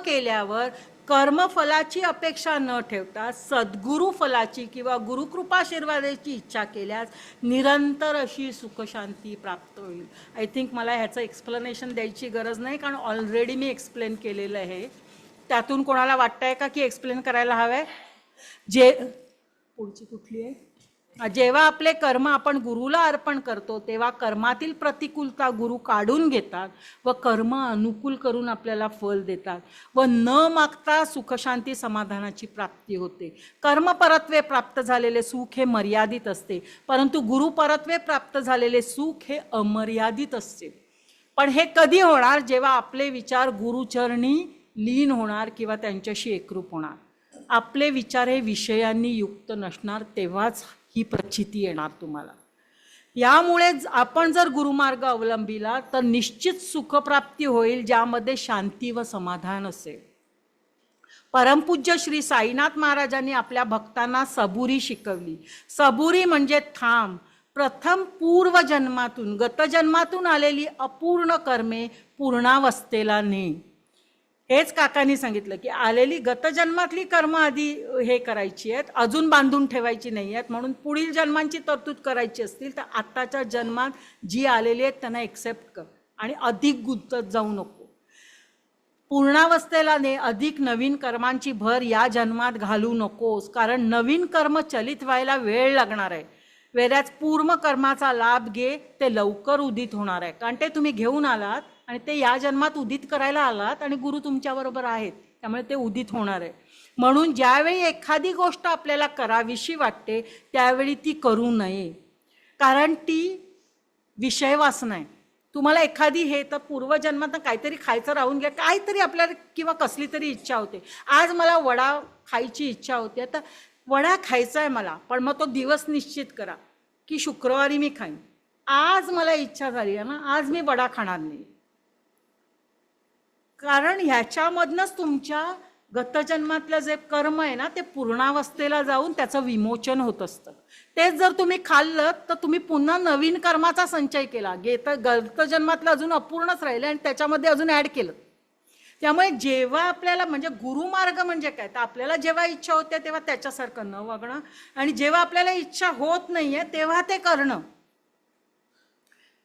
केल्यावर कर्मफलाची अपेक्षा न ठेवता सद्गुरु फलाची किंवा गुरुकृपाशीर्वादाची इच्छा केल्यास निरंतर अशी सुखशांती प्राप्त होईल. आय थिंक मला ह्याचं एक्सप्लेनेशन द्यायची गरज नाही, कारण ऑलरेडी मी एक्सप्लेन केलेलं आहे. त्यातून कोणाला वाटतंय का की एक्सप्लेन करायला हवं आहे? पुढची कुठली आहे? जेव्हा आपले कर्म आपण गुरुला अर्पण करतो तेव्हा कर्मातील प्रतिकूलता गुरु काढून घेतात व कर्म अनुकूल करून आपल्याला फल देतात व न मागता सुखशांती समाधानाची प्राप्ती होते. कर्मपरत्वे प्राप्त झालेले सुख हे मर्यादित असते, परंतु गुरुपरत्वे प्राप्त झालेले सुख हे अमर्यादित असते. पण हे कधी होणार? जेव्हा आपले विचार गुरुचरणी लीन होणार किंवा त्यांच्याशी एकरूप होणार. आपले विचार हे विषयांनी युक्त नसणार, तेव्हाच ही प्रचिती येणार तुम्हाला. यामुळे आपण जर गुरुमार्ग अवलंबिला तर निश्चित सुखप्राप्ती होईल, ज्यामध्ये शांती व समाधान असेल. परमपूज्य श्री साईनाथ महाराजांनी आपल्या भक्तांना सबुरी शिकवली. सबुरी म्हणजे थांब. प्रथम पूर्वजन्मातून गतजन्मातून आलेली अपूर्ण कर्मे पूर्णावस्थेला ने. हेच काकांनी सांगितलं की आलेली गतजन्मातली कर्म आधी हे करायची आहेत, अजून बांधून ठेवायची नाही आहेत. म्हणून पुढील जन्मांची तरतूद करायची असतील तर आत्ताच्या जन्मात जी आलेली आहेत त्यांना एक्सेप्ट कर आणि अधिक गुंतत जाऊ नको. पूर्णावस्थेला ने. अधिक नवीन कर्मांची भर या जन्मात घालू नकोस, कारण नवीन कर्म चलित व्हायला वेळ लागणार आहे. वेळाच पूर्ण कर्माचा लाभ घे, ते लवकर उदित होणार आहे. कारण ते तुम्ही घेऊन आलात आणि ते या जन्मात उदित करायला आलात आणि गुरु तुमच्याबरोबर आहेत, त्यामुळे ते उदित होणार आहे. म्हणून ज्यावेळी एखादी गोष्ट आपल्याला करावीशी वाटते त्यावेळी ती करू नये, कारण ती विषय वासना आहे. तुम्हाला एखादी हे तर पूर्वजन्मात काहीतरी खायचं राहून घ्या, काहीतरी आपल्याला किंवा कसली तरी इच्छा होते. आज मला वडा खायची इच्छा होते, तर वडा खायचा आहे मला, पण मग तो दिवस निश्चित करा की शुक्रवारी मी खाईन. आज मला इच्छा झाली आहे ना, आज मी वडा खाणार नाही, कारण ह्याच्यामधनंच तुमच्या गतजन्मातलं जे कर्म आहे ना ते पूर्णावस्थेला जाऊन त्याचं विमोचन होत असतं. तेच जर तुम्ही खाल्लं तर तुम्ही पुन्हा नवीन कर्माचा संचय केला, गतजन्मातलं अजून अपूर्णच राहिले आणि त्याच्यामध्ये अजून ॲड केलं. त्यामुळे जेव्हा आपल्याला म्हणजे गुरुमार्ग म्हणजे काय, तर आपल्याला जेव्हा इच्छा होते तेव्हा त्याच्यासारखं न वागणं, आणि जेव्हा आपल्याला इच्छा होत नाहीये तेव्हा ते करणं.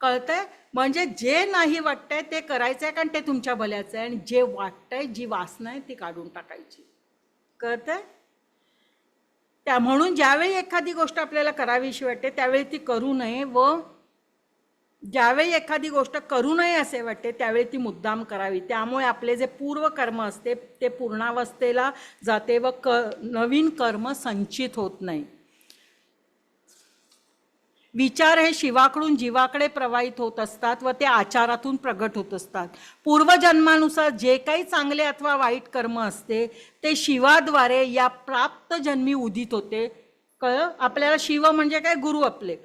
कळतंय? म्हणजे जे नाही वाटतंय ते करायचं आहे, कारण ते तुमच्या भल्याचं आहे, आणि जे वाटतंय, जी वासना आहे ती काढून टाकायची. कळतंय? त्या म्हणून ज्यावेळी एखादी गोष्ट आपल्याला करावीशी वाटते त्यावेळी ती करू नये, व ज्यावेळी एखादी गोष्ट करू नये असे वाटते त्यावेळी ती मुद्दाम करावी. त्यामुळे आपले जे पूर्व कर्म असते ते पूर्णावस्थेला जाते व नवीन कर्म संचित होत नाही. विचार हे शिवाकडून जीवाकडे प्रवाहित होत असतात व ते आचारातून प्रगट होत असतात. पूर्वजन्मानुसार जे काही चांगले अथवा वाईट कर्म असते ते शिवाद्वारे या प्राप्त जन्मी उदित होते. आपल्याला शिव म्हणजे काय, गुरु आपले,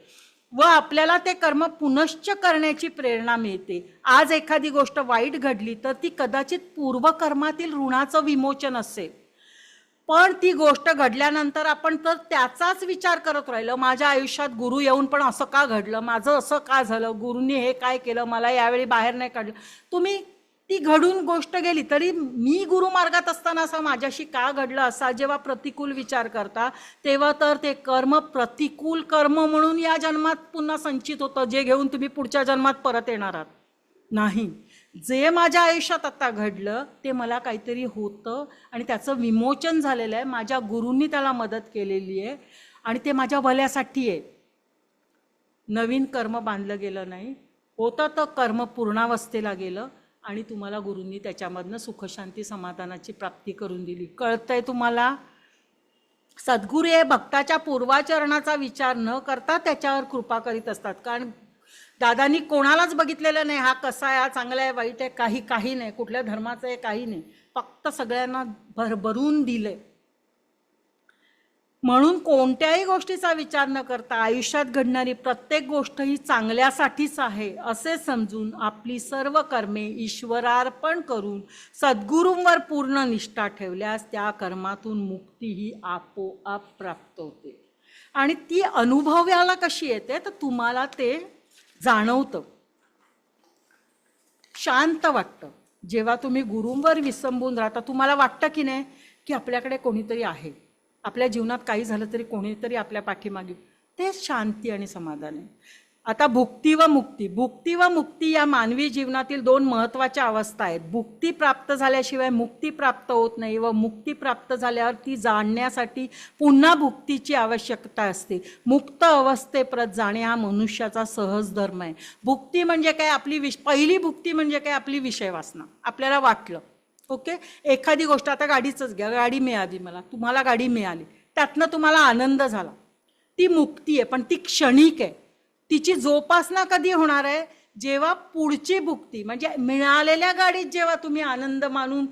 व आपल्याला ते कर्म पुनश्च करण्याची प्रेरणा मिळते. आज एखादी गोष्ट वाईट घडली तर ती कदाचित पूर्वकर्मातील ऋणाचं विमोचन असेल, पण ती गोष्ट घडल्यानंतर आपण तर त्याचाच विचार करत राहिलो. माझ्या आयुष्यात गुरु येऊन पण असं का घडलं, माझं असं का झालं, गुरुंनी हे काय केलं, मला यावेळी बाहेर नाही काढलं. तुम्ही ती घडून गोष्ट गेली तरी मी गुरुमार्गात असताना असं माझ्याशी का घडलं असा जेव्हा प्रतिकूल विचार करता तेव्हा तर ते कर्म प्रतिकूल कर्म म्हणून या जन्मात पुन्हा संचित होतं, जे घेऊन तुम्ही पुढच्या जन्मात परत येणार आहात. नाही, जे माझ्या आयुष्यात आता घडलं ते मला काहीतरी होतं आणि त्याचं विमोचन झालेलं आहे. माझ्या गुरूंनी त्याला मदत केलेली आहे आणि ते माझ्या भल्यासाठी आहे. नवीन कर्म बांधलं गेलं नाही, होतं तर कर्म पूर्णावस्थेला गेलं आणि तुम्हाला गुरूंनी त्याच्यामधनं सुखशांती समाधानाची प्राप्ती करून दिली. कळतंय तुम्हाला? सद्गुरू हे भक्ताच्या पूर्वाचरणाचा विचार न करता त्याच्यावर कृपा करीत असतात. कारण दादांनी कोणालाच बघितलेलं नाही हा कसा आहे, हा चांगला आहे, वाईट आहे, काही नाही, कुठल्या धर्माचं आहे काही नाही, फक्त सगळ्यांना भरभरून दिले. म्हणून कोणत्याही गोष्टीचा विचार न करता आयुष्यात घडणारी प्रत्येक गोष्ट ही चांगल्यासाठीच आहे असे समजून आपली सर्व कर्मे ईश्वरार्पण करून सद्गुरूंवर पूर्ण निष्ठा ठेवल्यास त्या कर्मातून मुक्ती ही आपोआप प्राप्त होते. आणि ती अनुभवायला कशी येते तर तुम्हाला ते जाणवतं, शांत वाटतं. जेव्हा तुम्ही गुरूंवर विसंबून राहता, तुम्हाला वाटतं की नाही की आपल्याकडे कोणीतरी आहे, आपल्या जीवनात काही झालं तरी कोणीतरी आपल्या पाठीमागे, तेच शांती आणि समाधान आहे. आता भुक्ती व मुक्ती, भुक्ती व मुक्ती या मानवी जीवनातील दोन महत्त्वाच्या अवस्था आहेत. भुक्ती प्राप्त झाल्याशिवाय मुक्ती प्राप्त होत नाही व मुक्ती प्राप्त झाल्यावर ती जाणण्यासाठी पुन्हा भुक्तीची आवश्यकता असते. मुक्त अवस्थेप्रत जाणे हा मनुष्याचा सहज धर्म आहे. भुक्ती म्हणजे काय? आपली पहिली भुक्ती म्हणजे काय? आपली विषय वासना. आपल्याला वाटलं ओके, एखादी गोष्ट, आता गाडीचंच घ्या, गाडी मिळाली मला, तुम्हाला गाडी मिळाली, त्यातनं तुम्हाला आनंद झाला, ती मुक्ती आहे, पण ती क्षणिक आहे. तिची जोपासना कधी होणार आहे? जेव्हा पुढची भुक्ती म्हणजे मिळालेल्या गाडीत जेव्हा तुम्ही आनंद मानून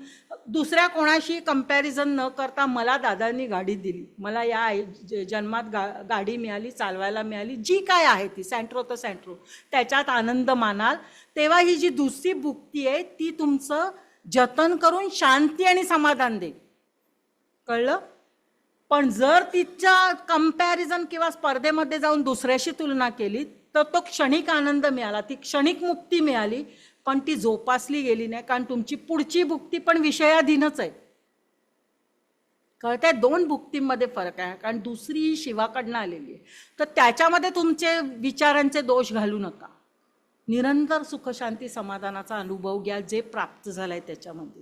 दुसऱ्या कोणाशी कंपॅरिझन न करता, मला दादांनी गाडी दिली, मला या जन्मात गाडी मिळाली, चालवायला मिळाली, जी काय आहे ती, सँट्रो तर सँट्रो, त्याच्यात आनंद मानाल, तेव्हा ही जी दुसरी भुक्ती आहे ती तुमचं जतन करून शांती आणि समाधान दे. कळलं? पण जर तिच्या कंपॅरिझन किंवा स्पर्धेमध्ये जाऊन दुसऱ्याशी तुलना केली तर तो क्षणिक आनंद मिळाला, ती क्षणिक मुक्ती मिळाली, पण ती जोपासली गेली नाही, कारण तुमची पुढची भुक्ती पण विषयाधीनच आहे. कळतंय? दोन भुक्तींमध्ये फरक आहे, कारण दुसरी ही शिवाकडनं आलेली आहे. तर त्याच्यामध्ये तुमचे विचारांचे दोष घालू नका. निरंतर सुखशांती समाधानाचा अनुभव घ्या जे प्राप्त झालाय त्याच्यामध्ये.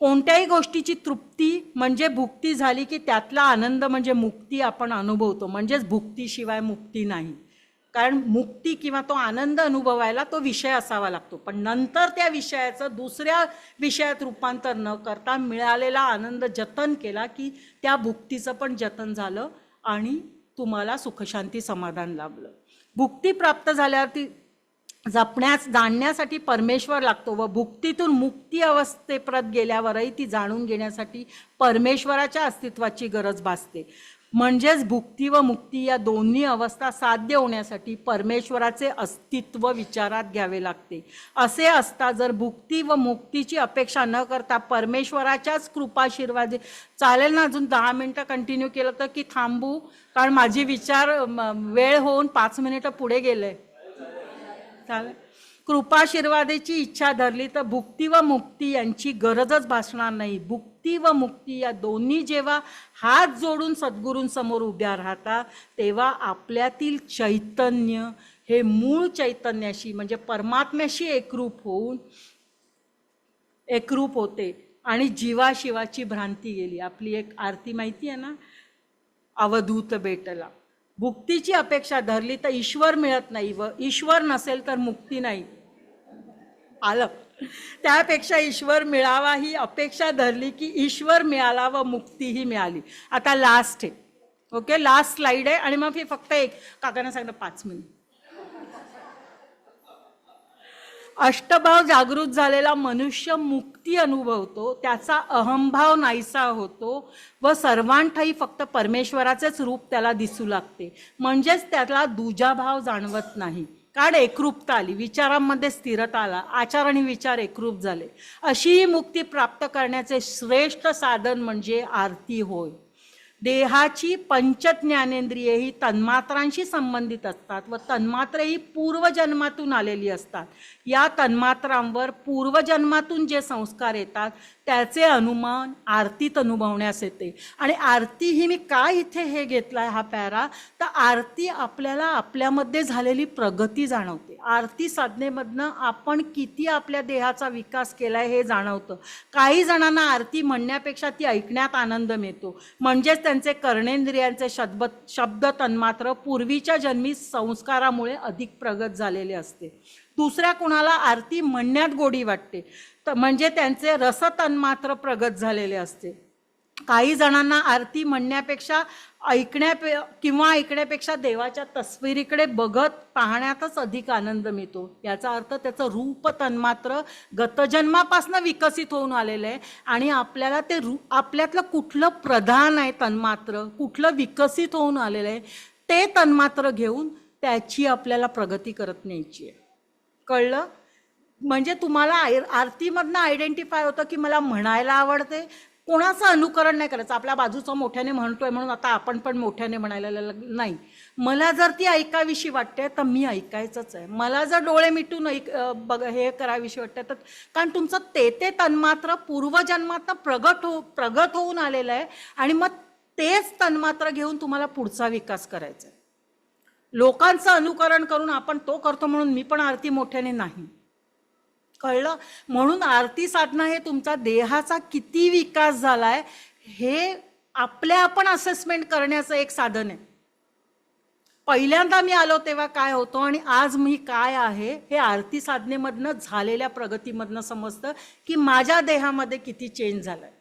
कोणत्याही गोष्टीची तृप्ती म्हणजे भुक्ती झाली की त्यातला आनंद म्हणजे मुक्ती आपण अनुभवतो, म्हणजेच भुक्तीशिवाय मुक्ती नाही. कारण मुक्ती किंवा तो आनंद अनुभवायला तो विषय असावा लागतो, पण नंतर त्या विषयाचं दुसऱ्या विषयात रूपांतर न करता मिळालेला आनंद जतन केला की त्या भुक्तीचं पण जतन झालं आणि तुम्हाला सुखशांती समाधान लाभलं. भुक्ती प्राप्त झाल्यावरती जाणण्यासाठी परमेश्वर लागतो व भुक्तीतून मुक्ती अवस्थेप्रत गेल्यावरही ती जाणून घेण्यासाठी परमेश्वराच्या अस्तित्वाची गरज भासते. म्हणजेच भुक्ती व मुक्ती या दोन्ही अवस्था साध्य होण्यासाठी परमेश्वराचे अस्तित्व विचारात घ्यावे लागते. असे असता जर भुक्ती व मुक्तीची अपेक्षा न करता परमेश्वराच्याच कृपाशीर्वाद, चालेल ना अजून 10 मिनिटं कंटिन्यू केलं तर की थांबू? कारण माझी विचार वेळ होऊन 5 मिनिटं पुढे गेले. चालेल. कृपाशीर्वादाची इच्छा धरली तर भुक्ती व मुक्ती यांची गरजच भासणार नाही. भुक्ती व मुक्ती या दोन्ही जेव्हा हात जोडून सद्गुरूंसमोर उभ्या राहतात तेव्हा आपल्यातील चैतन्य हे मूळ चैतन्याशी म्हणजे परमात्म्याशी एकरूप होते आणि जीवाशिवाची भ्रांती गेली. आपली एक आरती माहिती आहे ना, अवधूत बेटला. भुक्तीची अपेक्षा धरली तर ईश्वर मिळत नाही व ईश्वर नसेल तर मुक्ती नाही. आलं? त्यापेक्षा ईश्वर मिळावा ही अपेक्षा धरली की ईश्वर मिळाला व मुक्तीही मिळाली. आता लास्ट आहे, ओके, लास्ट स्लाइड आहे आणि मग फक्त एक काकांना सांगितलं 5 मिनिट. अष्टभाव जागृत झालेला मनुष्य मुक्ती अनुभवतो, त्याचा अहंभाव नाहीसा होतो व सर्वांठाई फक्त परमेश्वराचेच रूप त्याला दिसू लागते. म्हणजेच त्याला दुजाभाव जाणवत नाही, कारण एकरूपता आली, विचारांमध्ये स्थिरता आला, आचार आणि विचार एकरूप झाले. अशी ही मुक्ती प्राप्त करण्याचे श्रेष्ठ साधन म्हणजे आरती होय. देहाची पंचज्ञानेंद्रिये ही तन्मात्रांशी संबंधित असतात व तन्मात्रे ही पूर्वजन्मातून आलेली असतात. या तन्मात्रांवर पूर्वजन्मातून जे संस्कार येतात त्याचे अनुमान आरतीत अनुभवण्यास येते. आणि आरती ही मी काय इथे हे घेतलाय हा पॅरा, तर आरती आपल्याला आपल्यामध्ये झालेली प्रगती जाणवते. आरती साधनेमधनं आपण किती आपल्या देहाचा विकास केलाय हे जाणवतं. काही जणांना आरती म्हणण्यापेक्षा ती ऐकण्यात आनंद मिळतो, म्हणजेच त्यांचे कर्णेंद्रियांचे शब्द तन्मात्र पूर्वीच्या जन्मी संस्कारामुळे अधिक प्रगत झालेले असते. दुसऱ्या कुणाला आरती म्हणण्यात गोडी वाटते, तर म्हणजे त्यांचे रस तन्मात्र प्रगत झालेले असते. काही जणांना आरती म्हणण्यापेक्षा ऐकण्यापेक्षा देवाच्या तस्वीरीकडे बघत पाहण्यातच अधिक आनंद मिळतो. याचा अर्थ त्याचं रूप तन्मात्र गतजन्मापासून विकसित होऊन आलेलं आहे आणि आपल्याला ते आपल्यातलं कुठलं प्रधान आहे तन्मात्र, कुठलं विकसित होऊन आलेलं आहे ते तन्मात्र घेऊन त्याची आपल्याला प्रगती करत न्यायची आहे. कळलं? म्हणजे तुम्हाला आरतीमधनं आयडेंटिफाय होतं की मला म्हणायला आवडते, कोणाचं अनुकरण नाही करायचं. आपल्या बाजूचं मोठ्याने म्हणतोय म्हणून आता आपण पण मोठ्याने म्हणायला नाही. मला जर ती ऐकावीशी वाटते तर मी ऐकायचंच आहे. मला जर डोळे मिटून हे करावीशी वाटते तर, कारण तुमचं ते तन्मात्र पूर्वजन्मात प्रगत होऊन आलेलं आहे आणि मग तेच तन्मात्र घेऊन तुम्हाला पुढचा विकास करायचा आहे. लोकांचं अनुकरण करून आपण तो करतो म्हणून मी पण आरती मोठ्याने नाही. कळलं? म्हणून आरती साधना हे तुमचा देहाचा किती विकास झालाय हे आपल्या आपण असेसमेंट करण्याचं एक साधन आहे. पहिल्यांदा मी आलो तेव्हा काय होतो आणि आज मी काय आहे हे आरती साधनेमधनं झालेल्या प्रगतीमधनं समजतं की माझ्या देहामध्ये किती चेंज झालाय.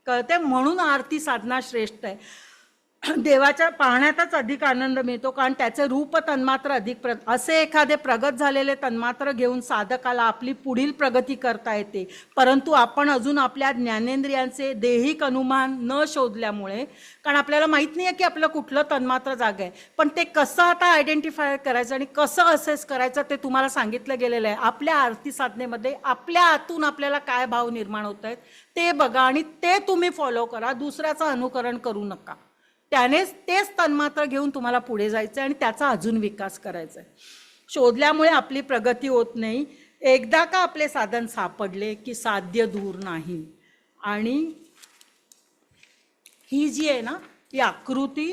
कळते? म्हणून आरती साधना श्रेष्ठ आहे. देवाच्या पाहण्यातच अधिक आनंद मिळतो, कारण त्याचे रूप तन्मात्र अधिक असे एखादे प्रगत झालेले तन्मात्र घेऊन साधकाला आपली पुढील प्रगती करता येते. परंतु आपण अजून आपल्या ज्ञानेंद्रियांचे देहिक अनुमान न शोधल्यामुळे, कारण आपल्याला माहीत नाही आहे की आपलं कुठलं तन्मात्र जागा आहे, पण ते कसं आता आयडेंटिफाय करायचं आणि कसं असेस करायचं ते तुम्हाला सांगितलं गेलेलं आहे. आपल्या आरती साधनेमध्ये आपल्या आतून आपल्याला काय भाव निर्माण होत आहेत ते बघा आणि ते तुम्ही फॉलो करा. दुसऱ्याचं अनुकरण करू नका. त्यानेच तेच तन्मात्र घेऊन तुम्हाला पुढे जायचं आणि त्याचा अजून विकास करायचा आहे. शोधल्यामुळे आपली प्रगती होत नाही. एकदा का आपले साधन सापडले की साध्य दूर नाही. आणि ही जी आहे ना ही आकृती,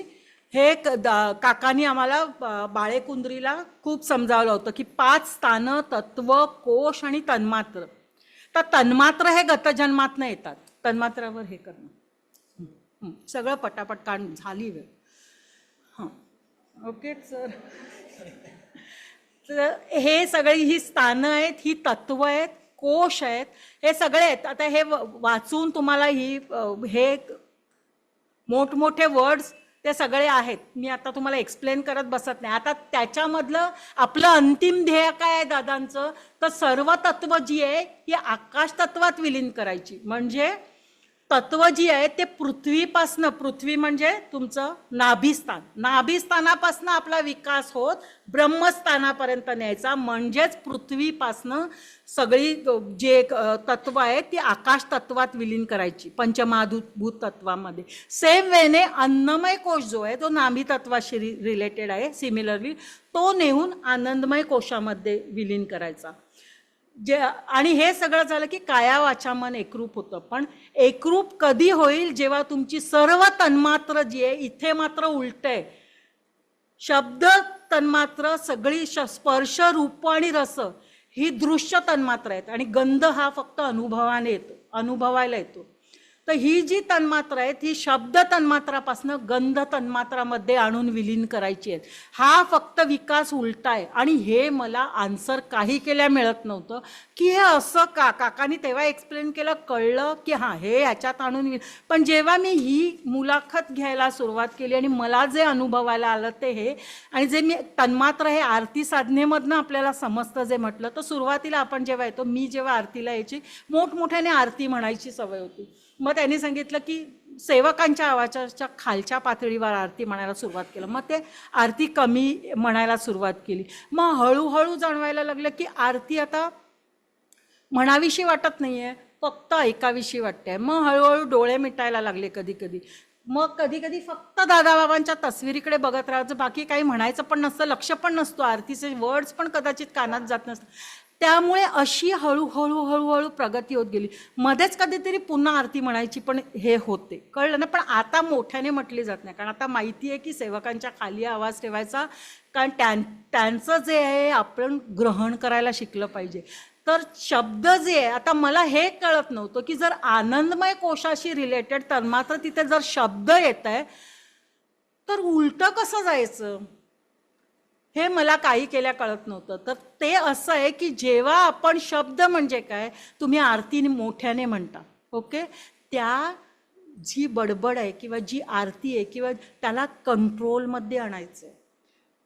हे काकांनी आम्हाला बाळेकुंद्रीला खूप समजावलं होतं की 5 स्थानं, तत्व, कोश आणि तन्मात्र. तर तन्मात्र हे गतजन्मातनं येतात. तन्मात्रावर हे करणं सगळं पटापट काढून झाली वेळ. हां, ओके सर. तर हे सगळी ही स्थानं आहेत, ही तत्व आहेत, कोश आहेत, हे सगळे आहेत. आता हे वाचून तुम्हाला हे मोठमोठे वर्ड्स ते सगळे आहेत. मी आता तुम्हाला एक्सप्लेन करत बसत नाही. आता त्याच्यामधलं आपलं अंतिम ध्येय काय आहे दादांचं, तर सर्व तत्व जी आहे ही आकाश तत्वात विलीन करायची. म्हणजे तत्व जी आहे ते पृथ्वीपासनं, पृथ्वी म्हणजे तुमचं नाभिस्थान, नाभिस्थानापासनं आपला विकास होत ब्रह्मस्थानापर्यंत न्यायचा. म्हणजेच पृथ्वीपासनं सगळी जे तत्व आहे ती आकाश तत्वात विलीन करायची पंचमहाभूत तत्वामध्ये. सेम वेने अन्नमय कोश जो आहे तो नाभी तत्वाशी रिलेटेड आहे. सिमिलरली तो नेऊन आनंदमय कोशामध्ये विलीन करायचा. आणि हे सगळं झालं की काया वाचा मन एकरूप होतं. पण एकरूप कधी होईल, जेव्हा तुमची सर्व तन्मात्र जी आहे, इथे मात्र उलट आहे. शब्द तन्मात्र सगळी स्पर्श, रूप आणि रस ही दृश्य तन्मात्र आहेत आणि गंध हा फक्त अनुभवाने येतो, अनुभवायला येतो. तर ही जी तन्मात्र आहेत ही शब्द तन्मात्रापासून गंध तन्मात्रामध्ये आणून विलीन करायची आहेत. हा फक्त विकास उलटा आहे. आणि हे मला आन्सर काही केल्या मिळत नव्हतं की हे असं का. काकांनी तेव्हा एक्सप्लेन केलं, कळलं की हां हे ह्याच्यात आणून. पण जेव्हा मी ही मुलाखत घ्यायला सुरुवात केली आणि मला जे अनुभवायला आलं ते हे, आणि जे मी तन्मात्र हे आरती साधनेमधनं आपल्याला समजतं जे म्हटलं, तर सुरुवातीला आपण जेव्हा येतो, मी जेव्हा आरतीला यायची मोठमोठ्याने आरती म्हणायची सवय होती. मग त्यांनी सांगितलं की सेवकांच्या आवाजाच्या खालच्या पातळीवर आरती म्हणायला सुरुवात केलं. मग ते आरती कमी म्हणायला सुरुवात केली. मग हळूहळू जाणवायला लागलं की आरती आता म्हणावीशी वाटत नाही आहे, फक्त ऐकावीशी वाटते. मग हळूहळू डोळे मिटायला लागले कधी कधी. मग कधी कधी फक्त दादाबाबांच्या तस्वीरीकडे बघत राहायचं, बाकी काही म्हणायचं पण नसतं, लक्ष पण नसतो, आरतीचे वर्ड्स पण कदाचित कानात जात नसतं. त्यामुळे अशी हळूहळू हळूहळू प्रगती होत गेली. मध्येच कधीतरी पुन्हा आरती म्हणायची पण हे होते, कळलं ना. पण आता मोठ्याने म्हटली जात नाही, कारण आता माहिती आहे की सेवकांच्या खाली आवाज ठेवायचा, कारण त्यांचं जे आहे आपण ग्रहण करायला शिकलं पाहिजे. तर शब्द जे आहे, आता मला हे कळत नव्हतं की जर आनंदमय कोशाशी रिलेटेड तन्मात्र तिथे जर शब्द येत आहे तर उलटं कसं जायचं, हे मला काही केल्या कळत नव्हतं. तर ते असं आहे की जेव्हा आपण शब्द म्हणजे काय, तुम्ही आरती मोठ्याने म्हणता, ओके, त्या जी बडबड आहे किंवा जी आरती आहे किंवा त्याला कंट्रोलमध्ये आणायचं आहे,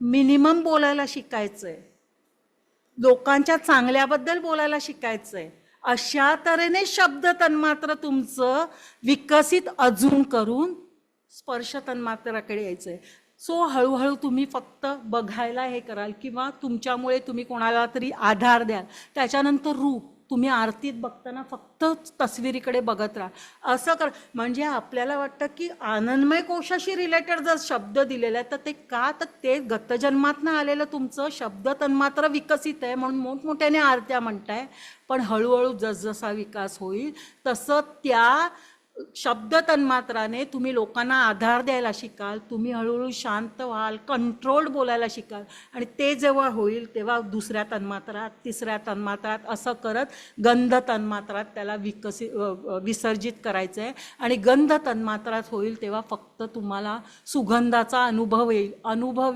मिनिमम बोलायला शिकायचं आहे, लोकांच्या चांगल्याबद्दल बोलायला शिकायचं आहे. अशा तऱ्हेने शब्द तन्मात्र तुमचं विकसित अजून करून स्पर्श तन्मात्राकडे यायचं आहे. सो हळूहळू तुम्ही फक्त बघायला हे कराल किंवा तुमच्यामुळे तुम्ही कोणाला तरी आधार द्याल. त्याच्यानंतर रूप, तुम्ही आरतीत बघताना फक्त तस्विरीकडे बघत राहा असं कर. म्हणजे आपल्याला वाटतं की आनंदमय कोशाशी रिलेटेड जर शब्द दिलेला आहे तर ते का, तर ते गतजन्मातनं आलेलं तुमचं शब्द तन्मात्र विकसित आहे म्हणून मोठमोठ्याने आरत्या म्हणताय. पण हळूहळू जसजसा विकास होईल तसं त्या शब्द तन्मात्राने तुम्ही लोकांना आधार द्यायला शिकाल, तुम्ही हळूहळू शांत व्हाल, कंट्रोल्ड बोलायला शिकाल. आणि ते जेव्हा होईल तेव्हा दुसऱ्या तन्मात्रात, तिसऱ्या तन्मात्रात असं करत गंध तन्मात्रात त्याला विसर्जित करायचं आहे. आणि गंध तन्मात्रात होईल तेव्हा फक्त तुम्हाला सुगंधाचा अनुभव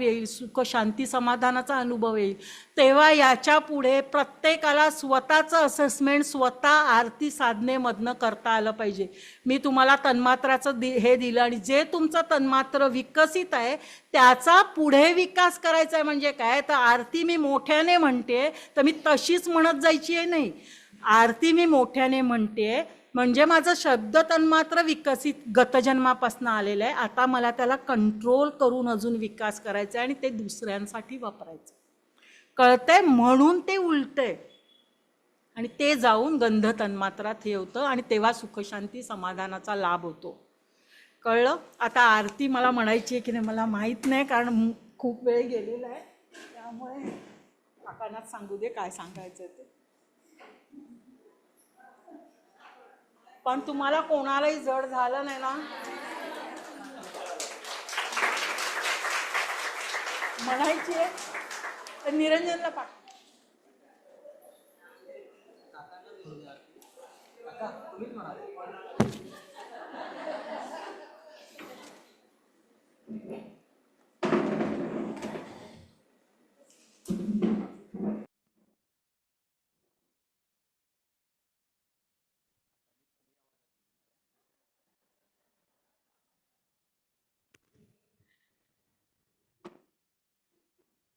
येईल, सुख शांती समाधानाचा अनुभव येईल. तेव्हा याच्या पुढे प्रत्येकाला स्वतःचं असेसमेंट स्वतः आरती साधनेमधनं करता आलं पाहिजे. मी तुम्हाला तन्मात्राचं हे दिलं आणि जे तुमचं तन्मात्र विकसित आहे त्याचा पुढे विकास करायचा आहे. म्हणजे काय, तर आरती मी मोठ्याने म्हणते तर मी तशीच म्हणत जायची आहे नाही. आरती मी मोठ्याने म्हणते म्हणजे माझं शब्द तन्मात्र विकसित गतजन्मापासून आलेलं आहे. आता मला त्याला कंट्रोल करून अजून विकास करायचा आहे आणि ते दुसऱ्यांसाठी वापरायचं. कळतंय? म्हणून ते उलटंय आणि ते जाऊन गंध तन्मात्रात हे होतं आणि तेव्हा सुखशांती समाधानाचा लाभ होतो. कळलं? आता आरती मला म्हणायची आहे की नाही मला माहीत नाही, कारण खूप वेळ गेलेला आहे. त्यामुळे काकांनाच सांगू दे काय सांगायचं ते. पण तुम्हाला कोणालाही जड झालं नाही ना म्हणायची आहे तर निरंजनला पाठ.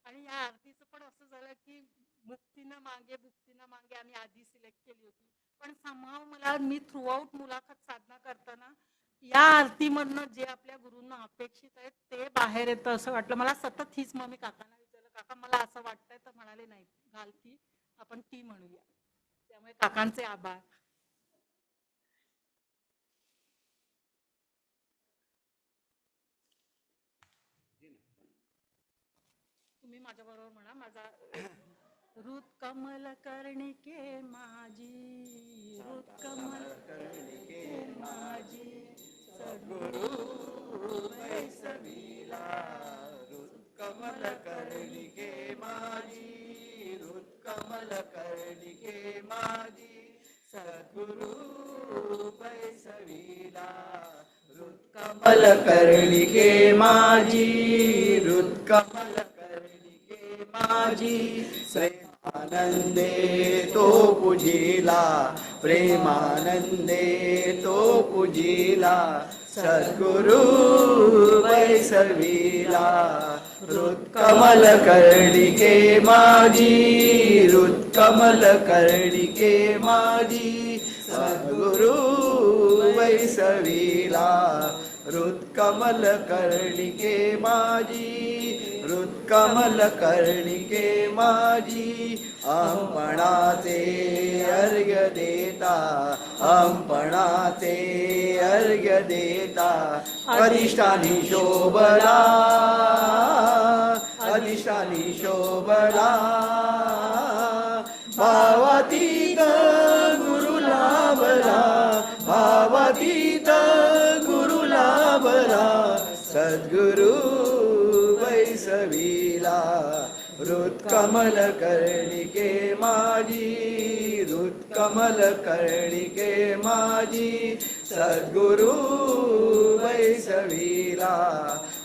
आणि या आरतीचं पण असं झालं की मुक्तीनं मागे आम्ही आधी सिलेक्ट केली होती. पण समाव मला मी थ्रू आउट मुलाखत साधना करताना या आरतीमधनं जे आपल्या गुरूंना अपेक्षित आहे ते बाहेर येतं असं वाटलं मला सतत. हीच मग मी काकांना विचारलं, काका मला असं वाटतंय, तर म्हणाले नाही घाल ती, आपण ती म्हणूया. त्यामुळे काकांचे आभार. तुम्ही माझ्या बरोबर म्हणा. माझा हृद कमल कर्णिके माझी, हृद कमल कर्णिके माझी, सद्गुरु वैष्णवीला, हृद कमल कर्णिके माझी, हृद कमल कर्णिके माझी, सद्गुरु वैष्णवीला, हृद कमल कर्णिके माझी, हृद कमल माझी, प्रेमानंदे तो पूजिला, प्रेमानंदे तो पूजिला, सद्गुरु वैष्णवीला, हृद कमल कर्णिके माझी, हृद कमल कर्णिके माझी, सद्गुरु वैष्णवीला, हृद कमल कर्णिके माझी, हृद कमल कर्णिके माझी, अंपणाचे अर्घ्य देता, अंपणाचे अर्घ्य देता, अधिष्ठानी शोभला, अधिष्ठानी शोभला, भावातीत गुरु लाभला, भावातीत गुरु लाभला, सद्गुरु वैष्णवीला, हृद कमल कर्णिके माझी, हृद कमल कर्णिके माझी, सद्गुरु वैष्णवीला,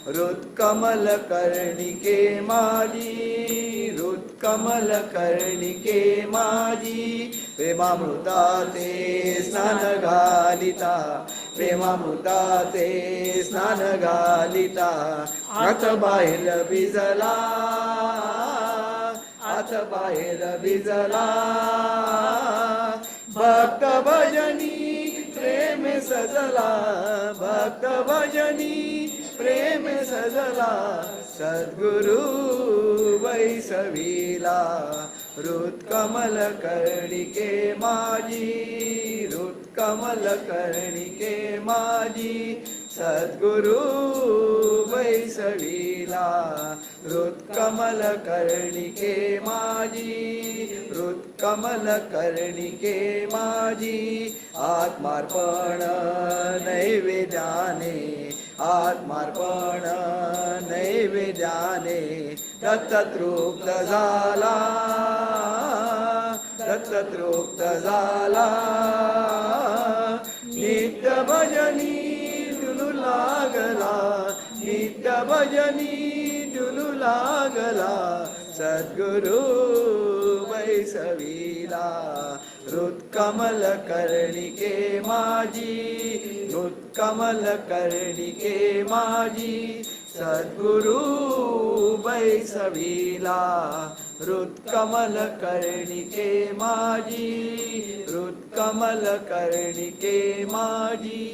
हृद कमल कर्णिके माझी, हृद कमल कर्णिके माझी, प्रेमामृताते स्नान घालिता, प्रेमामृताते स्नान घालिता, आत बाहेर भिजला, आत बाहेर भिजला, भक्त भजनी प्रेम सजला, भक्त भजनी प्रेम सजला, सद्गुरु वैष्णवीला,
हृत कमल कर्णिके माझी, हृत कमल कर्णिके माझी, सद्गुरु वैसवीला. हृत कमल कर्णिके माझी, हृत कमल कर्णिके माझी, आत्मार्पण नैवेद्याने, आत्मार्पण नैवेद्याने, दत्ततृप्त झाला, दत्ततृप्त झाला. नित्य भजनी डुलू लागला, नित्य भजनी डुलू लागला, सद्गुरु वैसवीला. हृत कमल कर्णिके माझी, हृत कमल कर्णिके माझी, सद्गुरु वैसवीला. हृत कमल कर्णिके माझी, हृत कमल कर्णिके माझी.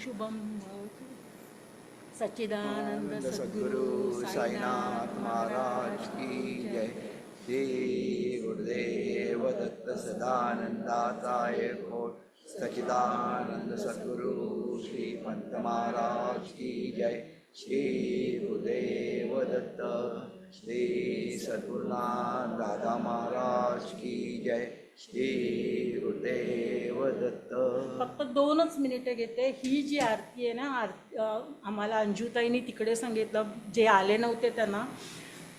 शुभम सच्चिदानंद
सद्गुरु साईनाथ महाराज की जय. श्री गुरुदेव दत्त सदानंदाचार्य कोट सच्चिदानंद सद्गुरु श्री पंत महाराज की जय. श्री गुरुदेव दत्त श्री सद्गुरुनाथ दादा महाराज की जय. श्री गुरुदेव दत्त.
फक्त 2च मिनिटं घेते. ही जी आरती आहे ना, आम्हाला अंजुताईंनी तिकडे सांगितलं, जे आले नव्हते त्यांना,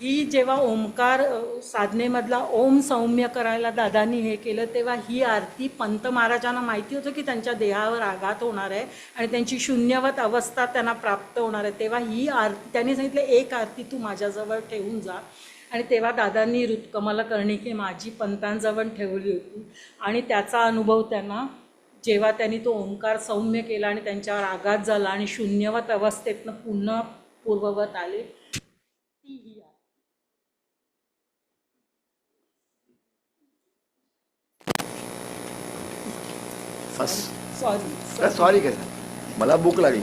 ही जेव्हा ओंकार साधनेमधला ओम सौम्य करायला दादांनी हे केलं, तेव्हा ही आरती पंत महाराजांना माहिती होतं की त्यांच्या देहावर आघात होणार आहे आणि त्यांची शून्यवत अवस्था त्यांना प्राप्त होणार आहे. तेव्हा ही आरती त्यांनी सांगितलं, एक आरती तू माझ्याजवळ ठेवून जा. आणि तेव्हा दादांनी हृतकमल कर्णिके माझी पंतांजवळ ठेवली होती. आणि त्याचा अनुभव त्यांना, जेव्हा त्यांनी तो ओंकार सौम्य केला आणि त्यांच्यावर आघात झाला आणि शून्यवत अवस्थेतनं पुन्हा पूर्ववत आले, ती ही आहे.
सॉरी काय, मला भूक लागली.